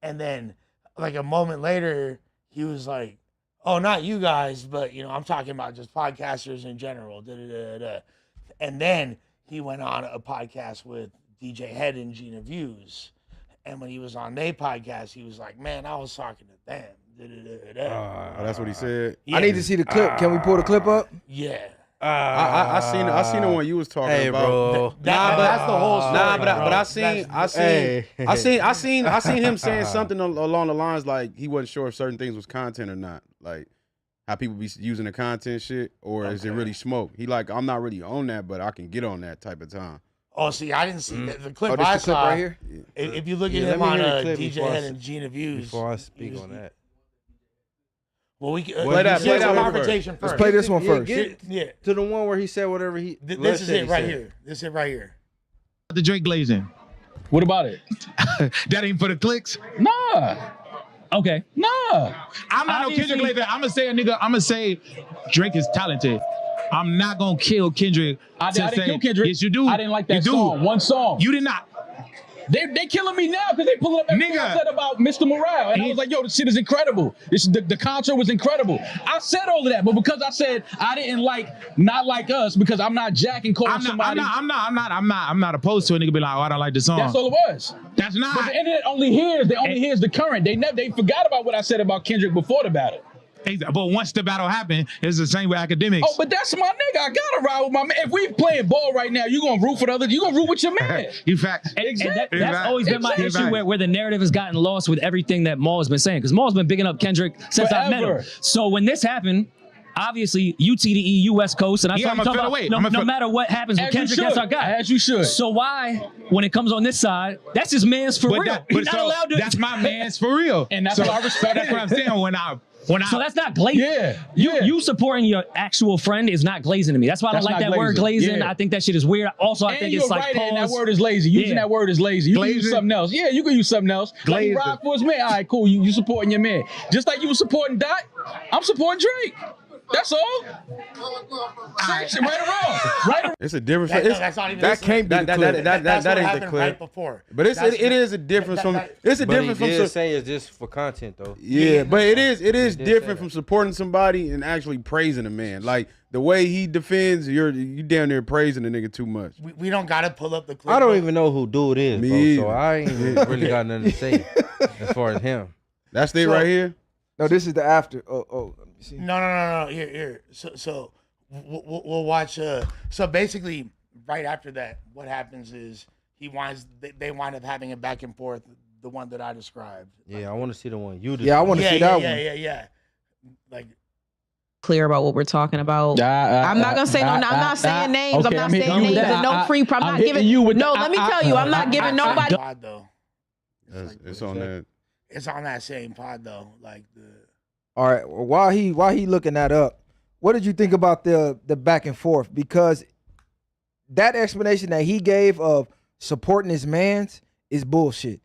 And then, like a moment later, he was like, "Oh, not you guys, but I'm talking about just podcasters in general." Da, da, da, da. And then he went on a podcast with DJ Head and Gina Views. And when he was on their podcast, he was like, "Man, I was talking to them." Da, da, da, da. That's what he said. I need to see the clip. Can we pull the clip up? Yeah. I seen the one you was talking about. Bro. That's the whole story. But I seen him saying something along the lines like he wasn't sure if certain things was content or not. Like how people be using the content shit, or is it really smoke? He like, I'm not really on that, but I can get on that type of time. Oh, see, I didn't see the clip. This I the clip saw right here. If you look at him on DJ Head and Gina Views. Before I speak on that. Well, we can play that confrontation first. Let's play this one first. Yeah. To the one where he said whatever he. This is it right here. This is it right here. The Drake glazing. What about it? That ain't for the clicks. Nah. Okay. Nah. I'm not no Kendrick glazer. I'm gonna say Drake is talented. I'm not gonna kill Kendrick. I didn't kill Kendrick. Yes, you do. I didn't like that You do. song. One song. You did not. They killing me now because they pulling up everything I said about Mr. Morale. And I was like, yo, this shit is incredible. The concert was incredible. I said all of that, but because I said I didn't Not Like Us, because I'm not jacking calling somebody. I'm not opposed to a nigga be like, oh, I don't like the song. That's all it was. That's not. But the internet only hears the current. They forgot about what I said about Kendrick before the battle. But once the battle happened, it's the same with academics. Oh, but that's my nigga. I gotta ride with my man. If we playing ball right now, you gonna root for the other. You gonna root with your man. You fact. Exactly. That's always been my issue where the narrative has gotten lost with everything that Maul's been saying. Because Maul's been bigging up Kendrick since I met him. So when this happened, obviously UTDE, U West Coast, and I saw you talking about no matter what happens with Kendrick, that's our guy. As you should. So why, when it comes on this side, that's his man's for real. He's not allowed to. That's my man's for real. And that's what I respect. That's what I'm saying So that's not glazing. Yeah. You supporting your actual friend is not glazing to me. That's why I don't like that word glazing. Yeah. I think that shit is weird. Also, I think it's like right, pause. and that word is lazy. Using that word is lazy. You can use something else. Yeah, you can use something else. Like you ride for his man. All right, cool. You supporting your man. Just like you were supporting Dot, I'm supporting Drake. That's all. Right or wrong? Right or It's a difference. That's not even. That can't be the clip. That ain't the clip. Right before. But it is a difference from. It's a difference from. He did say it's just for content though. Yeah, but it is different from supporting somebody and actually praising a man. Like the way he defends, you damn near praising the nigga too much. We don't gotta pull up the clip. I don't even know who dude is, Me bro. So I ain't really got nothing to say as far as him. That's it right here. No, this is the after. Oh. Let me see. No. Here. So we'll watch. So basically, right after that, what happens is they wind up having a back and forth. The one that I described. Yeah, I want to see the one you described. Yeah, I want to see that one. Yeah. Like. Clear about what we're talking about. I'm not gonna say no. I'm not saying names. Okay, I'm not saying names and no free. I'm not giving you. No, let me tell you. I'm not giving nobody. Pod though. It's on that. It's on that same pod though. Like the. All right. Well, while he looking that up, what did you think about the back and forth? Because that explanation that he gave of supporting his man's is bullshit.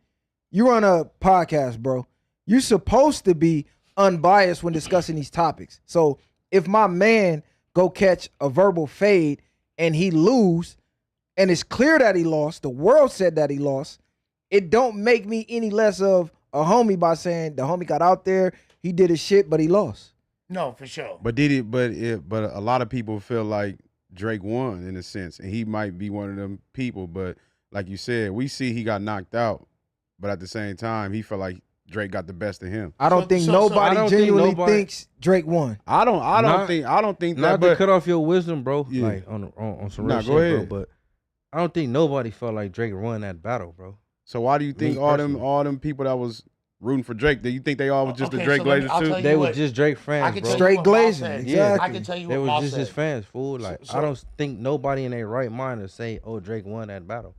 You run a podcast, bro. You're supposed to be unbiased when discussing these topics. So if my man go catch a verbal fade and he lose, and it's clear that he lost, the world said that he lost, it don't make me any less of a homie by saying the homie got out there, he did his shit, but he lost. No, for sure. But but a lot of people feel like Drake won in a sense, and he might be one of them people. But like you said, we see he got knocked out, but at the same time, he felt like Drake got the best of him. I don't think nobody genuinely thinks Drake won. I don't think that. Not to cut off your wisdom, bro. Yeah. Like on some real shit, go ahead. Bro. But I don't think nobody felt like Drake won that battle, bro. So why do you think all them people that was rooting for Drake, do you think they all was just the Drake Glazers too? They were just Drake fans, bro. Straight glazing. Yeah, I can tell you what they were Maul just said. his fans, fool. Like I don't think nobody in their right mind to say, "Oh, Drake won that battle."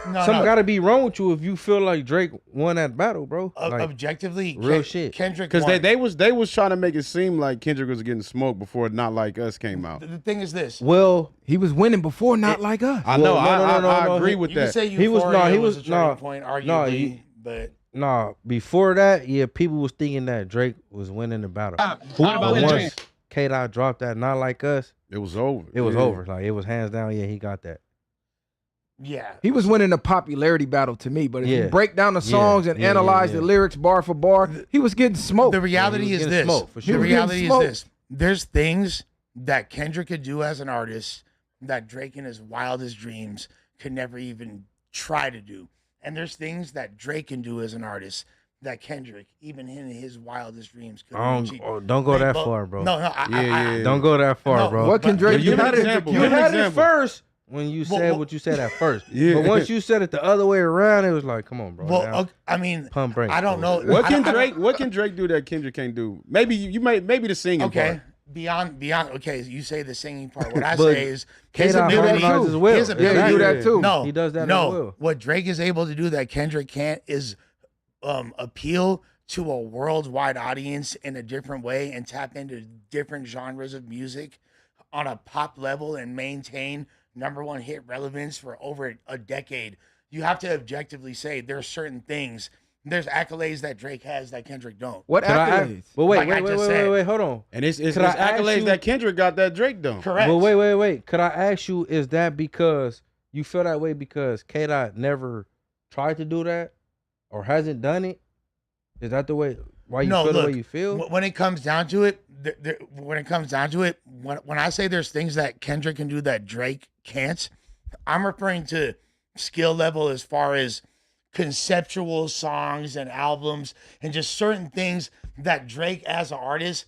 Something got to be wrong with you if you feel like Drake won that battle, bro. Like, objectively, real shit. Kendrick because won. they was trying to make it seem like Kendrick was getting smoked before Not Like Us came out. The thing is this. Well, he was winning before Not Like Us. I know. I agree with that. You can say Euphoria was a turning point, arguably, but. Nah, before that, yeah, people was thinking that Drake was winning the battle. Once K-Dot dropped that Not Like Us, it was over. It was over. Like, it was hands down, yeah, he got that. Yeah. He was winning the popularity battle to me, but if you break down the songs and analyze the lyrics bar for bar, he was getting smoked. The reality is this. The reality is this. There's things that Kendrick could do as an artist that Drake in his wildest dreams could never even try to do. And there's things that Drake can do as an artist that Kendrick, even in his wildest dreams, couldn't achieve. Don't go that far, bro. No, don't go that far, bro. What can Drake do? You had it first when you said what you said at first. But once you said it the other way around, it was like, come on, bro. Well, I mean, pump brakes. I don't know. What can Drake do that Kendrick can't do? Maybe maybe the singing part. Beyond. Okay, you say the singing part. What I say is his ability. His ability to do that too. No, he does that. No, as well. What Drake is able to do that Kendrick can't is appeal to a worldwide audience in a different way and tap into different genres of music on a pop level and maintain #1 hit relevance for over a decade. You have to objectively say there's certain things. There's accolades that Drake has that Kendrick don't. What accolades? But wait, hold on. And it's accolades that Kendrick got that Drake don't. Correct. But wait. Could I ask you, is that because you feel that way because K-Dot never tried to do that or hasn't done it? Is that the way why you feel the way you feel? When it comes down to it, when I say there's things that Kendrick can do that Drake can't, I'm referring to skill level as far as conceptual songs and albums and just certain things that Drake as an artist,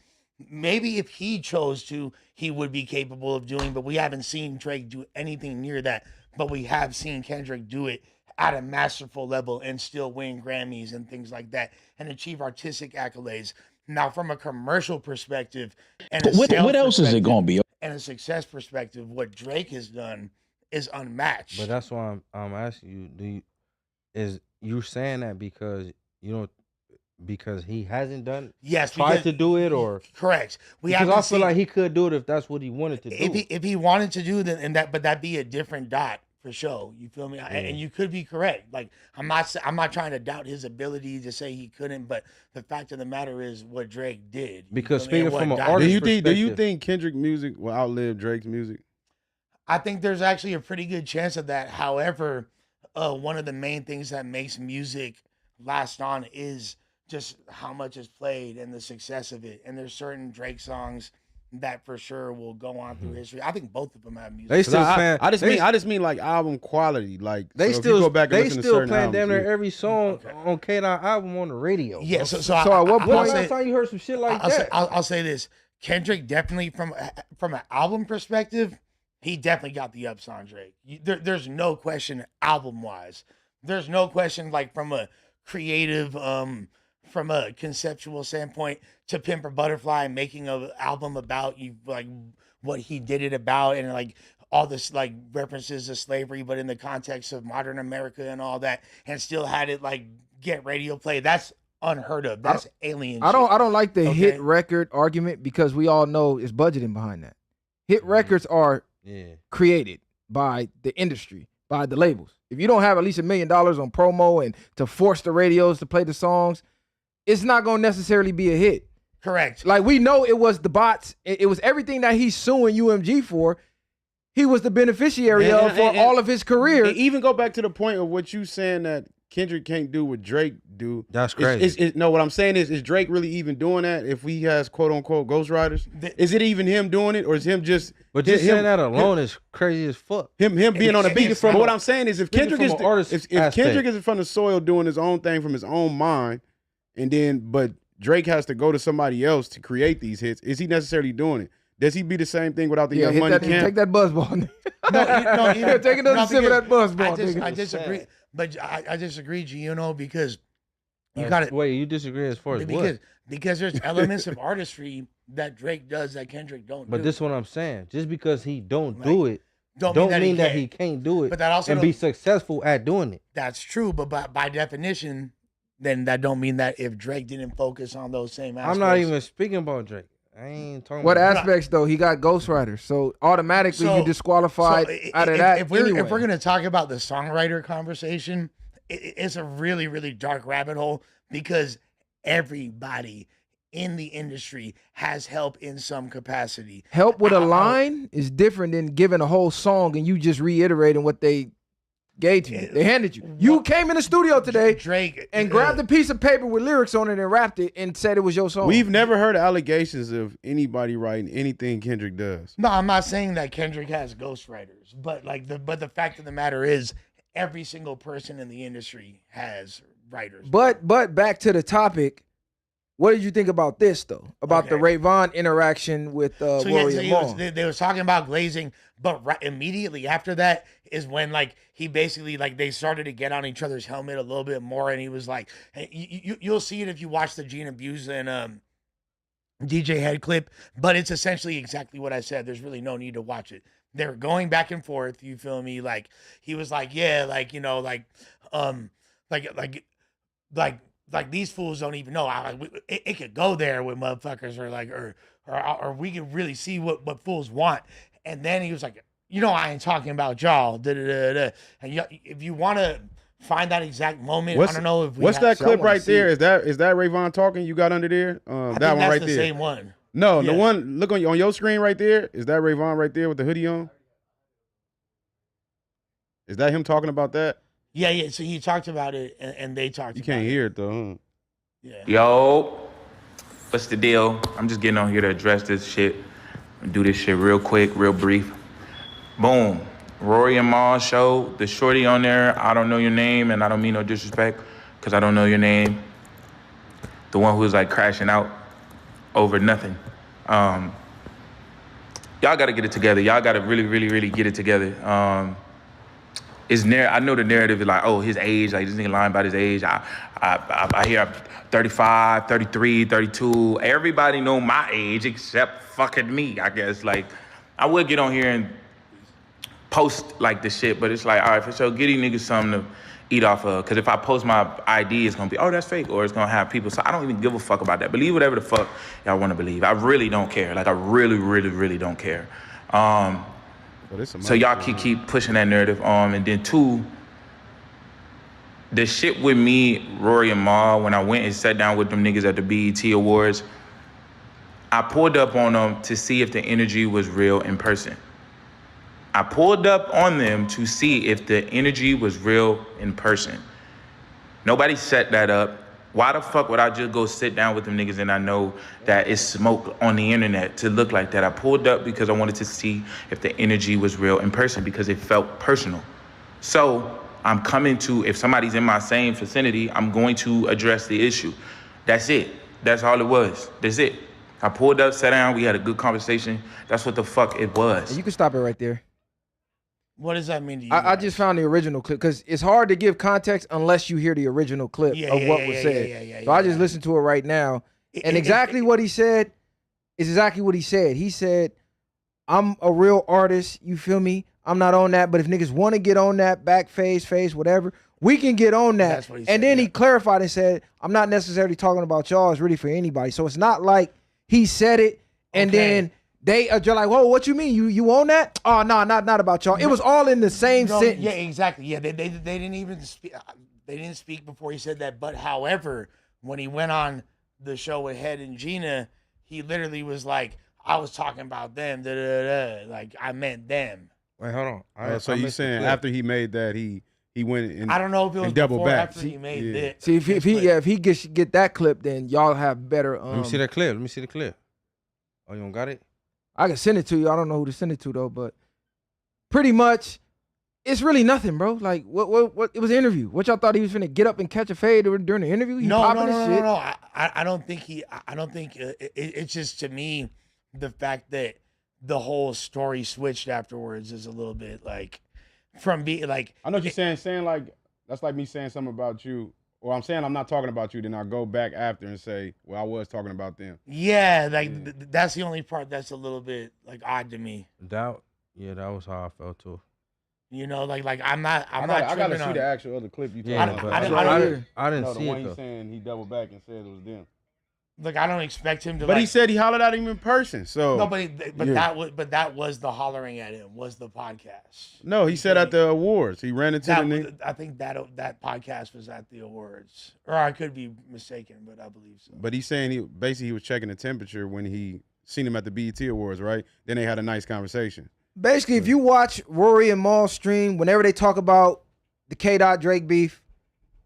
maybe if he chose to, he would be capable of doing, but we haven't seen Drake do anything near that. But we have seen Kendrick do it at a masterful level and still win Grammys and things like that and achieve artistic accolades. Now, from a commercial perspective and what else is it going to be? And a success perspective, what Drake has done is unmatched. But that's why I'm asking you, you're saying that because because he hasn't done tried to do it or correct. Because I feel like he could do it if that's what he wanted to do. If he wanted to do that, but that'd be a different dot for sure. You feel me? Yeah. And you could be correct. Like I'm not trying to doubt his ability to say he couldn't, but the fact of the matter is what Drake did. Because speaking from an artist perspective, do you think Kendrick music will outlive Drake's music? I think there's actually a pretty good chance of that. However, one of the main things that makes music last on is just how much is played and the success of it. And there's certain Drake songs that for sure will go on through history. I think both of them have music. They still I just mean like album quality. Like they so still go back and they listen still to playing albums, damn near every song on K-Dot album on the radio. Yeah. So at what point? Last time you heard some shit like that? I'll say this: Kendrick definitely from an album perspective, he definitely got the ups on Drake. There's no question album wise. There's no question like from a creative, from a conceptual standpoint, to Pimp a Butterfly, making an album about you, like what he did it about, and like all this like references to slavery, but in the context of modern America and all that, and still had it like get radio play. That's unheard of. That's alien. I don't like the hit record argument because we all know it's budgeting behind that. Hit records are created by the industry, by the labels. If you don't have at least $1 million on promo and to force the radios to play the songs, it's not going to necessarily be a hit. Correct. Like we know it was the bots. It was everything that he's suing UMG for. He was the beneficiary of for all of his career. Even go back to the point of what you saying that Kendrick can't do what Drake do. That's crazy. No, what I'm saying is Drake really even doing that if he has quote unquote ghostwriters? Is it even him doing it or is him just But just saying that alone is crazy as fuck. Him being on the beat. But what I'm saying is if Kendrick is if Kendrick is from the soil doing his own thing from his own mind, and then but Drake has to go to somebody else to create these hits, is he necessarily doing it? Does he be the same thing without the Young Money camp? Take that buzz ball. Take another sip of that buzz ball. I disagree. But I disagree, G, because you got it. Wait, you disagree as far as what? Because there's elements of artistry that Drake does that Kendrick don't do. But this is what I'm saying. Just because he don't do it, don't mean that he can't do it but that also and be successful at doing it. That's true, but by definition, then that don't mean that if Drake didn't focus on those same aspects. I'm not even speaking about Drake. I ain't talking what about aspects though? He got ghostwriters, so automatically you disqualified out of that. If we're gonna talk about the songwriter conversation, it's a really, really dark rabbit hole because everybody in the industry has help in some capacity. Help with a line is different than giving a whole song and you just reiterating what they Gave to you. They handed you. You came in the studio today, Drake, and grabbed a piece of paper with lyrics on it and rapped it and said it was your song. We've never heard allegations of anybody writing anything Kendrick does. No, I'm not saying that Kendrick has ghostwriters, but the fact of the matter is, every single person in the industry has writers. But back to the topic. What did you think about this though? About the Rayvon interaction with Rory and Mal? They was talking about glazing, but immediately after that is when like he basically like they started to get on each other's helmet a little bit more, and he was like, you'll see it if you watch the Gene Abuse and DJ Head clip, but it's essentially exactly what I said. There's really no need to watch it. They're going back and forth. You feel me? Like he was like, yeah, like you know, like these fools don't even know. It could go there with motherfuckers, or we can really see what fools want. And then he was like, you know, I ain't talking about y'all. And if you want to find that exact moment, I don't know if what's that clip right there? Is that Rayvon talking? You got under there? That one right there. The same one. No, the one. Look on your screen right there. Is that Rayvon right there with the hoodie on? Is that him talking about that? Yeah. So he talked about it, and they talked. You can't hear it though, huh? Yeah. Yo, what's the deal? I'm just getting on here to address this shit. Do this shit real quick, real brief. Boom. Rory and Mal show. The shorty on there. I don't know your name, and I don't mean no disrespect, because I don't know your name. The one who was like crashing out over nothing. Y'all got to get it together. Y'all got to really, really, really get it together. I know the narrative is like, oh, his age, like this nigga lying about his age. I hear 35, 33, 32. Everybody know my age except fucking me, I guess. Like, I would get on here and post like this shit, but it's like, all right, for sure, get these niggas something to eat off of. Because if I post my ID, it's gonna be, oh, that's fake, or it's gonna have people. So I don't even give a fuck about that. Believe whatever the fuck y'all wanna believe. I really don't care. Like, I really, really, really don't care. So y'all keep pushing that narrative on. And then two, the shit with me, Rory and Mal, when I went and sat down with them niggas at the BET Awards, I pulled up on them to see if the energy was real in person. I pulled up on them to see if the energy was real in person. Nobody set that up. Why the fuck would I just go sit down with them niggas and I know that it's smoke on the internet to look like that? I pulled up because I wanted to see if the energy was real in person because it felt personal. So I'm coming to, if somebody's in my same vicinity, I'm going to address the issue. That's it. That's all it was. That's it. I pulled up, sat down, we had a good conversation. That's what the fuck it was. You can stop it right there. What does that mean to you? I just found the original clip because it's hard to give context unless you hear the original clip of what was said. So I just listened to it right now. And exactly what he said is exactly what he said. He said, I'm a real artist, you feel me? I'm not on that, but if niggas want to get on that, back face, whatever, we can get on that. That's what he said, and then he clarified and said, I'm not necessarily talking about y'all, it's really for anybody. So it's not like he said it and then they are like, whoa, what you mean? You own that? Oh, no, not about y'all. It was all in the same sentence. Yeah, exactly. Yeah, they didn't even speak. They didn't speak before he said that. But however, when he went on the show with Head and Gina, he literally was like, I was talking about them. Like I meant them. Wait, hold on. So you saying after he made that, he went and I don't know if it was double before or back. after he made that. See, if he get that clip, then y'all have better. Let me see that clip. Oh, you don't got it? I can send it to you. I don't know who to send it to though, but pretty much, it's really nothing, bro. Like what? It was an interview. What y'all thought he was finna get up and catch a fade during the interview? No. I don't think he. I don't think it's just to me the fact that the whole story switched afterwards is a little bit like from being like. I know what you're saying. Saying like that's like me saying something about you. Or I'm saying I'm not talking about you, then I'll go back after and say, well, I was talking about them. Yeah, like that's the only part that's a little bit like odd to me. That was how I felt too. You know, like I'm not. I gotta see the actual other clip you talking about. I didn't see the it. one he's saying he doubled back and said it was them. Like I don't expect him to. But he said he hollered at him in person. So no, that was the hollering at him was the podcast. No, he said at the awards he ran into I think that podcast was at the awards, or I could be mistaken, but I believe so. But he's saying he was checking the temperature when he seen him at the BET Awards, right? Then they had a nice conversation. Basically, if you watch Rory and Mal stream, whenever they talk about the K-Dot Drake beef,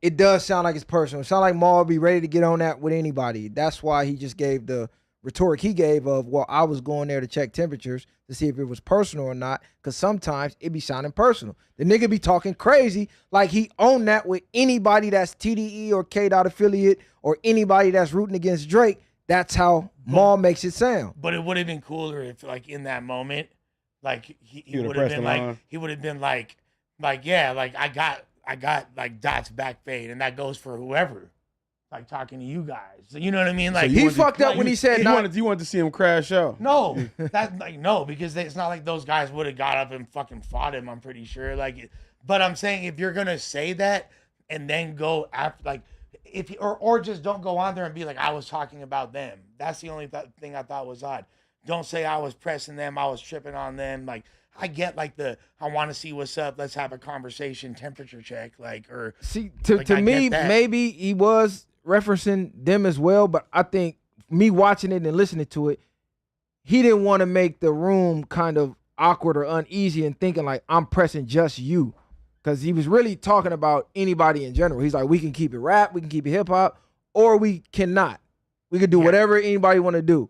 it does sound like it's personal. It sounds like Maul be ready to get on that with anybody. That's why he just gave the rhetoric he gave of, well, I was going there to check temperatures to see if it was personal or not, because sometimes it be sounding personal. The nigga be talking crazy like he owned that with anybody that's TDE or K-Dot affiliate or anybody that's rooting against Drake. That's how Maul makes it sound. But it would have been cooler if, like, in that moment, like he would have been like, he would have been like, yeah, like I got like Dot's back fade, and that goes for whoever. Like talking to you guys, you know what I mean? Like he fucked up when he said you wanted to see him crash out. No, that's like no, because it's not like those guys would have got up and fucking fought him. I'm pretty sure. Like, but I'm saying if you're gonna say that and then go after, like, if you, or just don't go on there and be like, I was talking about them. That's the only thing I thought was odd. Don't say I was pressing them, I was tripping on them. Like, I get like I want to see what's up. Let's have a conversation, temperature check, like, or see to me maybe he was referencing them as well, but I think me watching it and listening to it, he didn't want to make the room kind of awkward or uneasy and thinking like I'm pressing just you, because he was really talking about anybody in general. He's like, we can keep it rap, we can keep it hip hop, or we cannot. We could do whatever anybody want to do.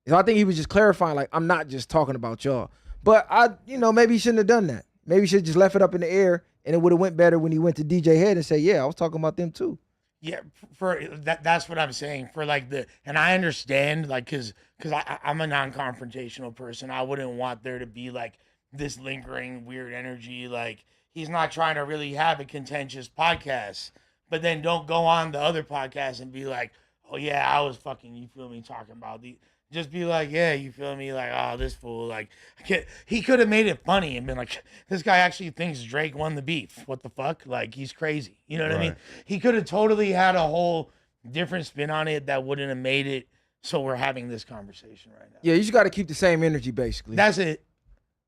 So I think he was just clarifying like I'm not just talking about y'all. But maybe he shouldn't have done that. Maybe he should have just left it up in the air, and it would have went better when he went to DJ Head and say, yeah, I was talking about them too. Yeah, for that's what I'm saying. For like and I understand, like, cause I'm a non-confrontational person. I wouldn't want there to be like this lingering weird energy. Like, he's not trying to really have a contentious podcast, but then don't go on the other podcast and be like, oh yeah, I was fucking, you feel me, talking about the. Just be like, yeah, you feel me? Like, oh, this fool. Like, he could have made it funny and been like, this guy actually thinks Drake won the beef. What the fuck? Like, he's crazy. You know what I mean? He could have totally had a whole different spin on it that wouldn't have made it so we're having this conversation right now. Yeah, you just got to keep the same energy, basically. That's it.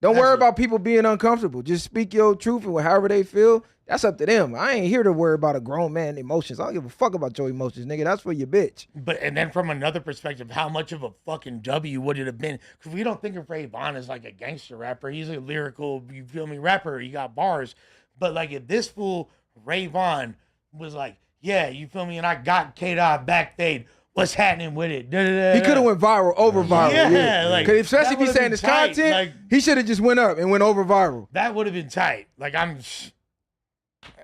Don't worry about people being uncomfortable. Just speak your truth and however they feel. That's up to them. I ain't here to worry about a grown man emotions. I don't give a fuck about your emotions, nigga. That's for your bitch. And then from another perspective, how much of a fucking W would it have been? Because we don't think of Ray Vaughn as like a gangster rapper. He's a lyrical, you feel me, rapper. He got bars. But like if this fool, Ray Vaughn, was like, yeah, you feel me, and I got K-Dot back fade. What's happening with it? He could have went viral, over viral. Yeah. Like, because especially if he's saying his content, like, he should have just went up and went over viral. That would have been tight. Like, Now,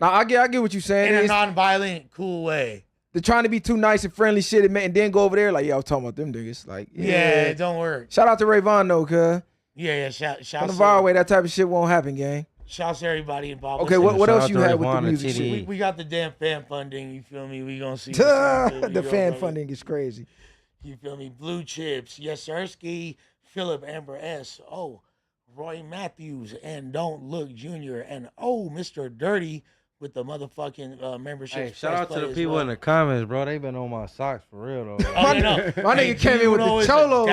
I get what you're saying. In a non-violent, cool way. They're trying to be too nice and friendly shit and then go over there like, yeah, I was talking about them niggas. Like, yeah, it don't work. Shout out to Ray Vaughn, though, cuz. Yeah, shout on the viral way, that type of shit won't happen, gang. Shouts to everybody involved. Okay, what else you had with the music shit? We got the damn fan funding, you feel me? We gonna see. The fan funding is crazy. You feel me? Blue Chips, Yes Sirski, Philip Amber S. Oh, Roy Matthews, and Don't Look Jr. And oh, Mr. Dirty with the motherfucking membership. Hey, shout out to the people in the comments, bro. They been on my socks for real though. My nigga came in with the cholos.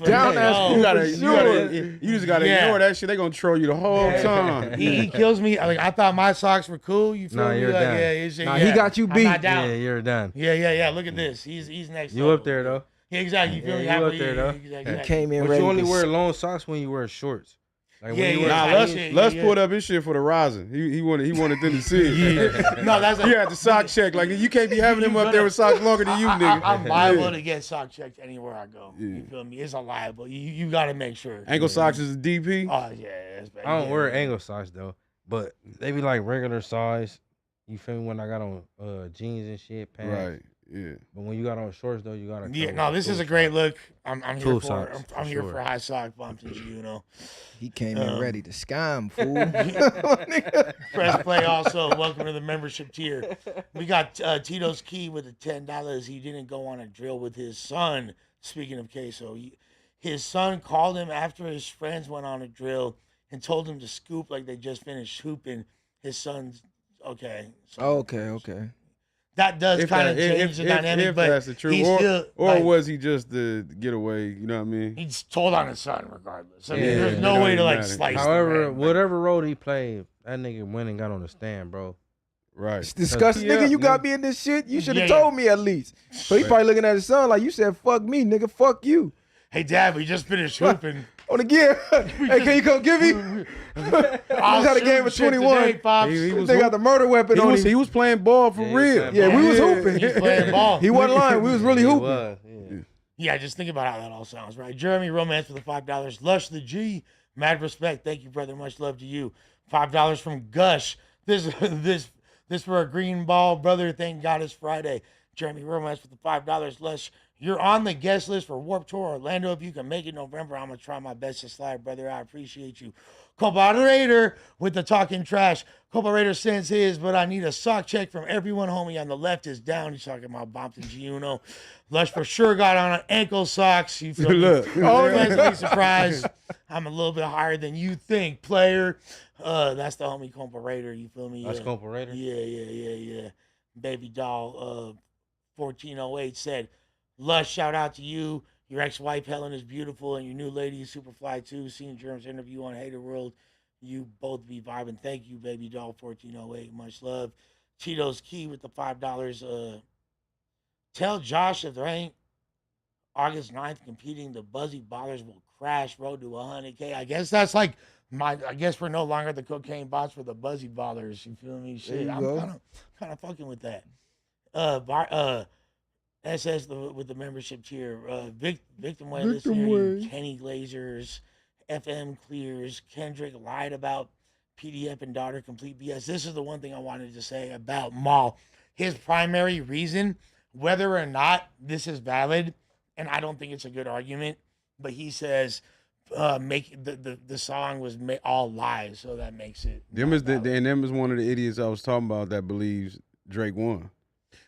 Down ass. You just gotta ignore that shit. They gonna troll you the whole time. He kills me. Like, I thought my socks were cool. You feel me? You're like, done. He got you beat. I'm not down. Yeah, you're done. Yeah. Look at this. He's next. You up there though? Yeah, exactly. You feel me? You up there though? Exactly. He came in but ready. You only wear long socks when you wear shorts. Like Les pulled up his shit for the rising. He wanted them to see it. No, that's you had the sock check. Like, you can't be having him up there with socks longer than you, nigga. I'm liable to get sock checked anywhere I go. You feel me? It's a liable. You got to make sure. Ankle socks is a DP. Oh yeah, that's bad. I don't wear ankle socks though, but they be like regular size. You feel me? When I got on jeans and shit, pants. Right. Yeah. But when you got on shorts though, you gotta. Yeah. No, this is a great look. I'm here for. I'm here for high sock bumps, you know. He came in ready to scam, fool. Fresh play also. Welcome to the membership tier. We got Tito's Key with the $10. He didn't go on a drill with his son. Speaking of KSOO, his son called him after his friends went on a drill and told him to scoop like they just finished hooping. His son's okay. Okay. That does kind of change the dynamic, but that's the truth. Or was he just the getaway? You know what I mean? He's told on his son regardless. I mean, there's no way to like slice. However, whatever role he played, that nigga went and got on the stand, bro. Right. It's disgusting, nigga. You got me in this shit. You should have told me at least. So he probably looking at his son like, you said, fuck me, nigga. Fuck you. Hey, Dad, we just finished hooping. on the gear. Hey, can you come get me? I had a game of 21. They got the murder weapon on him. He was playing ball for real. Yeah, we was hooping. He was playing ball. He wasn't lying. We was really hooping. Yeah, just think about how that all sounds, right? Jeremy Romance for the $5. Lush the G, mad respect. Thank you, brother. Much love to you. $5 from Gush. This for a green ball, brother. Thank God it's Friday. Jeremy Romance for the $5. Lush, you're on the guest list for Warped Tour Orlando. If you can make it November, I'm gonna try my best to slide, brother. I appreciate you. Cobalt Raider with the talking trash. Cobalt Raider sends his, but I need a sock check from everyone. Homie on the left is down. He's talking about Bompton Giuno. Lush for sure got on ankle socks. You feel me? Look. Oh, pleasantly surprised. I'm a little bit higher than you think, player. That's the homie Cobalt Raider. You feel me? That's Cobalt Raider? Yeah. Baby doll 1408 said, Lush, shout out to you. Your ex-wife Helen is beautiful, and your new lady is super fly too. Seen Germ's interview on Hater World. You both be vibing. Thank you, baby doll 1408. Much love. Cheetos Key with the $5. Tell Josh if there ain't August 9th competing, the Buzzy Ballers will crash. Road to 100K. I guess that's like I guess we're no longer the cocaine bots for the Buzzy Ballers. You feel me? Shit, I'm kind of fucking with that. SS with the membership tier. Victim Way this year. Kenny Glazers, FM Clears. Kendrick lied about PDF and daughter complete BS. This is the one thing I wanted to say about Maul. His primary reason, whether or not this is valid, and I don't think it's a good argument, but he says make the song was all lies, so that makes it. Them is one of the idiots I was talking about that believes Drake won.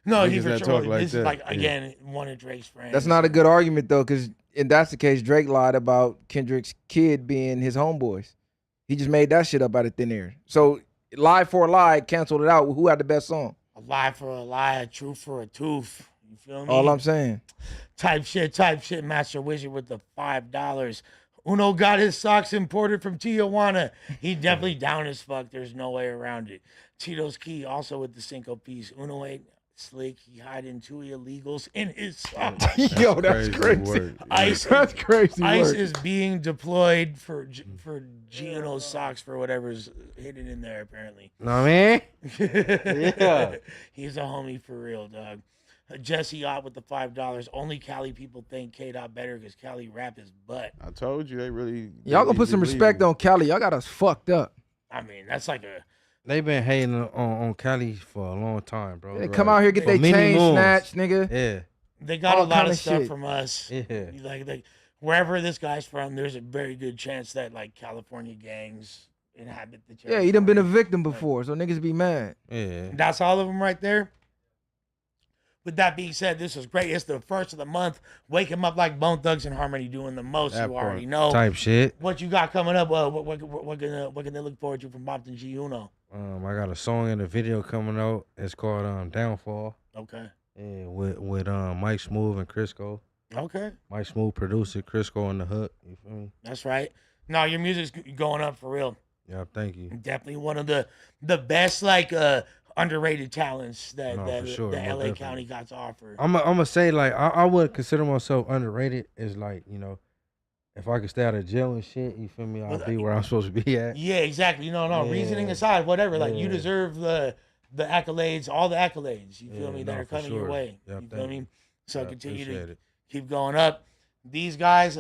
No, he for sure. This is like again one of Drake's friends. That's not a good argument though, because if that's the case, Drake lied about Kendrick's kid being his homeboys. He just made that shit up out of thin air. So lie for a lie, canceled it out. Who had the best song? A lie for a lie, a truth for a tooth. You feel me? All I'm saying. Type shit, Master Wizard with the $5. Uno got his socks imported from Tijuana. He definitely down as fuck. There's no way around it. Tito's Key also with the Cinco piece. Uno ain't slick. He hiding 2 illegals in his socks. Yo, that's crazy. That's crazy. ICE is being deployed for Gino's socks for whatever's hidden in there, apparently. Know what I mean? Yeah. He's a homie for real, dog. Jesse Ott with the $5. Only Cali people think K-Dot better because Cali rap his butt. I told you, they really. Y'all gonna put some respect on Cali. Y'all got us fucked up. I mean, that's like a. They've been hating on Cali for a long time, bro. They come out here, get their chain snatched, nigga. Yeah. They got All a lot kind of of stuff shit. from us. Yeah. Like wherever this guy's from, there's a very good chance that like California gangs inhabit the territory. Yeah, he done been a victim before, so niggas be mad. Yeah. That's all of them right there. With that being said, this is great. It's the first of the month. Wake him up like Bone Thugs and Harmony doing the most. That you part. already know. Type shit. What you got coming up? What can they look forward to from Bompton G Uno? I got a song and a video coming out. It's called Downfall. Okay. Yeah, with Mike Smooth and Crisco. Okay. Mike Smooth producer, Crisco on the hook. You feel me? That's right. No, your music's going up for real. Yeah, thank you. Definitely one of the best like underrated talents that No, that for sure, LA most definitely. County got to offer. I'm gonna say like I would consider myself underrated. Is like, you know, if I could stay out of jail and shit, you feel me? I'll be where I'm supposed to be at. Yeah, exactly. No. Yeah. Reasoning aside, whatever. Like you Yeah. deserve the accolades, all the accolades. You feel Yeah, me? no, That are for coming your sure. way. Yeah, You feel thank me? you. So Yeah, continue appreciate to it. keep going up. These guys,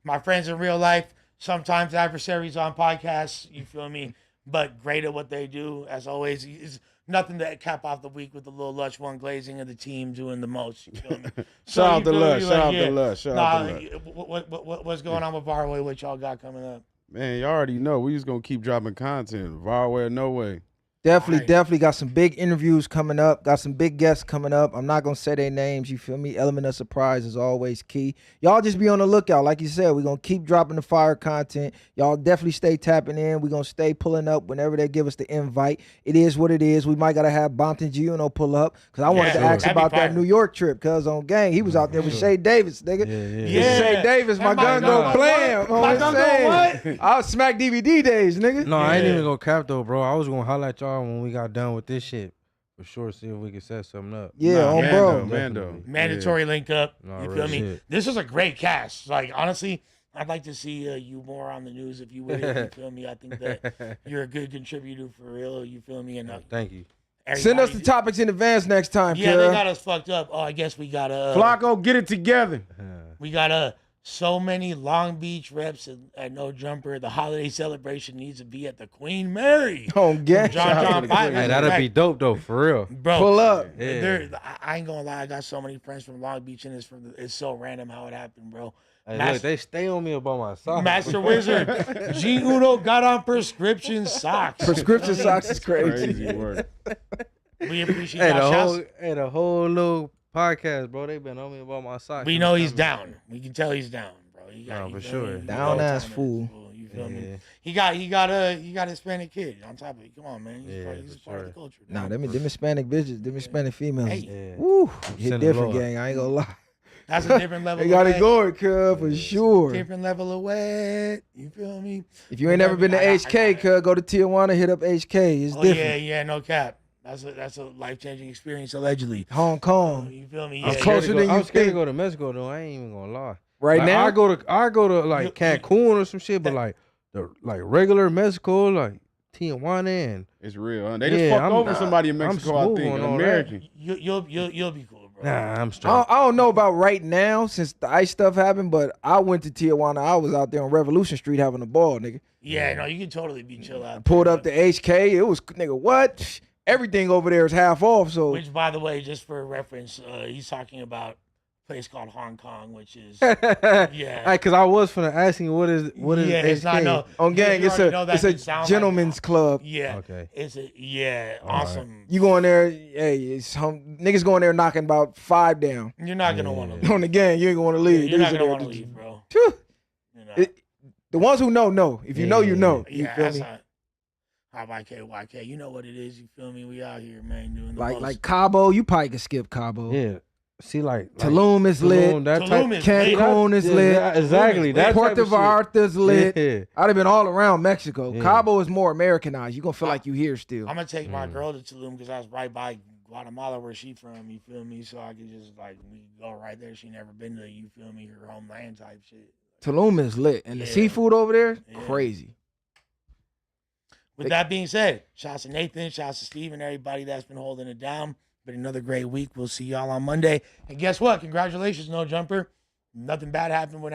my friends in real life, sometimes adversaries on podcasts. You feel me? But great at what they do, as always. It's nothing to cap off the week with the little Lush One glazing of the team doing the most. You feel me? Shout out to you feel Lush. me? Shout out yeah. to Lush. Shout out to Lush. What's going on with Barway? What y'all got coming up? Man, you already know. We just gonna keep dropping content. Var way or no way. Definitely got some big interviews coming up. Got some big guests coming up. I'm not gonna say their names. You feel me? Element of surprise is always key. Y'all just be on the lookout. Like you said, we're gonna keep dropping the fire content. Y'all definitely stay tapping in. We're gonna stay pulling up whenever they give us the invite. It is what it is. We might gotta have Bompton Giuno pull up because I wanted to ask about that New York trip. Cause on gang, he was out there with Shay Davis, nigga. Yeah. Shay Davis, my gun go blam. My gun go what? I was smack DVD days, nigga. No, I ain't even gonna cap though, bro. I was gonna holler at y'all when we got done with this shit. For sure, see if we can set something up. Yeah, on bro. Mando. Mandatory link up. No, You real feel me? shit. This was a great cast. Like honestly, I'd like to see you more on the news if you would. You feel me? I think that you're a good contributor for real. You feel me? And thank you. Send us the topics in advance next time. Yeah, they got us fucked up. Oh, I guess we got Flacco, get it together. We got so many Long Beach reps at No Jumper. The holiday celebration needs to be at the Queen Mary. Oh, yeah. John Piper. Hey, that'd be dope though, for real. Bro, pull up. Yeah. I ain't gonna lie. I got so many friends from Long Beach, and it's so random how it happened, bro. Hey, look, they stay on me about my socks. Master Wizard, G Uno got on prescription socks. Prescription socks is crazy. Crazy work. We appreciate y'all. The whole little podcast, bro. They been on me about my socks. We know he's down. We can tell he's down, bro. He got, for sure. Down ass fool. You feel me? He got a Hispanic kid on top of it. Come on, man. He's part of the culture. Nah, them Hispanic bitches, them Hispanic females. Hey. Woo, hit different, gang. I ain't gonna lie. That's a different level. They got it going, cuz, for sure. Different level of wet. You feel me? If you ain't never been to HK, cuz, go to Tijuana, hit up HK. It's different. Yeah, no cap. That's a life-changing experience, allegedly. Hong Kong. You feel me? It's closer than you think. I'm scared to go to Mexico though. I ain't even gonna lie. Right now, I go to like Cancun or some shit, but like the regular Mexico, like Tijuana, and it's real. Huh? They just fucked over somebody in Mexico. I think an American. You'll be cool, bro. Nah, I'm straight. I don't know about right now since the ICE stuff happened, but I went to Tijuana. I was out there on Revolution Street having a ball, nigga. Yeah, no, you can totally be chill out. Pulled up to HK. It was nigga what? Everything over there is half off. So, which, by the way, just for reference, he's talking about a place called Hong Kong, which is because I was finna ask you what is it's not no on gang. It's a gentleman's club. Yeah, okay. It's awesome. Right. You go in there, hey, it's niggas going there knocking about 5 down. You're not gonna want to leave. On the gang, you ain't gonna want to leave. You're not gonna want to leave, bro. The ones who know. If you know, you know. You feel me? How about KYK? You know what it is. You feel me? We out here, man, doing the like Cabo. You probably could skip Cabo. Yeah. See, like Tulum is lit. Cancun is lit. Yeah, exactly. Puerto Vallarta's lit. Yeah. I'd have been all around Mexico. Yeah. Cabo is more Americanized. You're gonna feel like you here still. I'm gonna take my girl to Tulum because I was right by Guatemala where she from. You feel me? So I could just we go right there. She never been to, you feel me, her homeland type shit. Tulum is lit, and the seafood over there, crazy. With that being said, shouts to Nathan, shouts to Steve, and everybody that's been holding it down. Been another great week. We'll see y'all on Monday. And guess what? Congratulations, No Jumper. Nothing bad happened when